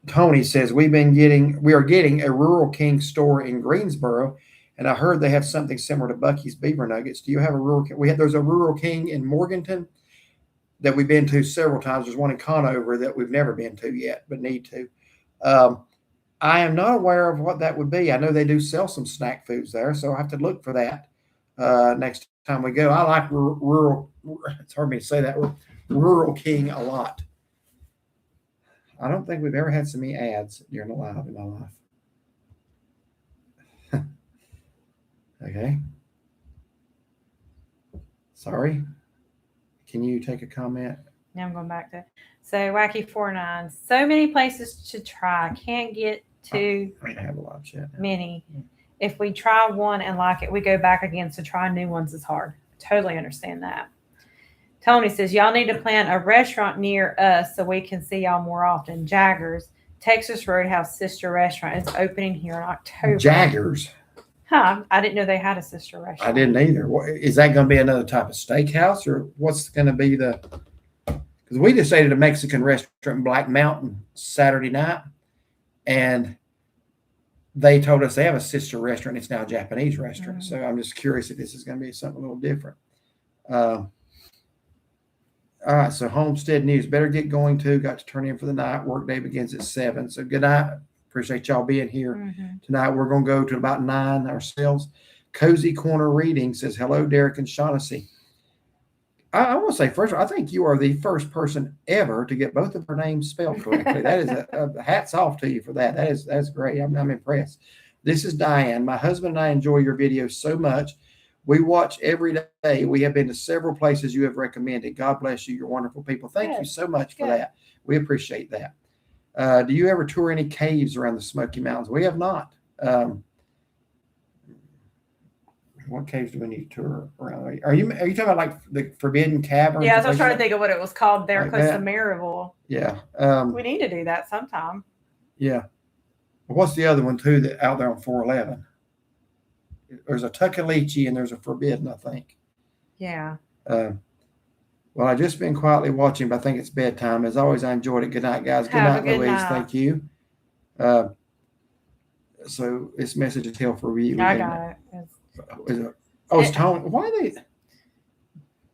Tony says we are getting a Rural King store in Greensboro, and I heard they have something similar to Bucky's Beaver Nuggets. Do you have a Rural King? There's a Rural King in Morganton that we've been to several times. There's one in Conover that we've never been to yet, but need to. I am not aware of what that would be. I know they do sell some snack foods there, so I have to look for that next time we go. I like rural. It's hard for me to say that. Rural King a lot. I don't think we've ever had so many ads during the live in my life. Okay. Sorry. Can you take a comment? Now I'm going back to Wacky 49. So many places to try. Can't get to have a lot of shit. Many. Yeah. If we try one and like it, we go back again. So trying new ones is hard. Totally understand that. Tony says, y'all need to plan a restaurant near us so we can see y'all more often. Jaggers, Texas Roadhouse sister restaurant. It's opening here in October. Jaggers? Huh. I didn't know they had a sister restaurant. I didn't either. Is that going to be another type of steakhouse, or what's going to be the... Because we just ate at a Mexican restaurant in Black Mountain Saturday night, and they told us they have a sister restaurant. It's now a Japanese restaurant. Mm-hmm. So I'm just curious if this is going to be something a little different. All right. So Homestead News. Better get going too. Got to turn in for the night. Workday begins at 7. So good night. Appreciate y'all being here tonight. We're going to go to about 9 ourselves. Cozy Corner Reading says, hello, Derek and Shaughnessy. I want to say first, I think you are the first person ever to get both of her names spelled correctly. That is a hats off to you for that. That's great. I'm impressed. This is Diane. My husband and I enjoy your videos so much. We watch every day. We have been to several places you have recommended. God bless you. You're wonderful people. Thank you so much for that. We appreciate that. Do you ever tour any caves around the Smoky Mountains? We have not. What caves do we need to tour around? Are you talking about like the Forbidden Caverns? Yeah, so I was trying to think of what it was called there like close to Maryville. Yeah. We need to do that sometime. Yeah. What's the other one too that out there on 411? There's a Tuckaleechee and there's a Forbidden, I think. Yeah. Well, I've just been quietly watching, but I think it's bedtime. As always, I enjoyed it. Good night, guys. Good night, Louise. Night. Thank you. So this message is held for you. I got it. It's Tony. Why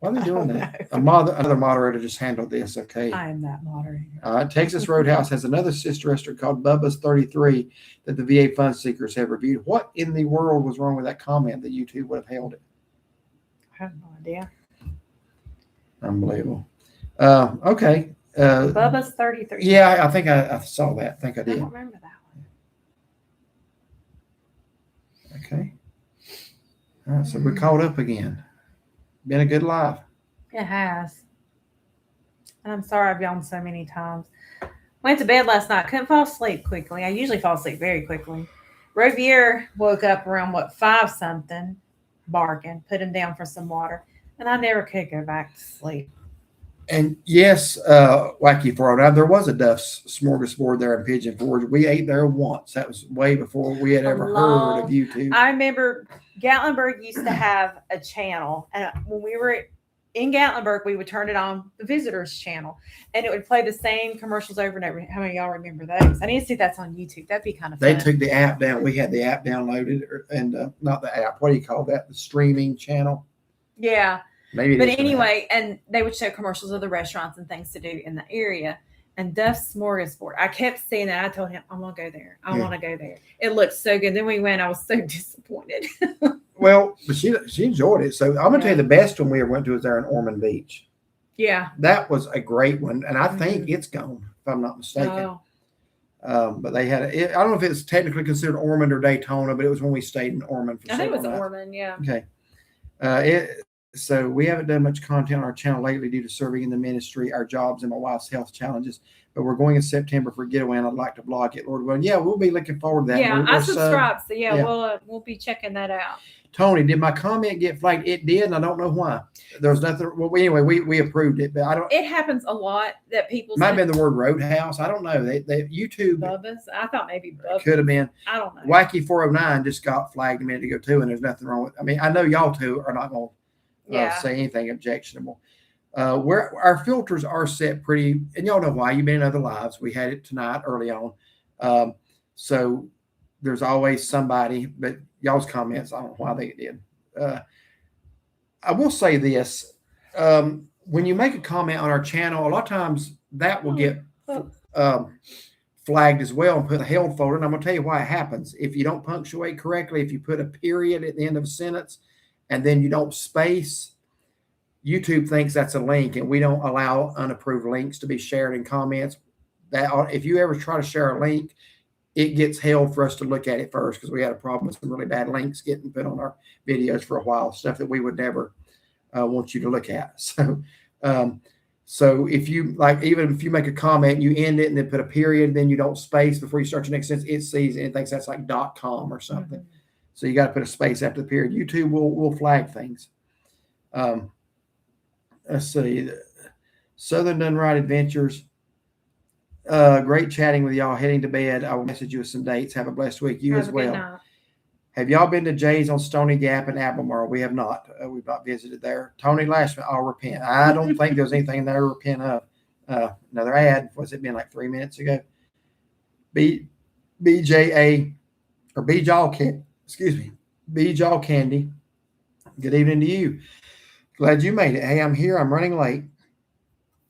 are they doing that? Another moderator just handled this. Okay. I am that moderator. Texas Roadhouse has another sister restaurant called Bubba's 33 that the VA fund seekers have reviewed. What in the world was wrong with that comment that YouTube would have held it? I have no idea. Unbelievable. Okay. Bubba's 33. Yeah, I think I saw that. I think I did. I don't remember that one. Okay. So we're caught up again. Been a good live. It has. And I'm sorry I've yawned so many times. Went to bed last night. Couldn't fall asleep quickly. I usually fall asleep very quickly. Rovier woke up around 5 something, barking, put him down for some water. And I never could go back to sleep. And yes, Wacky 409, there was a Duff's Smorgasbord there in Pigeon Forge. We ate there once. That was way before we had ever heard of YouTube. I remember Gatlinburg used to have a channel. And when we were in Gatlinburg, we would turn it on, the visitors channel. And it would play the same commercials over and over. How many of y'all remember those? I need to see if that's on YouTube. That'd be kind of fun. They took the app down. We had the app downloaded. And not the app. What do you call that? The streaming channel? Yeah. Maybe. But anyway, and they would show commercials of the restaurants and things to do in the area. And Duff's Smorgasbord, I kept seeing that. I told him, I want to go there. I want to go there. It looked so good. Then we went. I was so disappointed. Well, but she enjoyed it. So I'm going to tell you the best one we ever went to was there in Ormond Beach. Yeah. That was a great one. And I think it's gone, if I'm not mistaken. Oh. But they had I don't know if it's technically considered Ormond or Daytona, but it was when we stayed in Ormond for I think it was nights. Ormond, yeah. Okay. So we haven't done much content on our channel lately due to serving in the ministry, our jobs, and my wife's health challenges. But we're going in September for a getaway, and I'd like to vlog it, Lord willing. Yeah, we'll be looking forward to that. Yeah, I subscribe, so yeah, we'll be checking that out. Tony, did my comment get flagged? It did, and I don't know why. There was nothing. Well, anyway, we approved it, but I don't. It happens a lot that people might have been the word Roadhouse. I don't know. They YouTube. Bubba's. I thought maybe Bubba's. Could have been. I don't know. Wacky 409 just got flagged a minute ago too, and there's nothing wrong with. I mean, I know y'all two are not going to say anything objectionable. Where our filters are set pretty, and y'all know why. You've been in other lives. We had it tonight early on, so there's always somebody. But y'all's comments, I don't know why they did. I will say this: when you make a comment on our channel, a lot of times that will get flagged as well and put a held folder. And I'm going to tell you why it happens. If you don't punctuate correctly, if you put a period at the end of a sentence, and then you don't space, YouTube thinks that's a link, and we don't allow unapproved links to be shared in comments. That if you ever try to share a link, it gets held for us to look at it first, because we had a problem with some really bad links getting put on our videos for a while, stuff that we would never want you to look at. So if you even if you make a comment and you end it and then put a period, then you don't space before you start your next sentence, it sees it and thinks that's like .com or something. Mm-hmm. So you got to put a space after the period. YouTube will flag things. Let's see. Southern Done Right Adventures. Great chatting with y'all. Heading to bed. I will message you with some dates. Have a blessed week. You as well. Have y'all been to Jay's on Stony Gap in Albemarle? We have not. We've not visited there. Tony Lashman, I'll repent. I don't think there's anything there to repent of. Another ad. What's it been, like 3 minutes ago? BJA or B-Jaw Candy. Good evening to you. Glad you made it. Hey, I'm here. I'm running late.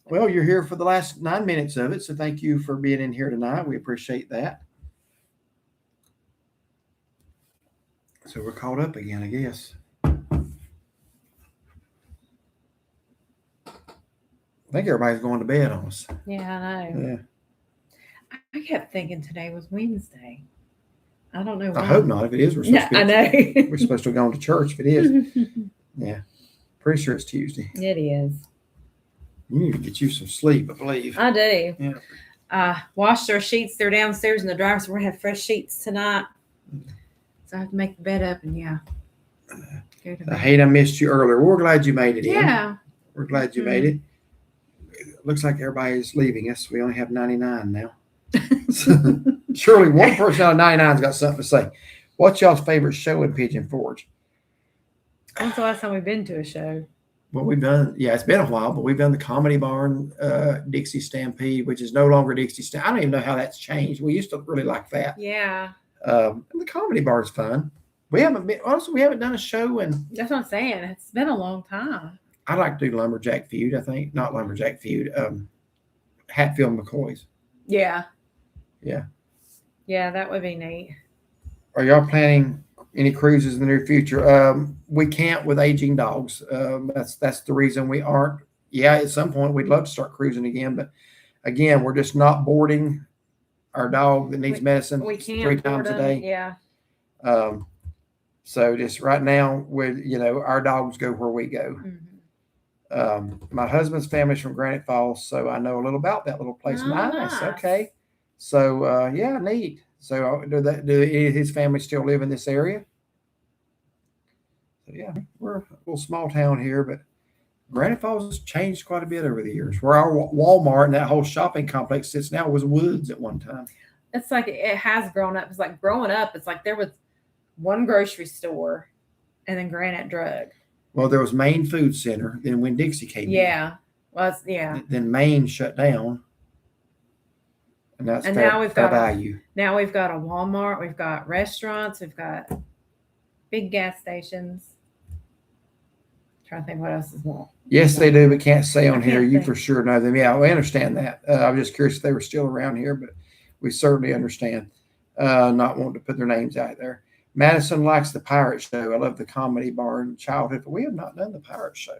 Well, you're here for the last 9 minutes of it, so thank you for being in here tonight. We appreciate that. So we're caught up again, I guess. I think everybody's going to bed on us. Yeah, I know. Yeah. I kept thinking today was Wednesday. I don't know I why. hope not. If it is, we're Yeah, supposed to I be. know. We're supposed to go to church. If it is, yeah, pretty sure it's Tuesday. It is. You need to get you some sleep, I believe. I do. Yeah. Washed our sheets. They're downstairs in the dryer, so we're gonna have fresh sheets tonight. So I have to make the bed up and go to bed. I hate I missed you earlier. We're glad you made it in. Yeah. We're glad you made it. Looks like everybody's leaving us. We only have 99 now. Surely one person out of 99's got something to say. What's y'all's favorite show in Pigeon Forge? When's the last time we've been to a show? Well, we've done, it's been a while, but we've done the Comedy Barn, Dixie Stampede, which is no longer Dixie Stampede. I don't even know how that's changed. We used to really like that. Yeah. And the Comedy Barn's fun. We haven't done a show in. That's what I'm saying. It's been a long time. I'd like to do Lumberjack Feud, I think. Not Lumberjack Feud. Hatfield McCoy's. Yeah. Yeah. Yeah, that would be neat. Are y'all planning any cruises in the near future? We can't with aging dogs. That's the reason we aren't. Yeah, at some point we'd love to start cruising again, but again, we're just not boarding our dog that needs medicine 3 times a day. Yeah. So just right now, our dogs go where we go. Mm-hmm. My husband's family's from Granite Falls, so I know a little about that little place. Oh, Nice. Okay. So neat. So do any of his family still live in this area? So yeah, we're a little small town here, but Granite Falls has changed quite a bit over the years. Where our Walmart and that whole shopping complex sits now was woods at one time. It's like it has grown up. It's like growing up. It's like there was one grocery store and then Granite Drug. Well, there was Maine Food Center. Then when Dixie came in. Yeah. Well, Then Maine shut down. And that's now we've got value. Now we've got a Walmart. We've got restaurants. We've got big gas stations. I'm trying to think what else is more. Yes, they do, but can't say on here. You for sure know them. Yeah, we understand that. I was just curious if they were still around here, but we certainly understand not wanting to put their names out there. Madison likes the pirate show. I love the Comedy Barn childhood, but we have not done the pirate show.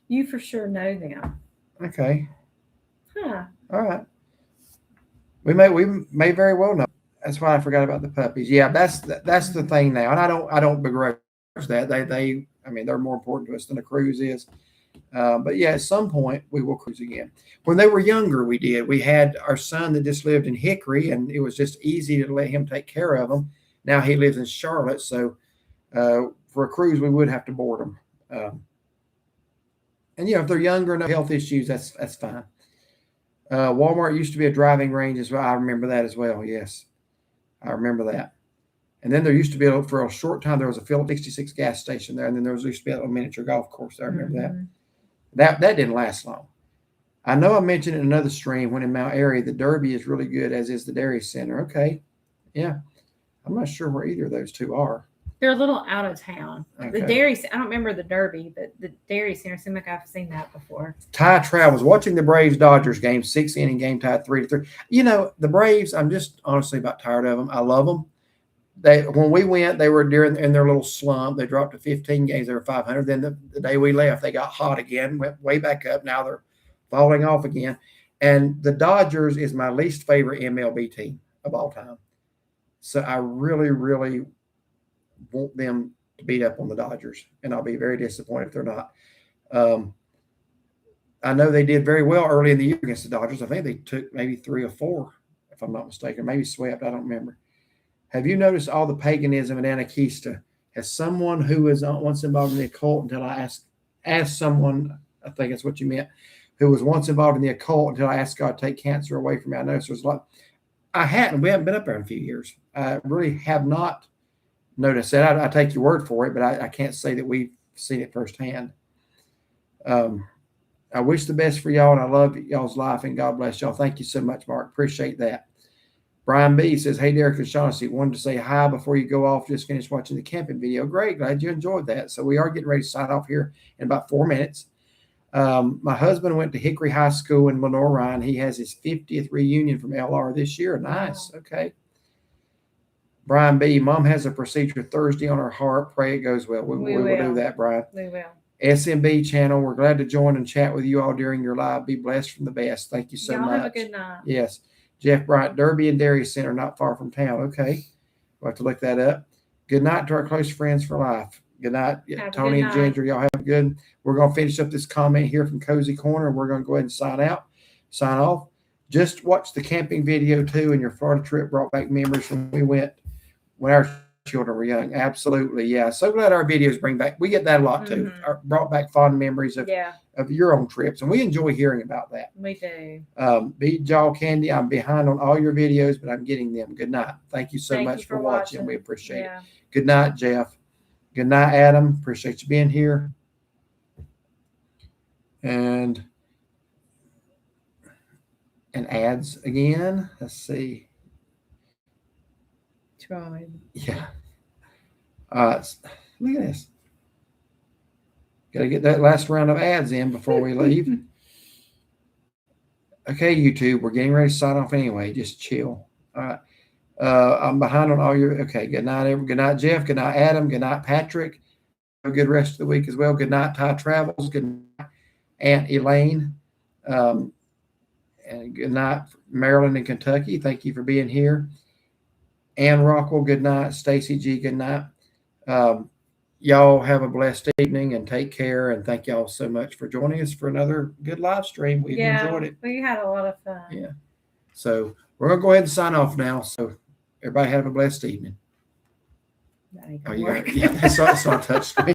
You for sure know them. Okay. Huh. All right. We may very well know. That's why I forgot about the puppies. Yeah, that's the thing now, and I don't begrudge that. They're more important to us than a cruise is. But yeah, at some point we will cruise again. When they were younger, we did. We had our son that just lived in Hickory, and it was just easy to let him take care of them. Now he lives in Charlotte, so for a cruise we would have to board them. And if they're younger, no health issues, that's fine. Walmart used to be a driving range as well. I remember that as well. Yes, I remember that. And then there used to be, for a short time, there was a Phillips 66 gas station there. And then there used to be a miniature golf course there. I remember that. That didn't last long. I know I mentioned in another stream when in Mount Airy, the Derby is really good, as is the Dairy Center. Okay. Yeah. I'm not sure where either of those two are. They're a little out of town. Okay. The Dairy, I don't remember the Derby, but the Dairy Center seemed like I've seen that before. Ty Travels, watching the Braves-Dodgers game, 6-inning game tied 3-3. The Braves, I'm just honestly about tired of them. I love them. When we went, they were in their little slump. They dropped to 15 games. They were 500. Then the day we left, they got hot again, went way back up. Now they're falling off again. And the Dodgers is my least favorite MLB team of all time. So I really, really want them to beat up on the Dodgers, and I'll be very disappointed if they're not. I know they did very well early in the year against the Dodgers. I think they took maybe 3 or 4, if I'm not mistaken, maybe swept. I don't remember. Have you noticed all the paganism in Anarchista? As someone who was once involved in the occult until I asked someone, I think that's what you meant, who was once involved in the occult until I asked God to take cancer away from me. I noticed there's a lot. We haven't been up there in a few years. I really have not noticed that. I take your word for it, but I can't say that we've seen it firsthand. I wish the best for y'all, and I love y'all's life, and God bless y'all. Thank you so much, Mark. Appreciate that. Brian B says, hey, Derek and Shaughnessy, wanted to say hi before you go off. Just finished watching the camping video. Great. Glad you enjoyed that. So we are getting ready to sign off here in about 4 minutes. My husband went to Hickory High School in Lenore Ryan. He has his 50th reunion from LR this year. Nice. Wow. Okay. Brian B, Mom has a procedure Thursday on her heart. Pray it goes well. We will do that, Brian. We will. SMB channel. We're glad to join and chat with you all during your live. Be blessed from the best. Thank you so Y'all much. have a good night. Yes. Jeff Bryant, Derby and Dairy Center, not far from town. Okay. We'll have to look that up. Good night to our close friends for life. Good night, Tony and Ginger. Y'all have a good. We're going to finish up this comment here from Cozy Corner. We're going to go ahead and sign off. Just watch the camping video too, and your Florida trip brought back memories from when our children were young. Absolutely. Yeah. So glad our videos bring back, we get that a lot too. Brought back fond memories of your own trips. And we enjoy hearing about that. We do. Beat Jaw Candy, I'm behind on all your videos, but I'm getting them. Good night. Thank you so much for watching. We appreciate it. Good night, Jeff. Good night, Adam. Appreciate you being here. And ads again. Let's see. Try. Yeah. Look at this. Got to get that last round of ads in before we leave. Okay, YouTube, we're getting ready to sign off anyway. Just chill. All right. I'm behind on all your. Okay. Good night, everyone. Good night, Jeff. Good night, Adam. Good night, Patrick. Have a good rest of the week as well. Good night, Ty Travels. Good night, Aunt Elaine. And good night, Maryland and Kentucky. Thank you for being here. Ann Rockwell, good night. Stacy G, good night. Y'all have a blessed evening and take care. And thank y'all so much for joining us for another good live stream. We've enjoyed it. We had a lot of fun. Yeah. So we're going to go ahead and sign off now. So everybody have a blessed evening. That ain't gonna work. Yeah, that's not touch screen.